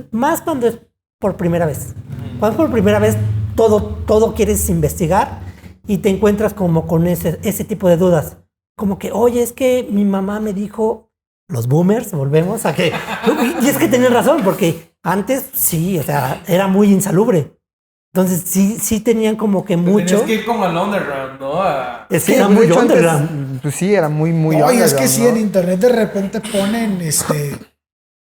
[SPEAKER 4] por primera vez. Cuando es por primera vez, todo quieres investigar y te encuentras como con ese tipo de dudas. Como que, oye, es que mi mamá me dijo, los boomers, volvemos a que... Y es que tienen razón, porque antes sí, o sea, era muy insalubre. Entonces sí tenían como que mucho...
[SPEAKER 1] Tenías que ir como al underground, ¿no?
[SPEAKER 4] Es que
[SPEAKER 5] Sí,
[SPEAKER 4] era
[SPEAKER 5] de
[SPEAKER 4] muy
[SPEAKER 5] hecho, antes,
[SPEAKER 4] underground.
[SPEAKER 5] pues sí, era muy
[SPEAKER 3] Oye, es
[SPEAKER 5] underground,
[SPEAKER 3] que sí,
[SPEAKER 5] ¿no?
[SPEAKER 3] en internet de repente ponen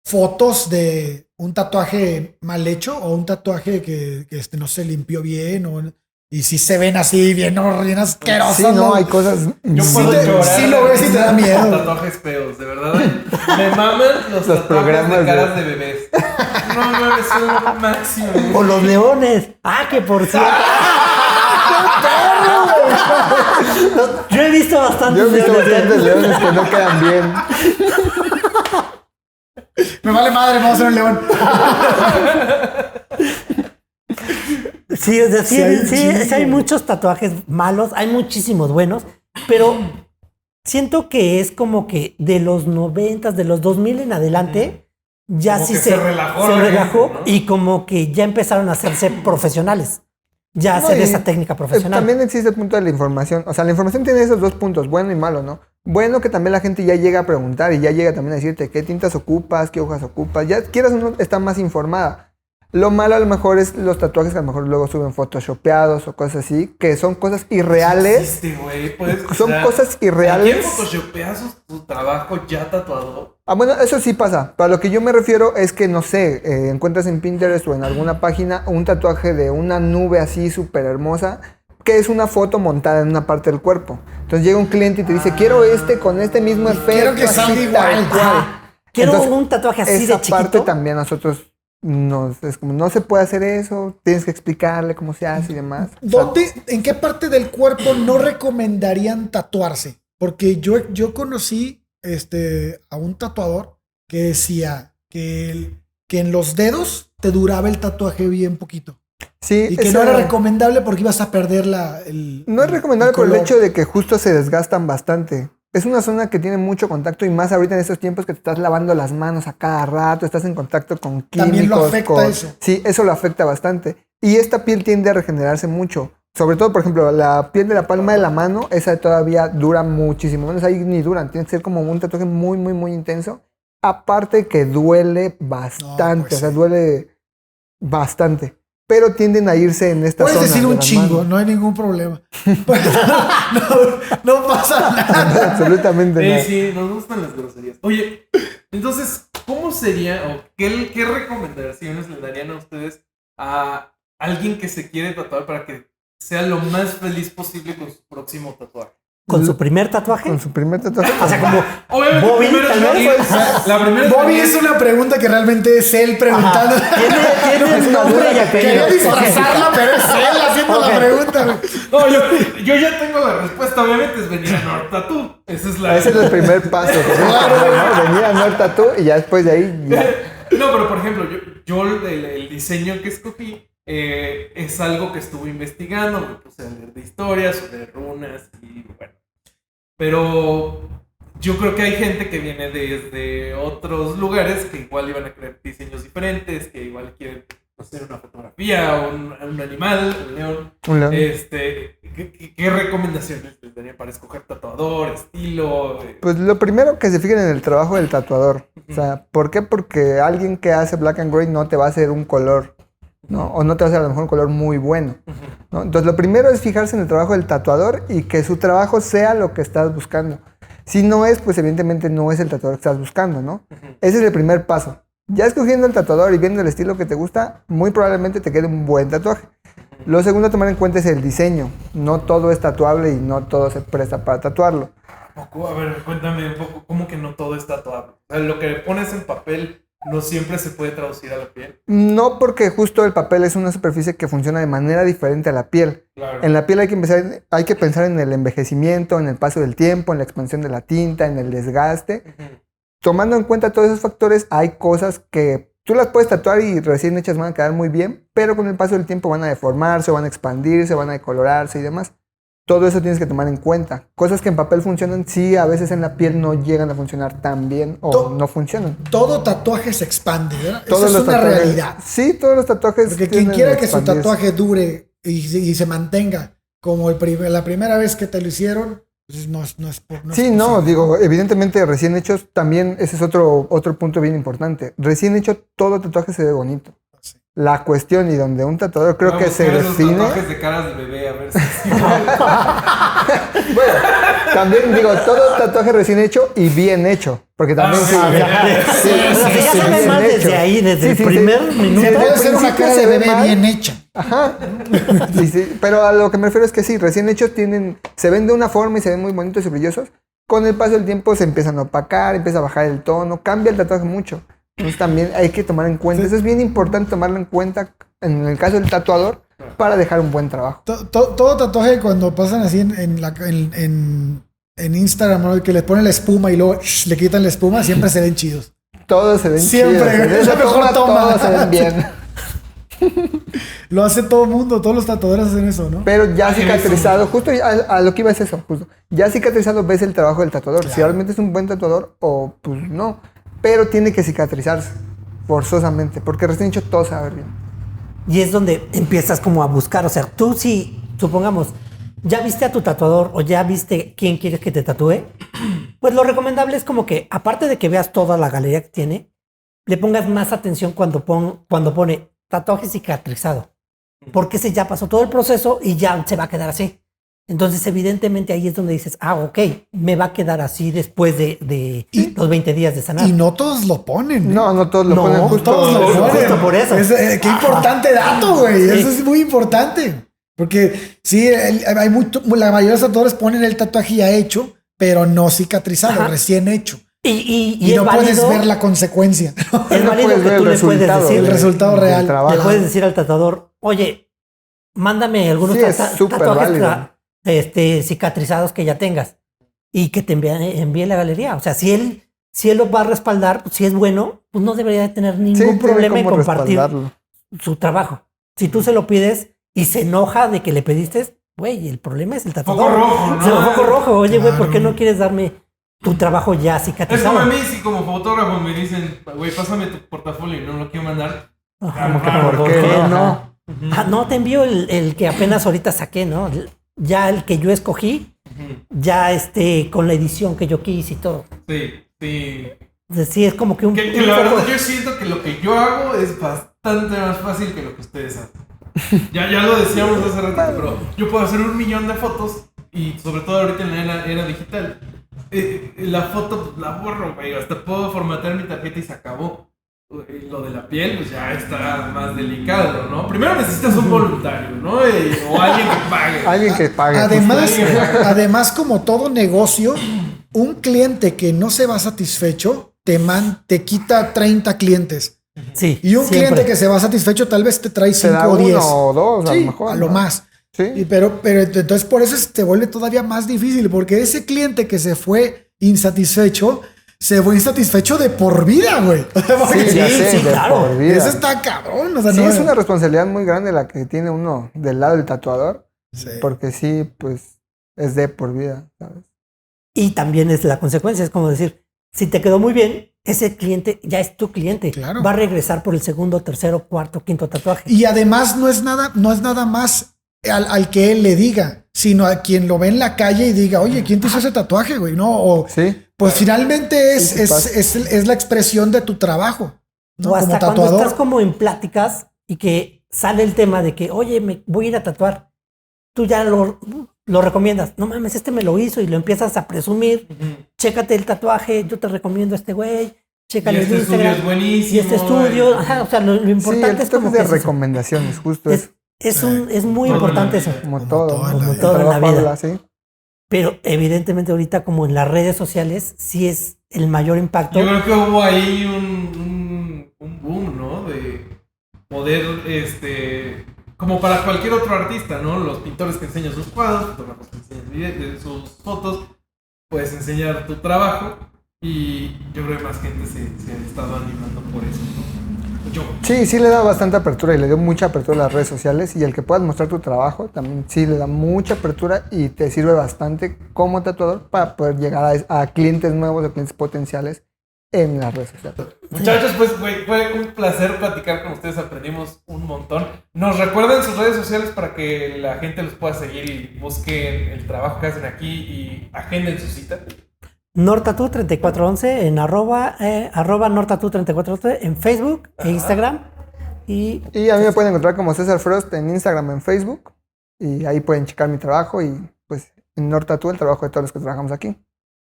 [SPEAKER 3] fotos de un tatuaje mal hecho o un tatuaje que no se limpió bien y sí se ven así bien asquerosos.
[SPEAKER 5] Sí, no, hay cosas...
[SPEAKER 1] Yo
[SPEAKER 3] Sí
[SPEAKER 1] puedo
[SPEAKER 3] te-
[SPEAKER 1] llorar.
[SPEAKER 3] sí lo ves y te da miedo.
[SPEAKER 1] Con tatuajes feos, de verdad. Me maman los tatuajes
[SPEAKER 5] programas
[SPEAKER 1] de caras
[SPEAKER 5] de-
[SPEAKER 1] de bebés. No mames, son lo máximo.
[SPEAKER 4] O los leones. Ah, que por cierto. Yo he visto bastantes
[SPEAKER 5] Yo he visto
[SPEAKER 4] leones.
[SPEAKER 5] bastantes leones que no quedan bien.
[SPEAKER 3] Me vale madre, vamos a hacer un león.
[SPEAKER 4] Sí, o sea, sí,
[SPEAKER 3] Sí hay
[SPEAKER 4] sí,
[SPEAKER 3] un
[SPEAKER 4] sí hay
[SPEAKER 3] chingo.
[SPEAKER 4] muchos tatuajes malos, hay muchísimos buenos, pero siento que es como que de los 90, de los 2000 en adelante, ya
[SPEAKER 1] Como
[SPEAKER 4] sí
[SPEAKER 1] que se relajó
[SPEAKER 4] se
[SPEAKER 1] la
[SPEAKER 4] relajó
[SPEAKER 1] gente, ¿no?
[SPEAKER 4] y como que ya empezaron a hacerse profesionales, ya
[SPEAKER 5] No,
[SPEAKER 4] hacer
[SPEAKER 5] y,
[SPEAKER 4] esa técnica profesional.
[SPEAKER 5] También existe el punto de la información. O sea, la información tiene esos dos puntos, bueno y malo, ¿no? Bueno que también la gente ya llega a preguntar y ya llega también a decirte qué tintas ocupas, qué hojas ocupas. Ya quieras o no, está más informada. Lo malo a lo mejor es los tatuajes que a lo mejor luego suben photoshopeados o cosas así, que son cosas irreales.
[SPEAKER 1] Existe, güey. Puedes,
[SPEAKER 5] Son cosas irreales.
[SPEAKER 1] ¿A quién photoshopeas tu trabajo ya tatuado?
[SPEAKER 5] Ah, bueno, eso sí pasa. Para lo que yo me refiero es que, no sé, encuentras en Pinterest o en alguna página un tatuaje de una nube así súper hermosa, que es una foto montada en una parte del cuerpo. Entonces llega un cliente y te dice, quiero con este mismo efecto.
[SPEAKER 3] Quiero que salga
[SPEAKER 5] así,
[SPEAKER 3] igual.
[SPEAKER 5] tal cual.
[SPEAKER 4] Ajá. Quiero
[SPEAKER 5] Entonces,
[SPEAKER 4] un tatuaje así
[SPEAKER 5] esa
[SPEAKER 4] de chiquito.
[SPEAKER 5] parte también a nosotros es como, no se puede hacer eso, tienes que explicarle cómo se hace y demás.
[SPEAKER 3] ¿En qué parte del cuerpo no recomendarían tatuarse? Porque yo conocí a un tatuador que decía que en los dedos te duraba el tatuaje bien poquito.
[SPEAKER 5] Sí,
[SPEAKER 3] Y que no era recomendable porque ibas a perder
[SPEAKER 5] No es recomendable por el
[SPEAKER 3] color.
[SPEAKER 5] hecho de que justo se desgastan bastante. Es una zona que tiene mucho contacto y más ahorita en estos tiempos que te estás lavando las manos a cada rato, estás en contacto con químicos.
[SPEAKER 3] También lo afecta eso.
[SPEAKER 5] Sí, eso lo afecta bastante. Y esta piel tiende a regenerarse mucho. Sobre todo, por ejemplo, la piel de la palma de la mano, esa todavía dura muchísimo. Menos ahí ni duran. Tiene que ser como un tatuaje muy, muy, muy intenso. Aparte que duele bastante.
[SPEAKER 3] pues
[SPEAKER 5] o sea,
[SPEAKER 3] sí.
[SPEAKER 5] duele bastante. Pero tienden a irse en esta zona.
[SPEAKER 3] Puedes decir
[SPEAKER 5] de
[SPEAKER 3] un
[SPEAKER 5] las
[SPEAKER 3] chingo,
[SPEAKER 5] manos.
[SPEAKER 3] no hay ningún problema. no pasa nada.
[SPEAKER 5] Absolutamente no.
[SPEAKER 1] Sí, nos gustan las groserías. Oye, entonces, ¿cómo sería o qué recomendaciones le darían a ustedes a alguien que se quiere tatuar para que sea lo más feliz posible con su próximo tatuaje?
[SPEAKER 4] ¿Con su primer tatuaje?
[SPEAKER 5] Con su primer tatuaje.
[SPEAKER 4] O sea, como
[SPEAKER 1] Obviamente,
[SPEAKER 4] Bobby,
[SPEAKER 1] primero
[SPEAKER 4] tal
[SPEAKER 1] es
[SPEAKER 4] vez.
[SPEAKER 1] Bobby. La primera
[SPEAKER 3] Bobby es una pregunta que realmente es él preguntando.
[SPEAKER 4] Tiene nombre y apellido.
[SPEAKER 3] Quería disfrazarla, pero es él haciendo la pregunta, güey.
[SPEAKER 1] No, yo ya tengo la respuesta. Obviamente es venir a North Tattoo. Esa
[SPEAKER 5] Ese es el primer paso. ¿No? Venir a North Tattoo y ya después de ahí ya.
[SPEAKER 1] No, pero por ejemplo, yo el diseño que escogí es algo que estuve investigando. Me puse a leer de historias, sobre runas y bueno. Pero yo creo que hay gente que viene desde otros lugares que igual iban a querer diseños diferentes, que igual quieren hacer una fotografía o un animal, un león.
[SPEAKER 5] Un león.
[SPEAKER 1] ¿Qué recomendaciones les daría para escoger tatuador, estilo?
[SPEAKER 5] Pues lo primero que se fijen en el trabajo del tatuador. O sea, ¿por qué? Porque alguien que hace black and gray no te va a hacer un color, ¿no? O no te va a hacer a lo mejor un color muy bueno, ¿no? Entonces lo primero es fijarse en el trabajo del tatuador y que su trabajo sea lo que estás buscando. Si no es, pues evidentemente no es el tatuador que estás buscando, ¿no? Ese es el primer paso. Ya escogiendo el tatuador y viendo el estilo que te gusta, muy probablemente te quede un buen tatuaje. Lo segundo a tomar en cuenta es el diseño. No todo es tatuable y no todo se presta para tatuarlo.
[SPEAKER 1] A ver, cuéntame un poco, ¿cómo que no todo es tatuable? O sea, lo que pones en papel no siempre se puede traducir a la piel.
[SPEAKER 5] No, porque justo el papel es una superficie que funciona de manera diferente a la piel.
[SPEAKER 1] Claro.
[SPEAKER 5] En la piel hay que pensar en el envejecimiento, en el paso del tiempo, en la expansión de la tinta, en el desgaste. Tomando en cuenta todos esos factores, hay cosas que tú las puedes tatuar y recién hechas van a quedar muy bien, pero con el paso del tiempo van a deformarse, van a expandirse, van a decolorarse y demás. Todo eso tienes que tomar en cuenta. Cosas que en papel funcionan, sí, a veces en la piel no llegan a funcionar tan bien o no funcionan.
[SPEAKER 3] Todo tatuaje se expande, ¿verdad?
[SPEAKER 5] Todos
[SPEAKER 3] Esa es
[SPEAKER 5] los
[SPEAKER 3] una
[SPEAKER 5] tatuajes-
[SPEAKER 3] realidad.
[SPEAKER 5] Sí, todos los tatuajes.
[SPEAKER 3] Porque quien
[SPEAKER 5] tienden
[SPEAKER 3] quiera
[SPEAKER 5] a
[SPEAKER 3] que su
[SPEAKER 5] expandirse.
[SPEAKER 3] tatuaje dure y se mantenga como la primera vez que te lo hicieron, pues no es
[SPEAKER 5] Sí, no,
[SPEAKER 3] posible.
[SPEAKER 5] digo, evidentemente recién hechos también, ese es otro punto bien importante. Recién hecho, todo tatuaje se ve bonito.
[SPEAKER 3] Sí.
[SPEAKER 5] La cuestión y donde un tatuador creo
[SPEAKER 1] Vamos
[SPEAKER 5] que
[SPEAKER 1] a
[SPEAKER 5] se
[SPEAKER 1] buscar esos
[SPEAKER 5] define.
[SPEAKER 1] tatuajes de caras de bebé, a ver si...
[SPEAKER 5] Bueno, también digo, todo tatuaje recién hecho y bien hecho. Porque también
[SPEAKER 1] sí,
[SPEAKER 5] o sea,
[SPEAKER 3] sí,
[SPEAKER 4] O sea, que ya
[SPEAKER 5] sí,
[SPEAKER 4] se ve
[SPEAKER 5] bien
[SPEAKER 4] mal
[SPEAKER 5] hecho.
[SPEAKER 4] desde ahí, desde
[SPEAKER 5] Sí,
[SPEAKER 4] el primer minuto.
[SPEAKER 3] Se puede hacer una
[SPEAKER 5] principio
[SPEAKER 3] cara
[SPEAKER 5] se
[SPEAKER 3] de
[SPEAKER 5] ve
[SPEAKER 3] bebé
[SPEAKER 5] mal.
[SPEAKER 3] bien hecha.
[SPEAKER 5] Ajá. Sí, pero a lo que me refiero es que sí, recién hechos se ven de una forma y se ven muy bonitos y brillosos. Con el paso del tiempo se empiezan a opacar, empieza a bajar el tono, cambia el tatuaje mucho. Entonces también hay que tomar en cuenta, eso es bien importante tomarlo en cuenta en el caso del tatuador para dejar un buen trabajo.
[SPEAKER 3] Todo tatuaje cuando pasan así en Instagram, ¿no? Que les ponen la espuma y luego le quitan la espuma, siempre se ven chidos.
[SPEAKER 5] Todos se ven
[SPEAKER 3] Siempre,
[SPEAKER 5] chidos. En
[SPEAKER 3] es
[SPEAKER 5] esa
[SPEAKER 3] la mejor toma.
[SPEAKER 5] Todos se ven bien.
[SPEAKER 3] Lo hace todo el mundo, todos los tatuadores hacen eso, ¿no?
[SPEAKER 5] Pero ya
[SPEAKER 1] Ay,
[SPEAKER 5] cicatrizado, justo a lo que iba es eso, justo. Ya cicatrizado ves el trabajo del tatuador. Si realmente es un buen tatuador o pues no. Pero tiene que cicatrizarse forzosamente, porque recién hecho todo se va a ver bien.
[SPEAKER 4] Y es donde empiezas como a buscar. O sea, tú si, supongamos, ya viste a tu tatuador o ya viste quién quieres que te tatúe, pues lo recomendable es como que, aparte de que veas toda la galería que tiene, le pongas más atención cuando pone tatuaje cicatrizado. Porque ese ya pasó todo el proceso y ya se va a quedar así. Entonces, evidentemente, ahí es donde dices, ok, me va a quedar así después de los 20 días de sanar.
[SPEAKER 3] Y no todos lo ponen. ¿eh?
[SPEAKER 5] No todos lo
[SPEAKER 4] No,
[SPEAKER 5] ponen justo.
[SPEAKER 3] Todos lo ponen.
[SPEAKER 4] justo por eso.
[SPEAKER 3] Qué importante dato, güey.
[SPEAKER 4] Sí.
[SPEAKER 3] Eso es muy importante. Porque sí, la mayoría de los tatuadores ponen el tatuaje ya hecho, pero no cicatrizado,
[SPEAKER 4] Ajá.
[SPEAKER 3] recién hecho.
[SPEAKER 4] Y
[SPEAKER 3] Y
[SPEAKER 4] es
[SPEAKER 3] no puedes
[SPEAKER 4] válido,
[SPEAKER 3] ver la consecuencia.
[SPEAKER 4] es
[SPEAKER 5] No
[SPEAKER 4] válido
[SPEAKER 5] puedes
[SPEAKER 4] que
[SPEAKER 5] ver
[SPEAKER 4] tú
[SPEAKER 5] el
[SPEAKER 4] le puedes
[SPEAKER 5] resultado
[SPEAKER 4] decir,
[SPEAKER 3] el
[SPEAKER 5] del-
[SPEAKER 3] resultado
[SPEAKER 5] del
[SPEAKER 3] real.
[SPEAKER 5] trabajo.
[SPEAKER 4] le puedes decir al tatuador, oye, mándame algunos
[SPEAKER 5] Sí, es súper
[SPEAKER 4] tatuajes
[SPEAKER 5] válido.
[SPEAKER 4] cicatrizados que ya tengas y que te envíe la galería. O sea, si él lo va a respaldar, pues, si es bueno, pues no debería de tener
[SPEAKER 5] Sí,
[SPEAKER 4] ningún
[SPEAKER 5] tiene
[SPEAKER 4] problema en
[SPEAKER 5] cómo
[SPEAKER 4] compartir
[SPEAKER 5] respaldarlo.
[SPEAKER 4] su trabajo. Si tú se lo pides y se enoja de que le pediste, güey, el problema es el tatuador.
[SPEAKER 1] Foco rojo, ¿no?
[SPEAKER 4] Se va foco rojo. Oye, güey, ¿por qué
[SPEAKER 3] Claro.
[SPEAKER 4] no quieres darme tu trabajo ya
[SPEAKER 1] Es como
[SPEAKER 4] cicatrizado?
[SPEAKER 1] a mí, si como fotógrafo me dicen, güey, pásame tu portafolio y no lo quiero mandar.
[SPEAKER 4] Ajá.
[SPEAKER 1] Como que,
[SPEAKER 5] ¿Por qué
[SPEAKER 4] Ajá.
[SPEAKER 5] no?
[SPEAKER 4] Ah, no, te envío el que apenas ahorita saqué, ¿no? Ya el que yo escogí, ya con la edición que yo quise y todo.
[SPEAKER 1] Sí, sí.
[SPEAKER 4] Sí, es como que un...
[SPEAKER 1] Que
[SPEAKER 4] un
[SPEAKER 1] la
[SPEAKER 4] poco-
[SPEAKER 1] verdad yo siento que lo que yo hago es bastante más fácil que lo que ustedes hacen. Ya lo decíamos hace rato, pero yo puedo hacer 1,000,000 de fotos y sobre todo ahorita en la era digital. La foto la borro, güey. Hasta puedo formatear mi tarjeta y se acabó. lo de la piel, pues ya está más delicado, ¿no? Primero necesitas un voluntario, ¿no? O alguien que pague.
[SPEAKER 5] Alguien que pague.
[SPEAKER 3] Además, como todo negocio, un cliente que no se va satisfecho te quita 30 clientes.
[SPEAKER 4] Sí.
[SPEAKER 3] Y un
[SPEAKER 4] siempre.
[SPEAKER 3] cliente que se va satisfecho tal vez te trae 5 o 10.
[SPEAKER 5] Uno o dos, a
[SPEAKER 3] Sí,
[SPEAKER 5] lo mejor.
[SPEAKER 3] a lo
[SPEAKER 5] ¿no?
[SPEAKER 3] más.
[SPEAKER 5] Sí.
[SPEAKER 3] Pero entonces por eso se te vuelve todavía más difícil, porque ese cliente que se fue insatisfecho, se fue insatisfecho de por vida, güey.
[SPEAKER 5] Sí, ya sé,
[SPEAKER 4] sí,
[SPEAKER 5] de
[SPEAKER 4] claro.
[SPEAKER 5] por vida.
[SPEAKER 3] Eso está cabrón. O sea,
[SPEAKER 5] Sí,
[SPEAKER 3] no,
[SPEAKER 5] es una responsabilidad muy grande la que tiene uno del lado del tatuador,
[SPEAKER 3] sí.
[SPEAKER 5] porque sí, pues es de por vida, ¿sabes?
[SPEAKER 4] Y también es la consecuencia, es como decir, si te quedó muy bien, ese cliente ya es tu cliente.
[SPEAKER 3] Claro.
[SPEAKER 4] Va a regresar por el segundo, tercero, cuarto, quinto tatuaje.
[SPEAKER 3] Y además no es nada más al que él le diga, sino a quien lo ve en la calle y diga, oye, ¿quién te hizo ese tatuaje, güey? No, o,
[SPEAKER 5] Sí.
[SPEAKER 3] pues finalmente
[SPEAKER 5] Sí, pasa.
[SPEAKER 3] es la expresión de tu trabajo, ¿no?
[SPEAKER 4] O hasta
[SPEAKER 3] Como
[SPEAKER 4] cuando
[SPEAKER 3] tatuador.
[SPEAKER 4] estás como en pláticas y que sale el tema de que, oye, me voy a ir a tatuar. Tú ya lo recomiendas. No mames, este me lo hizo y lo empiezas a presumir. Chécate el tatuaje, yo te recomiendo a este güey. Chécale
[SPEAKER 1] Y este
[SPEAKER 4] el Instagram.
[SPEAKER 1] estudio es buenísimo.
[SPEAKER 4] Y este estudio. Ajá, o sea, lo
[SPEAKER 5] Sí,
[SPEAKER 4] importante
[SPEAKER 5] el
[SPEAKER 4] es como
[SPEAKER 5] tatuaje
[SPEAKER 4] que
[SPEAKER 5] es de recomendaciones, justo
[SPEAKER 4] es muy
[SPEAKER 1] Todo
[SPEAKER 4] importante
[SPEAKER 1] en
[SPEAKER 4] eso.
[SPEAKER 1] la vida.
[SPEAKER 5] como
[SPEAKER 3] como
[SPEAKER 5] todo.
[SPEAKER 3] todo en
[SPEAKER 5] ¿no?
[SPEAKER 3] la
[SPEAKER 5] El
[SPEAKER 3] vida.
[SPEAKER 4] Todo en la
[SPEAKER 5] trabajo
[SPEAKER 4] vida.
[SPEAKER 5] habla, sí.
[SPEAKER 4] Pero evidentemente ahorita como en las redes sociales sí es el mayor impacto.
[SPEAKER 1] Yo creo que hubo ahí un boom, ¿no? De poder, como para cualquier otro artista, ¿no? Los pintores que enseñan sus cuadros, fotógrafos que enseñan sus fotos, puedes enseñar tu trabajo y yo creo que más gente se ha estado animando por eso, ¿no?
[SPEAKER 5] Sí le da bastante apertura y le dio mucha apertura a las redes sociales, y el que puedas mostrar tu trabajo también sí le da mucha apertura y te sirve bastante como tatuador para poder llegar a clientes nuevos, a clientes potenciales en las redes sociales.
[SPEAKER 1] Muchachos, pues güey, fue un placer platicar con ustedes, aprendimos un montón. Nos recuerden sus redes sociales para que la gente los pueda seguir y busquen el trabajo que hacen aquí y agenden su cita.
[SPEAKER 4] Nortatu3411 en arroba Nortatu3411 en Facebook e Instagram. Y
[SPEAKER 5] Y a mí me pueden encontrar como César Frost en Instagram, en Facebook, y ahí pueden checar mi trabajo y pues en Nortatu el trabajo de todos los que trabajamos aquí.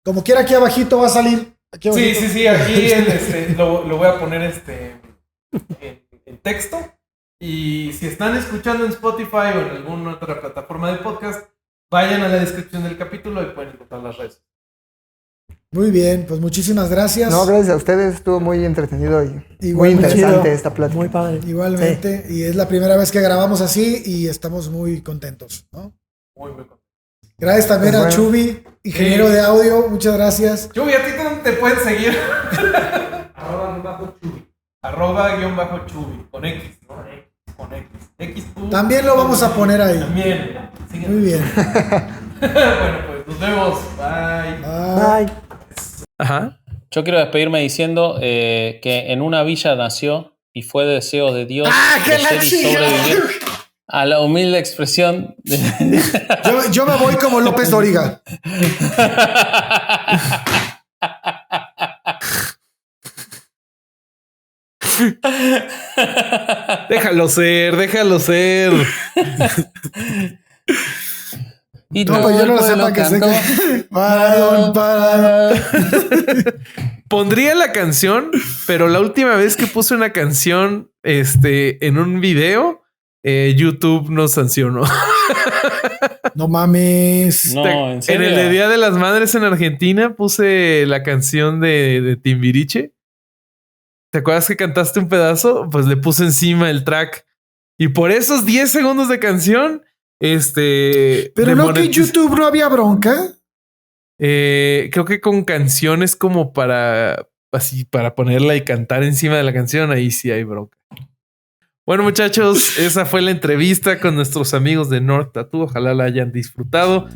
[SPEAKER 3] Como quiera, aquí abajito va a salir. Aquí abajito.
[SPEAKER 1] Sí, aquí lo voy a poner en texto. Y si están escuchando en Spotify o en alguna otra plataforma de podcast, vayan a la descripción del capítulo y pueden encontrar las redes.
[SPEAKER 3] Muy bien, pues muchísimas gracias.
[SPEAKER 5] No, gracias a ustedes, estuvo muy entretenido y
[SPEAKER 3] Igual,
[SPEAKER 5] muy
[SPEAKER 3] muy
[SPEAKER 5] interesante
[SPEAKER 4] chido.
[SPEAKER 5] esta plática.
[SPEAKER 4] muy padre.
[SPEAKER 3] Igualmente, y es la primera vez que grabamos así y estamos muy contentos, ¿no?
[SPEAKER 1] Muy contento.
[SPEAKER 3] Gracias también
[SPEAKER 5] Pues
[SPEAKER 3] a
[SPEAKER 5] bueno.
[SPEAKER 3] Chubi, ingeniero de audio, muchas gracias.
[SPEAKER 1] Chubi, ¿a ti dónde te pueden seguir? @_Chubi, con X, ¿no? Con X.
[SPEAKER 3] También lo vamos a poner ahí.
[SPEAKER 1] También. Síguenos.
[SPEAKER 3] Muy bien.
[SPEAKER 1] Bueno, pues nos vemos. Bye.
[SPEAKER 3] Bye.
[SPEAKER 4] Bye.
[SPEAKER 1] Ajá.
[SPEAKER 2] Yo quiero despedirme diciendo que en una villa nació y fue deseo de Dios
[SPEAKER 3] que la
[SPEAKER 2] crecer y
[SPEAKER 3] chingada!
[SPEAKER 2] sobrevivir a la humilde expresión de...
[SPEAKER 3] Yo me voy como López Dóriga.
[SPEAKER 1] Déjalo ser.
[SPEAKER 2] Y
[SPEAKER 3] No,
[SPEAKER 2] todo
[SPEAKER 3] pues yo
[SPEAKER 2] el
[SPEAKER 3] no lo
[SPEAKER 2] pueblo
[SPEAKER 3] sepa que sé
[SPEAKER 2] cantó.
[SPEAKER 3] que. Para.
[SPEAKER 1] Pondría la canción, pero la última vez que puse una canción en un video, YouTube nos sancionó.
[SPEAKER 3] No mames.
[SPEAKER 2] No, ¿en serio?
[SPEAKER 1] el de Día de las Madres en Argentina puse la canción de Timbiriche. ¿Te acuerdas que cantaste un pedazo? Pues le puse encima el track. Y por esos 10 segundos de canción,
[SPEAKER 3] Pero no que en YouTube no había bronca.
[SPEAKER 1] creo que con canciones como para ponerla y cantar encima de la canción, ahí sí hay bronca. Bueno, muchachos, esa fue la entrevista con nuestros amigos de North Tattoo. Ojalá la hayan disfrutado.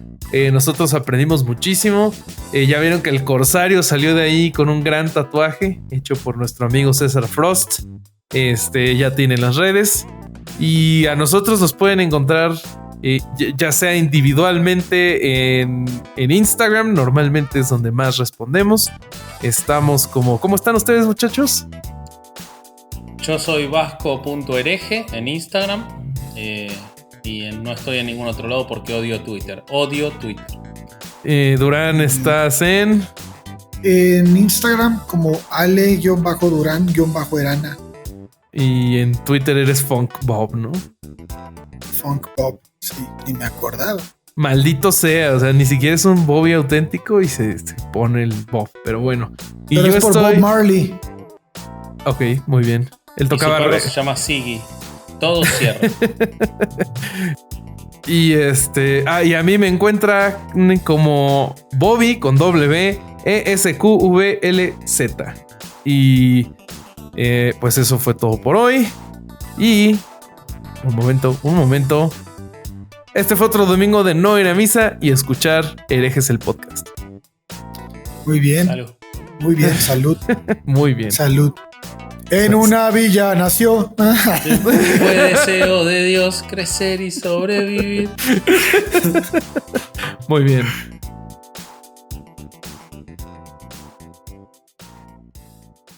[SPEAKER 1] Nosotros aprendimos muchísimo. Ya vieron que el Corsario salió de ahí con un gran tatuaje hecho por nuestro amigo César Frost. Ya tiene las redes. Y a nosotros nos pueden encontrar ya sea individualmente en Instagram. Normalmente es donde más respondemos. Estamos como... ¿Cómo están ustedes, muchachos?
[SPEAKER 2] Yo soy vasco.hereje en Instagram y no estoy en ningún otro lado porque odio Twitter. Durán,
[SPEAKER 1] Durán, estás en...
[SPEAKER 3] en Instagram como Ale-Durán-Erana.
[SPEAKER 1] Y en Twitter eres Funk Bob, ¿no?
[SPEAKER 3] Funk Bob, sí, ni me acordaba.
[SPEAKER 1] Maldito sea, o sea, ni siquiera es un Bobby auténtico y se pone el Bob, pero bueno. Y
[SPEAKER 3] Pero
[SPEAKER 1] yo
[SPEAKER 3] es por
[SPEAKER 1] estoy...
[SPEAKER 3] Bob Marley.
[SPEAKER 1] Ok, muy bien. Él
[SPEAKER 2] Y su
[SPEAKER 1] tocaba
[SPEAKER 2] perro se llama Siggy. Todo cierra.
[SPEAKER 1] Y y a mí me encuentra como Bobby con W ESQVLZ. Y pues eso fue todo por hoy. Y un momento. Este fue otro domingo de no ir a misa y escuchar Herejes el podcast.
[SPEAKER 3] Muy bien,
[SPEAKER 2] Salud.
[SPEAKER 3] muy bien, salud,
[SPEAKER 1] Muy bien.
[SPEAKER 3] salud. En una villa nació.
[SPEAKER 2] Fue deseo de Dios crecer y sobrevivir.
[SPEAKER 1] Muy bien.